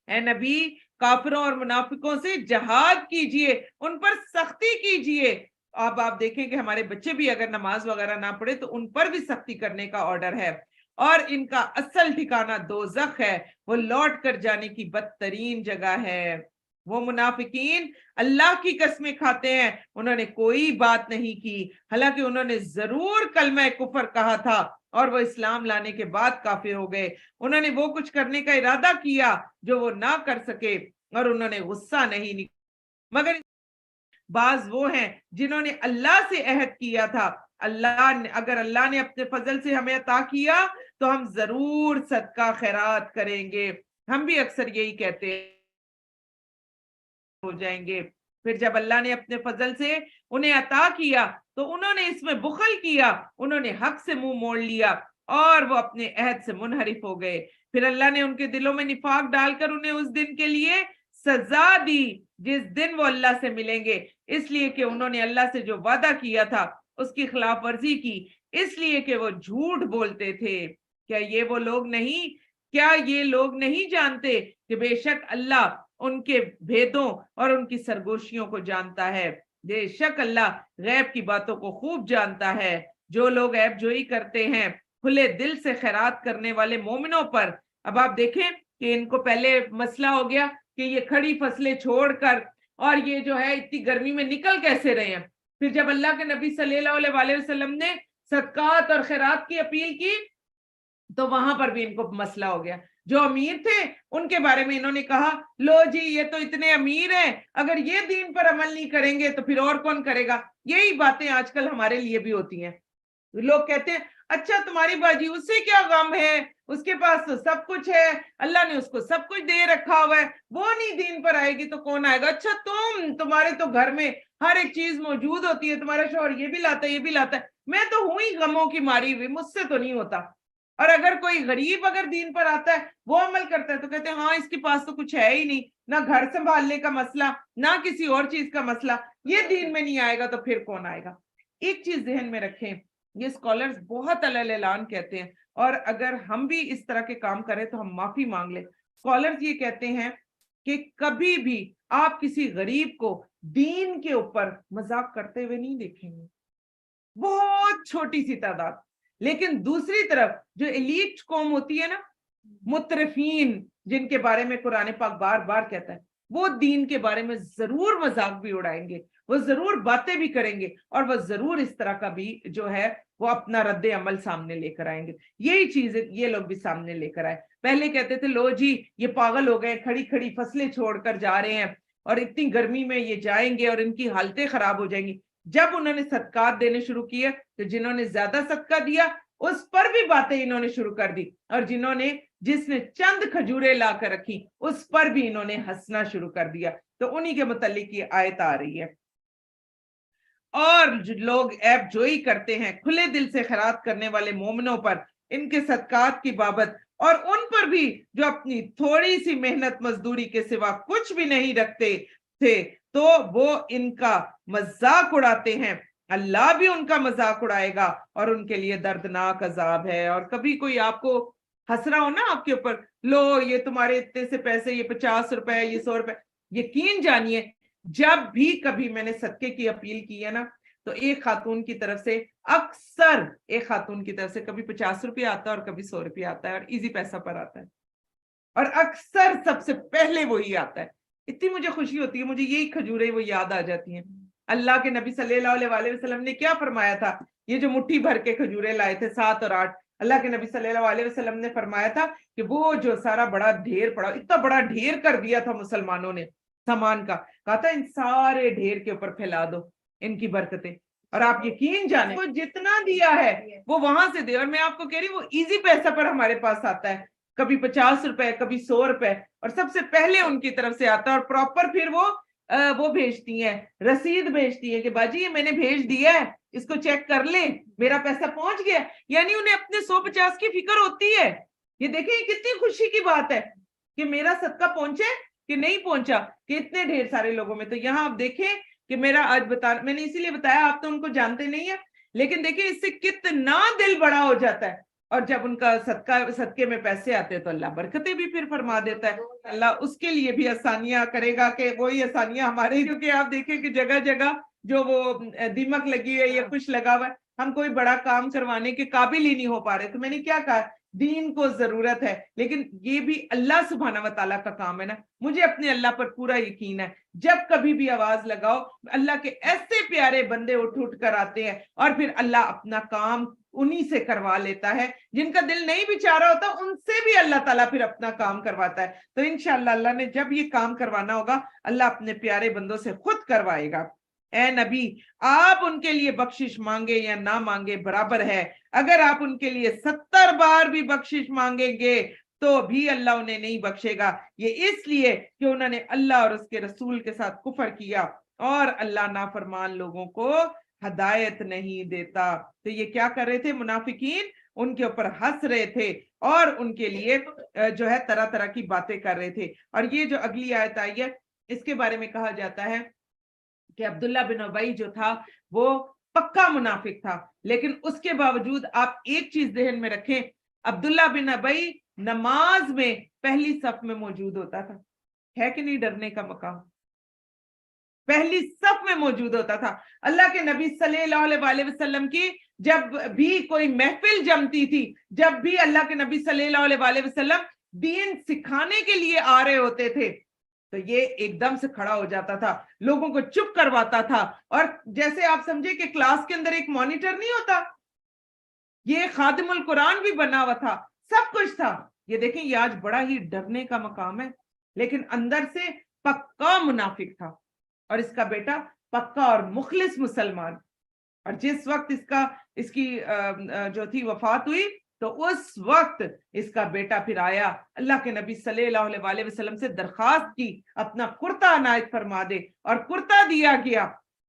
ए नबी, काफिरों और मुनाफिकों से जहाद कीजिए, उन पर सख्ती कीजिए। अब आप देखें कि हमारे बच्चे भी अगर नमाज वगैरह ना पढ़े तो उन पर भी सख्ती करने का ऑर्डर है, और इनका असल ठिकाना दोज़ख है, वो लौट कर जाने की बदतरीन जगह है। वो मुनाफिकीन अल्लाह की कसमें खाते हैं, उन्होंने कोई बात नहीं की, हालांकि उन्होंने जरूर कलमा कुफर कहा था और वो इस्लाम लाने के बाद काफिर हो गए। उन्होंने वो कुछ करने का इरादा किया जो वो ना कर सके और उन्होंने गुस्सा नहीं निकाला। मगर बाज वो हैं जिन्होंने अल्लाह से अहद किया था, अगर अल्लाह ने अपने फजल से हमें अता किया तो हम जरूर सदका खैरात करेंगे। हम भी अक्सर यही कहते हो जाएंगे। फिर जब अल्लाह ने अपने फजल से उन्हें अता किया तो उन्होंने इसमें बुखल किया, उन्होंने हक से मुंह मोड़ लिया और वो अपने अहद से मुनहरिफ हो गए। फिर अल्लाह ने उनके दिलों में निफाक डालकर उन्हें उस दिन के लिए सजा दी जिस दिन वो अल्लाह से मिलेंगे, इसलिए कि उन्होंने अल्लाह से जो वादा किया था उसकी खिलाफ वर्जी की, इसलिए कि वो झूठ बोलते थे। क्या ये लोग नहीं जानते कि बेशक अल्लाह उनके भेदों और उनकी सरगोशियों को जानता है। बेशक अल्लाह गैब की बातों को खूब जानता है। जो लोग ऐब जोई करते हैं खुले दिल से खैरात करने वाले मोमिनों पर, अब आप देखें कि इनको पहले मसला हो गया कि ये खड़ी फसलें छोड़कर और ये जो है इतनी गर्मी में निकल कैसे रहे हैं। फिर जब अल्लाह के नबी सल्लल्लाहु अलैहि वसल्लम ने सदकात और खैरात की अपील की तो वहां पर भी इनको मसला हो गया। जो अमीर थे उनके बारे में इन्होंने कहा, लो जी ये तो इतने अमीर हैं, अगर ये दीन पर अमल नहीं करेंगे तो फिर और कौन करेगा। यही बातें आजकल हमारे लिए भी होती हैं। लोग कहते हैं अच्छा तुम्हारी बाजी उससे क्या गम है, उसके पास तो सब कुछ है, अल्लाह ने उसको सब कुछ दे रखा हुआ है, वो नहीं दीन पर आएगी तो कौन आएगा। अच्छा तुम्हारे तो घर में हर एक चीज मौजूद होती है, तुम्हारा शौहर ये भी लाता है ये भी लाता है, मैं तो हूं ही गमों की मारी हुई, मुझसे तो नहीं होता। और अगर कोई गरीब अगर दीन पर आता है वो अमल करता है तो कहते हैं हाँ इसके पास तो कुछ है ही नहीं, ना घर संभालने का मसला ना किसी और चीज का मसला, ये दीन में नहीं आएगा तो फिर कौन आएगा। एक चीज ध्यान में रखें, ये स्कॉलर्स बहुत अलग कहते हैं और अगर हम भी इस तरह के काम करें तो हम माफी मांग लें। स्कॉलर्स ये कहते हैं कि कभी भी आप किसी गरीब को दीन के ऊपर मजाक करते हुए नहीं देखेंगे, बहुत छोटी सी तादाद। लेकिन दूसरी तरफ जो एलीट कौम होती है ना, मुतरफीन जिनके बारे में कुरान पाक बार बार कहता है, वो दीन के बारे में जरूर मजाक भी उड़ाएंगे, वो जरूर बातें भी करेंगे और वो जरूर इस तरह का भी जो है वो अपना रद्द अमल सामने लेकर आएंगे। यही चीज ये लोग भी सामने लेकर आए। पहले कहते थे लो जी ये पागल हो गए, खड़ी खड़ी फसलें छोड़कर जा रहे हैं और इतनी गर्मी में ये जाएंगे और इनकी हालतें खराब हो जाएंगी। जब उन्होंने सदकात देने शुरू किए तो जिन्होंने ज्यादा सदका दिया उस पर भी बातें इन्होंने शुरू कर दी और जिसने चंद खजूरें ला कर रखी उस पर भी इन्होंने हंसना शुरू कर दिया। तो उन्हीं के मुतालिक ये आयत आ रही है। और जो लोग ऐब जोई करते हैं खुले दिल से खैरात करने वाले मोमिनों पर इनके सदकात की बाबत और उन पर भी जो अपनी थोड़ी सी मेहनत मजदूरी के सिवा कुछ भी नहीं रखते थे तो वो इनका मजाक उड़ाते हैं, अल्लाह भी उनका मजाक उड़ाएगा और उनके लिए दर्दनाक अजाब है। और कभी कोई आपको हंस रहा हो ना आपके ऊपर, लो ये तुम्हारे इतने से पैसे, ये 50 रुपए, ये 100 रुपए, यकीन जानिए जब भी कभी मैंने सदके की अपील की है ना तो एक खातून की तरफ से कभी 50 रुपया आता है और कभी 100 रुपया आता है और इजी पैसा पर आता है और अक्सर सबसे पहले वही आता है। इतनी मुझे खुशी होती है, मुझे यही खजूरें वो याद आ जाती हैं। अल्लाह के नबी सल्लल्लाहु अलैहि वसल्लम ने क्या फरमाया था, ये जो मुट्ठी भर के खजूरें लाए थे 7 और 8, अल्लाह के नबी सल्लल्लाहु अलैहि वसल्लम ने फरमाया था कि वो जो सारा बड़ा ढेर पड़ा, इतना बड़ा ढेर कर दिया था मुसलमानों ने सामान का, कहा था इन सारे ढेर के ऊपर फैला दो इनकी बरकतें। और आप यकीन जाने वो जितना दिया है वो वहां से दे। और मैं आपको कह रही हूँ वो इजी पैसा पर हमारे पास आता है, कभी 50 रुपए कभी 100 रुपए, और सबसे पहले उनकी तरफ से आता है और प्रॉपर फिर वो भेजती हैं, रसीद भेजती है कि बाजी ये मैंने भेज दिया है, इसको चेक कर ले, मेरा पैसा पहुंच गया। यानी उन्हें अपने 150 की फिक्र होती है। ये देखें कितनी खुशी की बात है कि मेरा सदका पहुंचे कि नहीं पहुंचा, कि इतने ढेर सारे लोगों में। तो यहाँ आप देखें कि मेरा आज मैंने इसीलिए बताया, आप तो उनको जानते नहीं है, लेकिन देखिए इससे कितना दिल बड़ा हो जाता है। और जब उनका सदके में पैसे आते हैं तो अल्लाह बरकतें भी फिर फरमा देता है। अल्लाह उसके लिए भी आसानियां करेगा कि वही आसानियां हमारे, क्योंकि आप देखें कि जगह जगह जो वो दीमक लगी है या कुछ लगा हुआ है, हम कोई बड़ा काम करवाने के काबिल ही नहीं हो पा रहे। तो मैंने क्या कहा, दीन को जरूरत है, लेकिन ये भी अल्लाह सुब्हाना व तआला का काम है ना। मुझे अपने अल्लाह पर पूरा यकीन है, जब कभी भी आवाज लगाओ अल्लाह के ऐसे प्यारे बंदे उठ उठ कर आते हैं और फिर अल्लाह अपना काम उन्हीं से करवा लेता है। जिनका दिल नहीं भी चाह रहा होता उनसे भी अल्लाह ताला फिर अपना काम करवाता है। तो इंशाअल्लाह अल्लाह ने जब ये काम करवाना होगा अल्लाह अपने प्यारे बंदों से खुद करवाएगा। ए नबी, आप उनके लिए बख्शिश मांगे या ना मांगे बराबर है। अगर आप उनके लिए 70 बार भी बख्शिश मांगेंगे तो भी अल्लाह उन्हें नहीं बख्शेगा। ये इसलिए कि उन्होंने अल्लाह और उसके रसूल के साथ कुफर किया और अल्लाह नाफरमान लोगों को हदायत नहीं देता। तो ये क्या कर रहे थे मुनाफिकीन? उनके ऊपर हंस रहे थे और उनके लिए जो है तरह तरह की बातें कर रहे थे। और ये जो अगली आयत आई है इसके बारे में कहा जाता है कि अब्दुल्ला बिन उबई जो था वो पक्का मुनाफिक था, लेकिन उसके बावजूद आप एक चीज ध्यान में रखें, अब्दुल्ला बिन उबई नमाज में पहली सफ में मौजूद होता था। है कि नहीं डरने का मकाम? पहली सफ में मौजूद होता था। अल्लाह के नबी सल्लल्लाहु अलैहि वसल्लम की जब भी कोई महफिल जमती थी, जब भी अल्लाह के नबी सल्लल्लाहु अलैहि वसल्लम दीन सिखाने के लिए आ रहे होते थे तो ये एकदम से खड़ा हो जाता था, लोगों को चुप करवाता था। और जैसे आप समझे कि क्लास के अंदर एक मॉनिटर नहीं होता, ये खादिमुल कुरान भी बना हुआ था, सब कुछ था। ये देखें, ये आज बड़ा ही डरने का मकाम है, लेकिन अंदर से पक्का मुनाफिक था और इसका बेटा पक्का और मुखलिस मुसलमान। और जिस वक्त इसकी जो थी वफात हुई तो उस वक्त इसका बेटा फिर आया, अल्लाह के नबी सल्लल्लाहु अलैहि वसल्लम से दरखास्त की अपना कुर्ता अनायत फरमा दे, और कुर्ता दिया गया।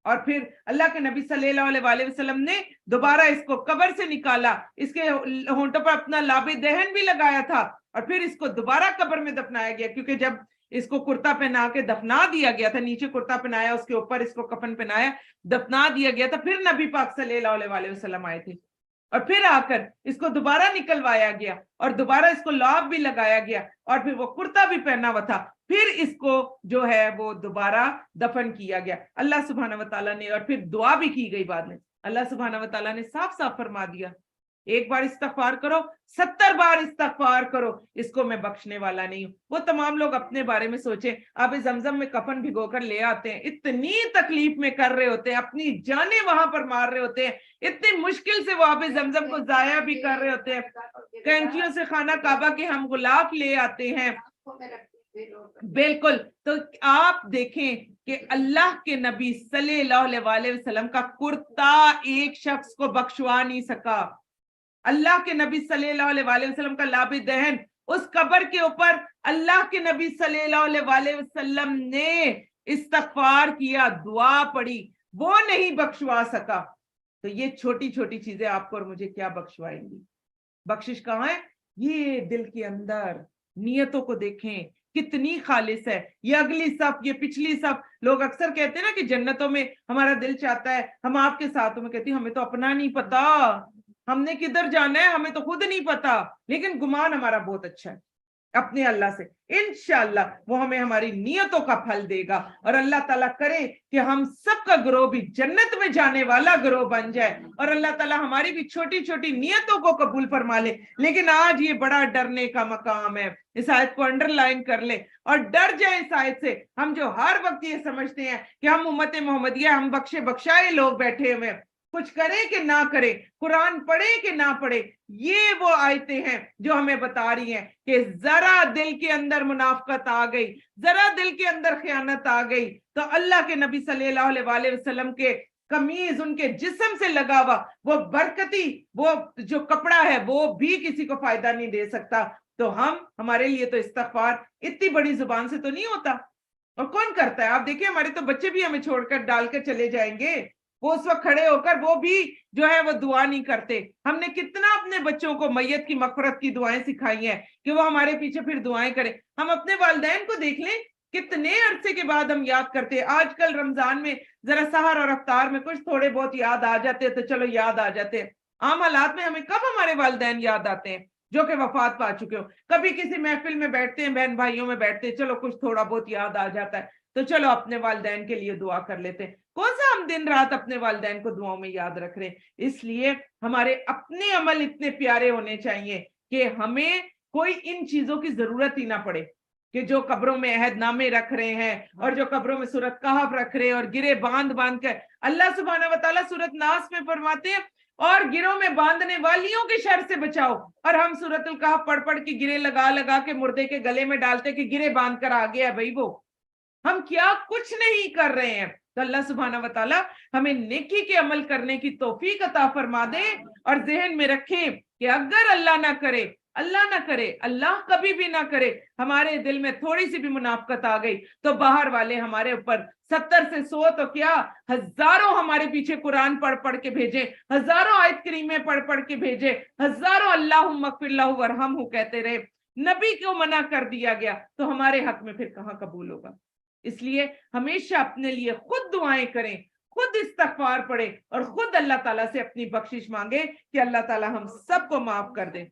और फिर अल्लाह के नबी सल्लल्लाहु अलैहि वसल्लम ने दोबारा इसको कब्र से निकाला, इसके होंठों पर अपना लाबे दहन भी लगाया था, और फिर इसको दोबारा कब्र में दफनाया गया। क्योंकि जब इसको कुर्ता पहना के दफना दिया गया था, नीचे कुर्ता पहनाया, उसके ऊपर इसको कफन पहनाया, दफना दिया गया था, फिर नबी पाक सल्लल्लाहु अलैहि वसल्लम आए थे और फिर आकर इसको दोबारा निकलवाया गया और दोबारा इसको लाभ भी लगाया गया और फिर वो कुर्ता भी पहना हुआ था, फिर इसको जो है वो दोबारा दफन किया गया अल्लाह सुब्हाना व तआला ने। और फिर दुआ भी की गई बाद में, अल्लाह सुब्हाना व तआला ने साफ साफ फरमा दिया, एक बार इस्तगफार करो, 70 बार इस्तगफार करो, इसको मैं बख्शने वाला नहीं हूं। वो तमाम लोग अपने बारे में सोचे, आप जमजम में कफन भिगोकर ले आते हैं, इतनी तकलीफ में कर रहे होते हैं, अपनी जानें वहां पर मार रहे होते हैं, इतनी मुश्किल से वो आप जमजम को जाया भी कर रहे होते हैं, कैंचियों से खाना काबा के हम गुलाब ले आते हैं। बिल्कुल। तो आप देखें कि अल्लाह के नबी सल्लल्लाहु अलैहि वसल्लम का कुर्ता एक शख्स को बख्शवा नहीं सका। अल्लाह के नबी सल्लल्लाहु अलैहि वसल्लम का लाबे दहन उस कब्र के ऊपर अल्लाह के नबी सल्लल्लाहु अलैहि वसल्लम ने इस्तगफार किया, दुआ पढ़ी, वो नहीं बख्शवा सका। तो ये छोटी छोटी चीजें आपको और मुझे क्या बख्शवाएंगी? बख्शिश कहाँ है? ये दिल के अंदर। नियतों को देखें कितनी खालिस है। ये अगली सफ, ये पिछली सफ। लोग अक्सर कहते हैं ना कि जन्नतों में हमारा दिल चाहता है हम आपके साथ, में कहती हमें तो अपना नहीं पता, हमने किधर जाना है हमें तो खुद नहीं पता, लेकिन गुमान हमारा बहुत अच्छा है अपने अल्लाह से। इंशाअल्लाह वो हमें हमारी नियतों का फल देगा और अल्लाह ताला करे कि हम सबका गिरोह भी जन्नत में जाने वाला गिरोह बन जाए और अल्लाह ताला हमारी भी छोटी छोटी नियतों को कबूल फरमा ले। लेकिन आज ये बड़ा डरने का मकाम है। इस आयत को अंडरलाइन कर ले और डर जाए इस आयत से। हम जो हर वक्त ये समझते हैं कि हम उम्मत मोहम्मदिया, हम बख्शे बख्शाए लोग बैठे हुए, कुछ करे कि ना करे, कुरान पढ़े कि ना पढ़े, ये वो आयतें हैं जो हमें बता रही हैं कि जरा दिल के अंदर मुनाफकत आ गई, जरा दिल के अंदर खयानत आ गई तो अल्लाह के नबी सल्लल्लाहु अलैहि वसल्लम के कमीज उनके जिस्म से लगा हुआ वो बरकती वो जो कपड़ा है वो भी किसी को फायदा नहीं दे सकता। तो हमारे लिए तो इस्तगफार इतनी बड़ी जुबान से तो नहीं होता, और कौन करता है? आप देखिए हमारे तो बच्चे भी हमें छोड़कर डालकर चले जाएंगे, वो उस वक्त खड़े होकर वो भी जो है वो दुआ नहीं करते। हमने कितना अपने बच्चों को मैयत की मग़फ़िरत की दुआएं सिखाई हैं कि वो हमारे पीछे फिर दुआएं करें। हम अपने वालिदैन को देख लें, कितने अरसे के बाद हम याद करते हैं। आजकल रमजान में जरा सहर और अफ्तार में कुछ थोड़े बहुत याद आ जाते हैं तो चलो याद आ जाते हैं। आम हालात में हमें कब हमारे वालिदैन याद आते हैं जो कि वफात पा चुके हो? कभी किसी महफिल में बैठते हैं, बहन भाइयों में बैठते हैं, चलो कुछ थोड़ा बहुत याद आ जाता है तो चलो अपने वालिदैन के लिए दुआ कर लेते हैं। कौन सा हम दिन रात अपने वालिदैन को दुआओं में याद रख रहे हैं? इसलिए हमारे अपने अमल इतने प्यारे होने चाहिए کہ ہمیں کوئی ان چیزوں کی ضرورت ہی نہ پڑے کہ جو قبروں میں عہد نامے رکھ رہے ہیں اور جو قبروں میں سورت کہف رکھ رہے ہیں اور گرے باندھ باندھ کر. اللہ سبحانہ و تعالیٰ سورت ناس میں فرماتے ہیں اور گروں میں باندھنے والیوں کے شر سے بچاؤ, اور ہم سورت الکہف پڑھ پڑھ کے گرے لگا لگا کے مردے کے گلے میں ڈالتے کہ گرے باندھ کر آ گیا بھائی وہ. ہم کیا کچھ نہیں کر رہے ہیں. تو اللہ سبحانہ و تعالیٰ ہمیں نیکی کے عمل کرنے کی توفیق عطا فرما دے, اور ذہن میں رکھیں کہ اگر اللہ نہ کرے اللہ کبھی بھی نہ کرے ہمارے دل میں تھوڑی سی بھی منافقت آ گئی تو باہر والے ہمارے اوپر 70 سے 100 تو کیا ہزاروں ہمارے پیچھے قرآن پڑھ پڑھ کے بھیجے, ہزاروں آیت کریمیں پڑھ پڑھ کے بھیجے, ہزاروں اللہم اغفر لہ ورحمہ کہتے رہے. نبی کو منع کر دیا گیا تو ہمارے حق میں پھر کہاں قبول ہوگا. اس لیے ہمیشہ اپنے لیے خود دعائیں کریں, خود استغفار پڑھیں اور خود اللہ تعالیٰ سے اپنی بخشش مانگے کہ اللہ تعالیٰ ہم سب کو معاف کر دے.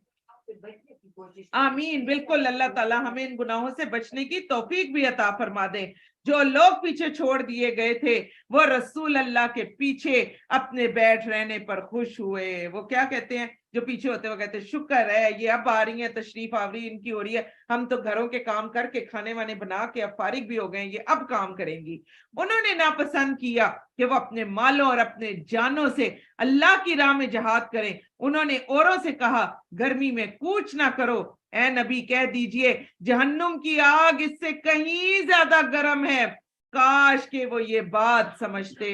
آمین. بالکل اللہ تعالیٰ ہمیں ان گناہوں سے بچنے کی توفیق بھی عطا فرما دے. جو لوگ پیچھے چھوڑ دیے گئے تھے وہ رسول اللہ کے پیچھے اپنے بیٹھ رہنے پر خوش ہوئے. وہ کیا کہتے ہیں جو پیچھے ہوتے وہ کہتے ہیں شکر ہے یہ اب آ رہی ہیں, تشریف آوری ان کی ہو رہی ہے, ہم تو گھروں کے کام کر کے کھانے وانے بنا کے اب فارغ بھی ہو گئے, یہ اب کام کریں گی. انہوں نے ناپسند کیا کہ وہ اپنے مالوں اور اپنے جانوں سے اللہ کی راہ میں جہاد کریں. انہوں نے اوروں سے کہا گرمی میں کوچ نہ کرو. اے نبی کہہ دیجئے جہنم کی آگ اس سے کہیں زیادہ گرم ہے, کاش کہ وہ یہ بات سمجھتے.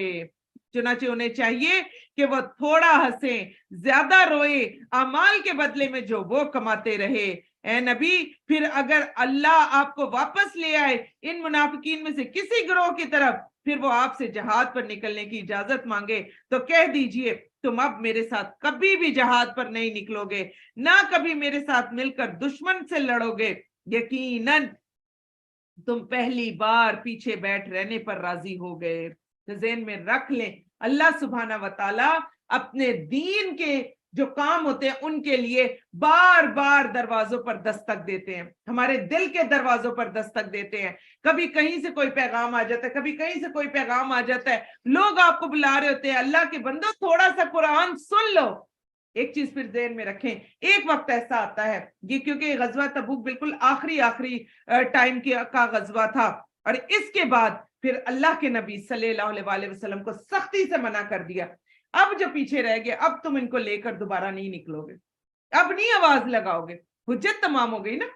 چنانچہ انہیں چاہیے کہ وہ تھوڑا ہنسیں, زیادہ روئے, اعمال کے بدلے میں جو وہ کماتے رہے. اے نبی پھر اگر اللہ آپ کو واپس لے آئے ان منافقین میں سے کسی گروہ کی طرف, پھر وہ آپ سے جہاد پر نکلنے کی اجازت مانگے تو کہہ دیجئے تم اب میرے ساتھ کبھی بھی جہاد پر نہیں نکلو گے, نہ کبھی میرے ساتھ مل کر دشمن سے لڑو گے. یقیناً تم پہلی بار پیچھے بیٹھ رہنے پر راضی ہو گئے. تو ذہن میں رکھ لیں اللہ سبحانہ و تعالیٰ اپنے دین کے جو کام ہوتے ہیں ان کے لیے بار بار دروازوں پر دستک دیتے ہیں, ہمارے دل کے دروازوں پر دستک دیتے ہیں. کبھی کہیں سے کوئی پیغام آ جاتا ہے, کبھی کہیں سے کوئی پیغام آ جاتا ہے, لوگ آپ کو بلا رہے ہوتے ہیں اللہ کے بندو تھوڑا سا قرآن سن لو. ایک چیز پھر ذہن میں رکھیں, ایک وقت ایسا آتا ہے یہ کیونکہ غزوہ تبوک بالکل آخری ٹائم کا غزوہ تھا, اور اس کے بعد پھر اللہ کے نبی صلی اللہ علیہ وسلم کو سختی سے منع کر دیا. اب جو پیچھے رہ گئے اب تم ان کو لے کر دوبارہ نہیں نکلو گے, اب نہیں آواز لگاؤ گے. حجت تمام ہو گئی نا,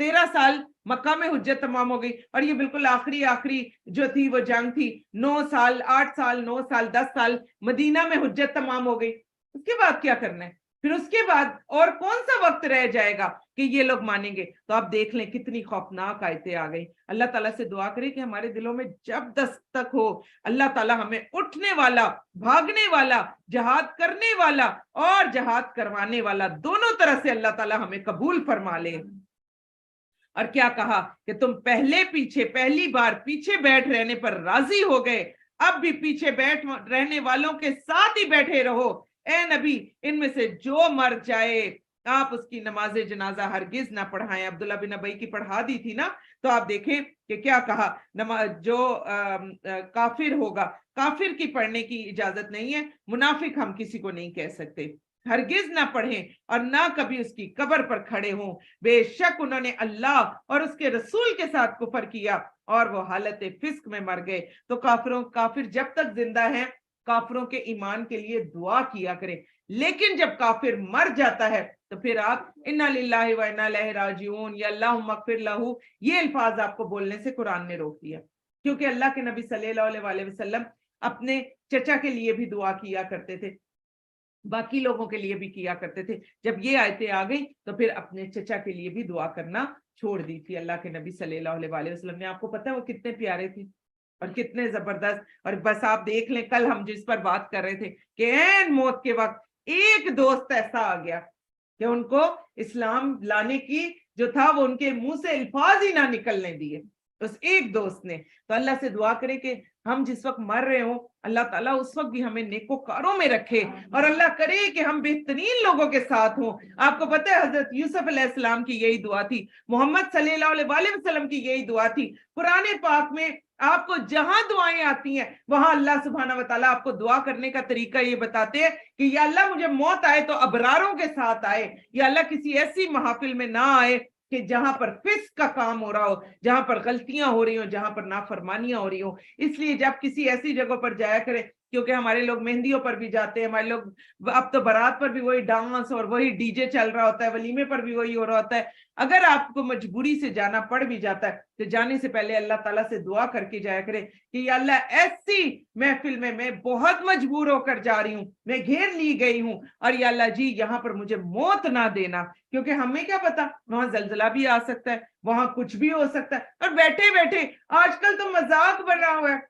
13 سال مکہ میں حجت تمام ہو گئی, اور یہ بالکل آخری جو تھی وہ جنگ تھی. 9 سال 8 سال 9 سال 10 سال مدینہ میں حجت تمام ہو گئی. اس کے بعد کیا کرنا ہے؟ پھر اس کے بعد اور کون سا وقت رہ جائے گا کہ یہ لوگ مانیں گے؟ تو آپ دیکھ لیں کتنی خوفناک آیتیں آ گئی. اللہ تعالیٰ سے دعا کرے کہ ہمارے دلوں میں جب دستک ہو اللہ تعالیٰ ہمیں اٹھنے والا, بھاگنے والا, جہاد کرنے والا اور جہاد کروانے والا دونوں طرح سے اللہ تعالیٰ ہمیں قبول فرما لے. اور کیا کہا کہ تم پہلی بار پیچھے بیٹھ رہنے پر راضی ہو گئے, اب بھی پیچھے بیٹھ رہنے والوں کے ساتھ ہی بیٹھے رہو. اے نبی ان میں سے جو مر جائے آپ اس کی نماز جنازہ ہرگز نہ پڑھائیں. عبداللہ بن ابی کی پڑھا دی تھی نا, تو آپ دیکھیں کہ کیا کہا, جو کافر ہوگا کافر کی پڑھنے کی اجازت نہیں ہے, منافق ہم کسی کو نہیں کہہ سکتے, ہرگز نہ پڑھیں اور نہ کبھی اس کی قبر پر کھڑے ہوں. بے شک انہوں نے اللہ اور اس کے رسول کے ساتھ کفر کیا اور وہ حالت فسق میں مر گئے. تو کافر جب تک زندہ ہیں کافروں کے ایمان کے لیے دعا کیا کریں, لیکن جب کافر مر جاتا ہے تو پھر آپ انا للہ و انا الیہ راجعون یا اللہم اغفر لہ یہ الفاظ آپ کو بولنے سے قرآن نے روک دیا, کیونکہ اللہ کے نبی صلی اللہ علیہ وسلم اپنے چچا کے لیے بھی دعا کیا کرتے تھے, باقی لوگوں کے لیے بھی کیا کرتے تھے. جب یہ آیتیں آ گئی تو پھر اپنے چچا کے لیے بھی دعا کرنا چھوڑ دی تھی اللہ کے نبی صلی اللہ علیہ وسلم نے. آپ کو پتہ ہے وہ کتنے پیارے تھے اور کتنے زبردست. اور بس آپ دیکھ لیں کل ہم جس پر بات کر رہے تھے کہ این موت کے وقت ایک دوست ایسا آ گیا کہ ان کو اسلام لانے کی جو تھا وہ ان کے منہ سے الفاظ ہی نہ نکلنے دیے. उस एक दोस्त ने। तो अल्लाह से दुआ करे कि हम जिस वक्त मर रहे हो अल्लाह ताला उस वक्त भी हमें नेकोकारों में रखे और अल्लाह करे कि हम बेहतरीन लोगों के साथ हों। आपको पता है हजरत यूसुफ अलैहिस्सलाम की यही दुआ थी, मोहम्मद सल्लल्लाहु अलैहि वसल्लम की यही दुआ थी। कुरान पाक में आपको जहां दुआएं आती हैं वहां अल्लाह सुब्हानहू व तआला आपको दुआ करने का तरीका ये बताते हैं कि या अल्लाह मुझे मौत आए तो अबरारों के साथ आए, या अल्लाह किसी ऐसी महफिल में ना आए कि जहां पर फिस्क का काम हो रहा हो, जहां पर गलतियां हो रही हो, जहां पर नाफरमानियां हो रही हो। इसलिए जब किसी ऐसी जगह पर जाया करें, क्योंकि हमारे लोग मेहंदियों पर भी जाते हैं, हमारे लोग अब तो बारात पर भी वही डांस और वही डीजे चल रहा होता है, वलीमे पर भी वही हो रहा होता है। अगर आपको मजबूरी से जाना पड़ भी जाता है तो जाने से पहले अल्लाह ताला से दुआ करके जाया करे कि या अल्लाह ऐसी महफिल में मैं बहुत मजबूर होकर जा रही हूँ, मैं घेर ली गई हूँ, और या अल्लाह जी यहाँ पर मुझे मौत ना देना, क्योंकि हमें क्या पता वहां जलजला भी आ सकता है, वहां कुछ भी हो सकता है। और बैठे बैठे आजकल तो मजाक बना हुआ है,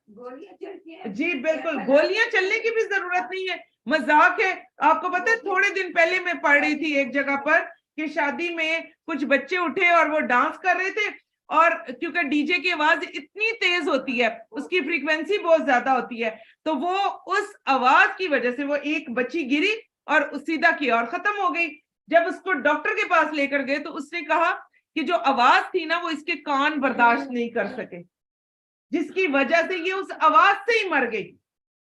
जी बिल्कुल, गोलियां चलने की भी जरूरत नहीं है, मजाक है। आपको पता है थोड़े दिन पहले मैं पढ़ रही थी एक जगह पर कि शादी में कुछ बच्चे उठे और वो डांस कर रहे थे, और क्योंकि डीजे की आवाज इतनी तेज होती है, उसकी फ्रीक्वेंसी बहुत ज्यादा होती है, तो वो उस आवाज की वजह से वो एक बच्ची गिरी और सीधा की और खत्म हो गई। जब उसको डॉक्टर के पास लेकर गए तो उसने कहा कि जो आवाज थी ना वो इसके कान बर्दाश्त नहीं कर सके, जिसकी वजह से ये उस आवाज से ही मर गई।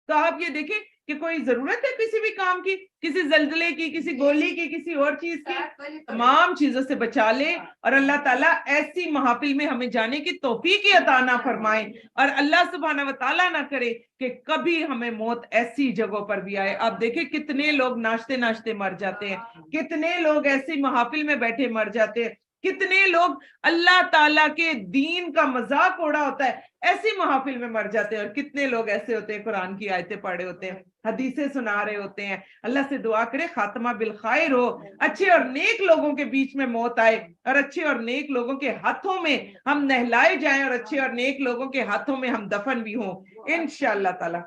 तो आप ये देखें कि कोई जरूरत है किसी भी काम की, किसी जल्जले की, किसी गोली की, किसी और चीज की, तमाम चीजों से बचा ले। और अल्लाह ताला ऐसी महफिल में हमें जाने की तौफीक अता ना फरमाए, और अल्लाह सुब्हानहू व तआला ना करे कि कभी हमें मौत ऐसी जगहों पर भी आए। आप देखें कितने लोग नाचते नाचते मर जाते हैं, कितने लोग ऐसी महफिल में बैठे मर जाते हैं, कितने लोग अल्लाह ताला के दीन का मजाक उड़ा होता है ऐसी महफिल में मर जाते हैं, और कितने लोग ऐसे होते हैं कुरान की आयतें पढ़े होते हैं, हदीसें सुना रहे होते हैं। अल्लाह से दुआ करे खात्मा बिल खैर हो, अच्छे और नेक लोगों के बीच में मौत आए, और अच्छे और नेक लोगों के हाथों में हम नहलाए जाएं, और अच्छे और नेक लोगों के हाथों में हम दफन भी हों इंशाअल्लाह ताला।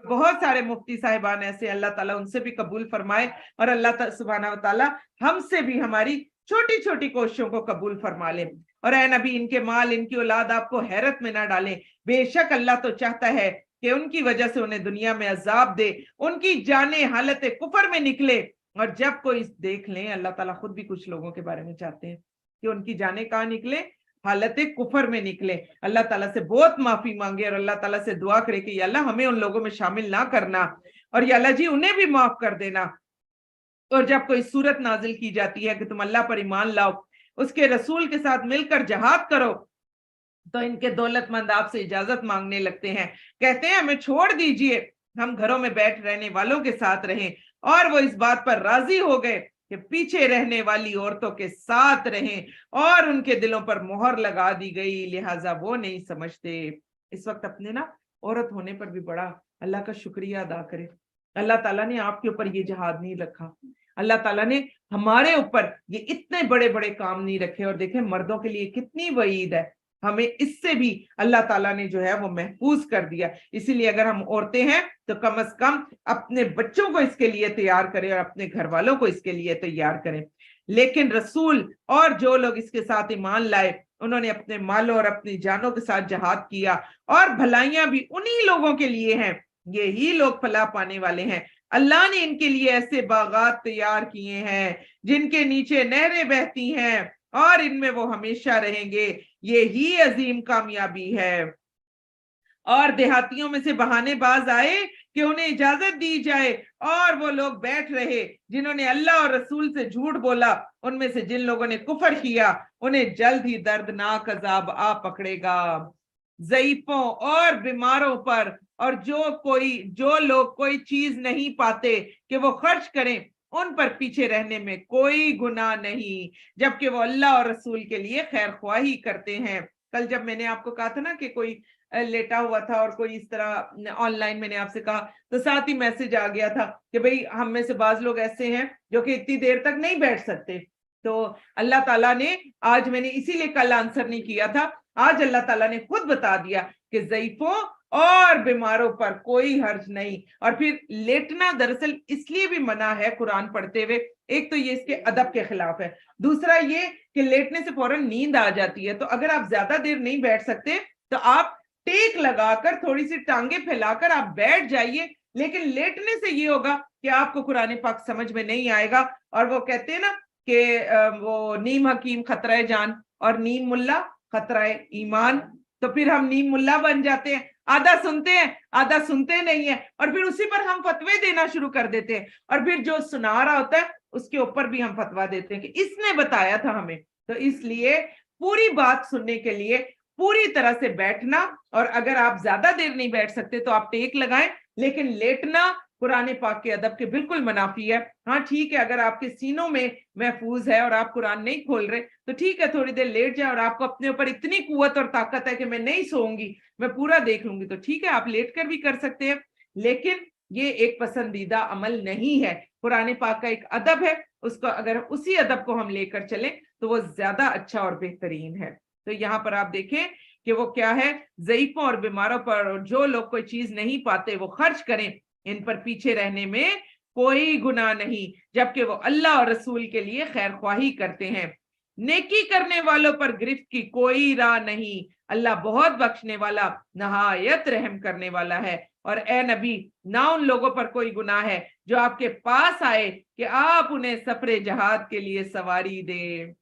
बहुत सारे मुफ्ती साहिबान ऐसे, अल्लाह ताला उनसे भी कबूल फरमाए, और अल्लाह सुब्हानहू व तआला हमसे भी हमारी छोटी छोटी कोशिशों को कबूल फरमा ले। और ऐ नबी इनके माल इनकी औलाद आपको हैरत में ना डालें, बेशक अल्लाह तो चाहता है कि उनकी वजह से उन्हें दुनिया में अजाब दे, उनकी जाने हालत कुफर में निकले। और जब कोई देख लें, अल्लाह ताला खुद भी कुछ लोगों के बारे में चाहते हैं कि उनकी जाने कहाँ निकले, हालत कुफर में निकले। अल्लाह ताला से बहुत माफी मांगे और अल्लाह ताला से दुआ करे कि या अल्लाह हमें उन लोगों में शामिल ना करना, और या अल्लाह जी उन्हें भी माफ कर देना। और जब कोई सूरत नाजिल की जाती है कि तुम अल्लाह पर ईमान लाओ, उसके रसूल के साथ मिलकर जहाद करो, तो इनके दौलतमंद आपसे इजाजत मांगने लगते हैं, कहते हैं हमें छोड़ दीजिए, हम घरों में बैठ रहने वालों के साथ रहें। और वो इस बात पर राजी हो गए कि पीछे रहने वाली औरतों के साथ रहें, और उनके दिलों पर मोहर लगा दी गई, लिहाजा वो नहीं समझते। इस वक्त अपने ना औरत होने पर भी बड़ा अल्लाह का शुक्रिया अदा करें। अल्लाह ताला ने आपके ऊपर ये जहाद नहीं रखा, अल्लाह ताला ने हमारे ऊपर ये इतने बड़े बड़े काम नहीं रखे। और देखें मर्दों के लिए कितनी वईद है, हमें इससे भी अल्लाह ताला ने जो है वो महफूज कर दिया। इसीलिए अगर हम औरतें हैं तो कम से कम अपने बच्चों को इसके लिए तैयार करें और अपने घर वालों को इसके लिए तैयार करें। लेकिन रसूल और जो लोग इसके साथ ईमान लाए, उन्होंने अपने मालों और अपनी जानों के साथ जहाद किया, और भलाइयां भी उन्हीं लोगों के लिए हैं, यही लोग फलाह पाने वाले हैं। अल्लाह ने इनके लिए ऐसे बागात तैयार किए हैं जिनके नीचे नहरें बहती हैं, और इनमें वो हमेशा रहेंगे, ये ही अजीम कामयाबी है। और देहातियों में से बहानेबाज आए कि उन्हें इजाजत दी जाए, और वो लोग बैठ रहे जिन्होंने अल्लाह और रसूल से झूठ बोला, उनमें से जिन लोगों ने कुफर किया उन्हें जल्द ही दर्दनाक अजाब आ पकड़ेगा। ज़ईफों और बीमारों पर, और जो लोग कोई चीज नहीं पाते कि वो खर्च करें, उन पर पीछे रहने में कोई गुनाह नहीं, जबकि वो अल्लाह और रसूल के लिए खैर ख्वाही करते हैं। कल जब मैंने आपको कहा था ना कि कोई लेटा हुआ था और कोई इस तरह ऑनलाइन, मैंने आपसे कहा तो साथ ही मैसेज आ गया था कि भाई हम में से बाज लोग ऐसे हैं जो कि इतनी देर तक नहीं बैठ सकते। तो अल्लाह ताला ने, आज मैंने इसीलिए कल आंसर नहीं किया था, आज अल्लाह ताला ने खुद बता दिया कि ज़ईफों اور बीमारों पर कोई हर्ज नहीं। और फिर लेटना दरअसल इसलिए भी मना है कुरान पढ़ते हुए, एक तो ये इसके अदब के खिलाफ है, दूसरा ये कि लेटने से फौरन नींद आ जाती है। तो अगर आप ज्यादा देर नहीं बैठ सकते तो आप टेक लगाकर थोड़ी सी टांगे फैलाकर आप बैठ जाइए, लेकिन लेटने से ये होगा कि आपको कुरान पाक समझ में नहीं आएगा। और वो कहते हैं ना कि वो नीम हकीम खतरा जान और नीम मुल्ला खतरा ईमान, तो फिर हम नीम मुल्ला बन जाते हैं, आधा सुनते हैं आधा सुनते नहीं है, और फिर उसी पर हम फतवे देना शुरू कर देते हैं, और फिर जो सुना रहा होता है उसके ऊपर भी हम फतवा देते हैं कि इसने बताया था हमें। तो इसलिए पूरी बात सुनने के लिए पूरी तरह से बैठना, और अगर आप ज्यादा देर नहीं बैठ सकते तो आप टेक लगाएं, लेकिन लेटना कुरान पाक के अदब के बिल्कुल मुनाफी है। हाँ ठीक है, अगर आपके सीनों में महफूज है और आप कुरान नहीं खोल रहे तो ठीक है, थोड़ी देर लेट जाए, और आपको अपने ऊपर इतनी कुव्वत और ताकत है कि मैं नहीं सोऊंगी, मैं पूरा देख लूंगी, तो ठीक है, आप लेट कर भी कर सकते हैं, लेकिन ये एक पसंदीदा अमल नहीं है। कुरान पाक का एक अदब है, उसको अगर उसी अदब को हम लेकर चलें तो वो ज्यादा अच्छा और बेहतरीन है। तो यहाँ पर आप देखें कि वो क्या है, ज़ईफों और बीमारों पर जो लोग कोई चीज नहीं पाते वो खर्च करें, इन पर पीछे रहने में कोई गुनाह नहीं, जबकि वो अल्लाह और रसूल के लिए खैर ख्वाही करते हैं। नेकी करने वालों पर गिरफ्त की कोई राह नहीं, अल्लाह बहुत बख्शने वाला नहायत रहम करने वाला है। और ए नबी, ना उन लोगों पर कोई गुनाह है जो आपके पास आए कि आप उन्हें सफरे जहाद के लिए सवारी दें,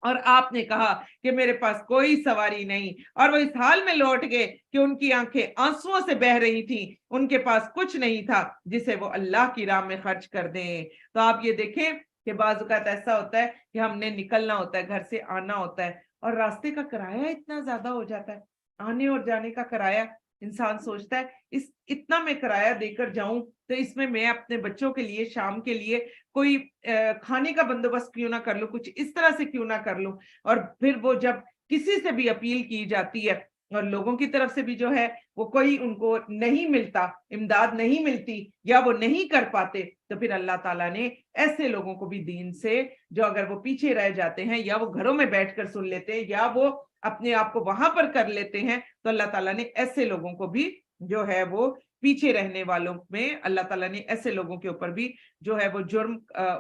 और आपने कहा कि मेरे पास कोई सवारी नहीं, और वो इस हाल में लौट गए कि उनकी आंखें आंसुओं से बह रही थी, उनके पास कुछ नहीं था जिसे वो अल्लाह की राह में खर्च कर दें। तो आप ये देखें कि बाज़ औक़ात ऐसा होता है कि हमने निकलना होता है, घर से आना होता है, और रास्ते का किराया इतना ज्यादा हो जाता है, आने और जाने का किराया, इंसान सोचता है इस इतना मैं किराया देकर जाऊं तो इसमें मैं अपने बच्चों के लिए शाम के लिए कोई खाने का बंदोबस्त क्यों ना कर लूं, कुछ इस तरह से क्यों ना कर लूं। और फिर वो जब किसी से भी अपील की जाती है और लोगों की तरफ से भी जो है वो कोई उनको नहीं मिलता, इमदाद नहीं मिलती, या वो नहीं कर पाते, तो फिर अल्लाह ताला ने ऐसे लोगों को भी दीन से, जो अगर वो पीछे रह जाते हैं या वो घरों में बैठकर सुन लेते हैं या वो अपने आप को वहां पर कर लेते हैं, तो अल्लाह ताला ने ऐसे लोगों को भी जो है वो पीछे रहने वालों में अल्लाह ताला ने ऐसे लोगों के ऊपर भी जो है वो जुर्म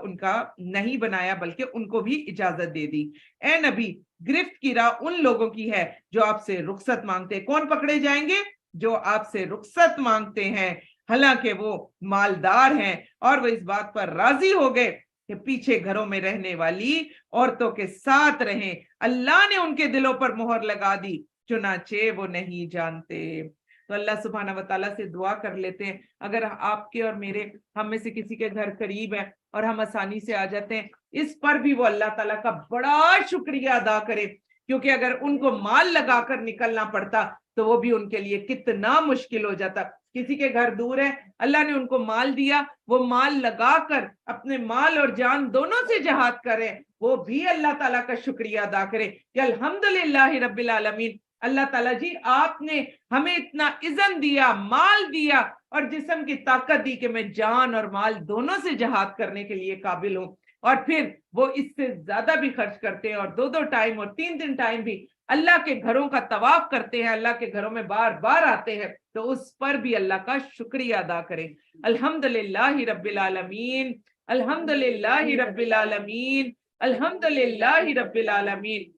उनका नहीं बनाया, बल्कि उनको भी इजाजत दे दी। ए नबी, गिरफ्त की राह उन लोगों की है जो आपसे रुखसत मांगते हैं। कौन पकड़े जाएंगे? जो आपसे रुखसत मांगते हैं, हालांकि वो मालदार हैं और वो इस बात पर राजी हो गए कि पीछे घरों में रहने वाली औरतों के साथ रहें। अल्लाह ने उनके दिलों पर मोहर लगा दी, चुनाचे वो नहीं जानते। तो अल्लाह सुब्हाना व तआला से दुआ कर लेते हैं, अगर आपके और मेरे, हम में से किसी के घर करीब है और हम आसानी से आ जाते हैं, इस पर भी वो अल्लाह ताला का बड़ा शुक्रिया अदा करे, क्योंकि अगर उनको माल लगाकर निकलना पड़ता तो वो भी उनके लिए कितना मुश्किल हो जाता। किसी के घर दूर है, अल्लाह ने उनको माल दिया, वो माल लगाकर अपने माल और जान दोनों से जहाद करें, वो भी अल्लाह ताला का शुक्रिया अदा करें कि अल्हम्दुलिल्लाह रब्बिल आलमीन, अल्लाह ताला जी आपने हमें इतना इज़्ज़त दिया, माल दिया और जिस्म की ताकत दी कि मैं जान और माल दोनों से जहाद करने के लिए काबिल हूं। और फिर वो इससे ज्यादा भी खर्च करते हैं और 2-2 टाइम और 3-3 टाइम भी अल्लाह के घरों का तवाफ करते हैं, अल्लाह के घरों में बार बार आते हैं, तो उस पर भी अल्लाह का शुक्रिया अदा करें। अल्हम्दुलिल्लाहि रब्बिल आलमीन, अल्हम्दुलिल्लाहि रब्बिल आलमीन, अल्हम्दुलिल्लाहि रब्बिल आलमीन।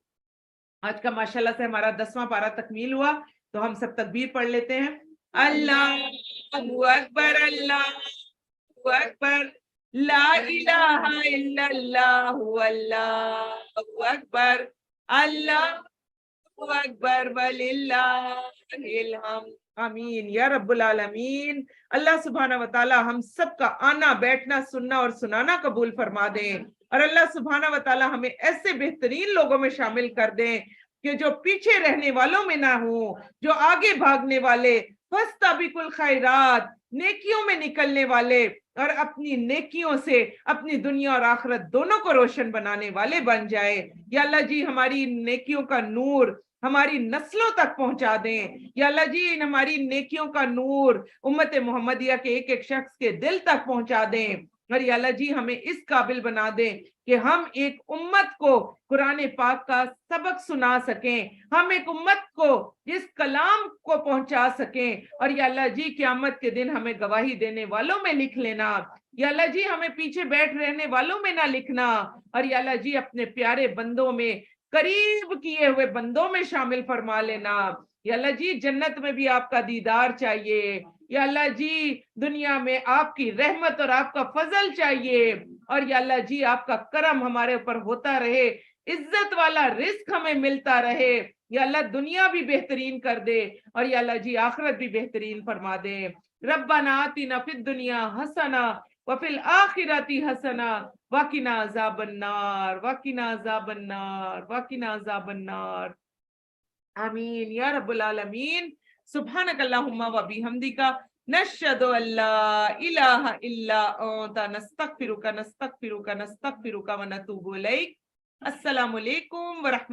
आज का माशाल्लाह से हमारा 10वां पारा तकमील हुआ, तो हम सब तकबीर पढ़ लेते हैं। अल्लाहु अकबर, अल्लाहु अकबर, ला इलाहा इल्लल्लाहु, अल्लाहु अकबर, अल्लाहु अकबर, वलिल्लाहिल हम्द। आमीन या रब्बुल आलमीन। अल्लाह सुब्हाना व तआला हम सबका आना, बैठना, सुनना और सुनाना कबूल फरमा दें, और अल्लाह सुब्हाना व तआला हमें ऐसे बेहतरीन लोगों में शामिल कर दें कि जो पीछे रहने वालों में ना हो, जो आगे भागने वाले, फस्ताबिकुल खैरात, नेकियों में निकलने वाले और अपनी नेकियों से अपनी दुनिया और आखिरत दोनों को रोशन बनाने वाले बन जाए। या अल्लाह जी हमारी नेकियों का नूर हमारी नस्लों तक पहुंचा दें। या अल्लाह जी हमारी नेकियों का नूर उम्मत मोहम्मदिया के एक एक शख्स के दिल तक पहुंचा दें। اور یا اللہ جی ہمیں اس قابل بنا دے کہ ہم ایک امت کو قرآن پاک کا سبق سنا سکیں، ہم ایک امت کو جس کلام کو پہنچا سکیں، اور یا اللہ جی قیامت کے دن ہمیں گواہی دینے والوں میں لکھ لینا، یا اللہ جی ہمیں پیچھے بیٹھ رہنے والوں میں نہ لکھنا، اور یا اللہ جی اپنے پیارے بندوں میں، قریب کیے ہوئے بندوں میں شامل فرما لینا۔ یا اللہ جی جنت میں بھی آپ کا دیدار چاہیے، یا اللہ جی دنیا میں آپ کی رحمت اور آپ کا فضل چاہیے، اور یا اللہ جی آپ کا کرم ہمارے اوپر ہوتا رہے، عزت والا رزق ہمیں ملتا رہے، یا اللہ دنیا بھی بہترین کر دے، اور یا اللہ جی آخرت بھی بہترین فرما دے۔ ربنا آتنا فی الدنیا حسنہ وفی الآخرۃ حسنہ وقنا عذاب النار وقنا عذاب النار وقنا عذاب النار آمین یا رب العالمین۔ سبحانک اللہم و بحمدک نشہد ان لا الہ الا انت نستغفرک نستغفرک نستغفرک ونتوب الیک۔ السلام علیکم ورحمۃ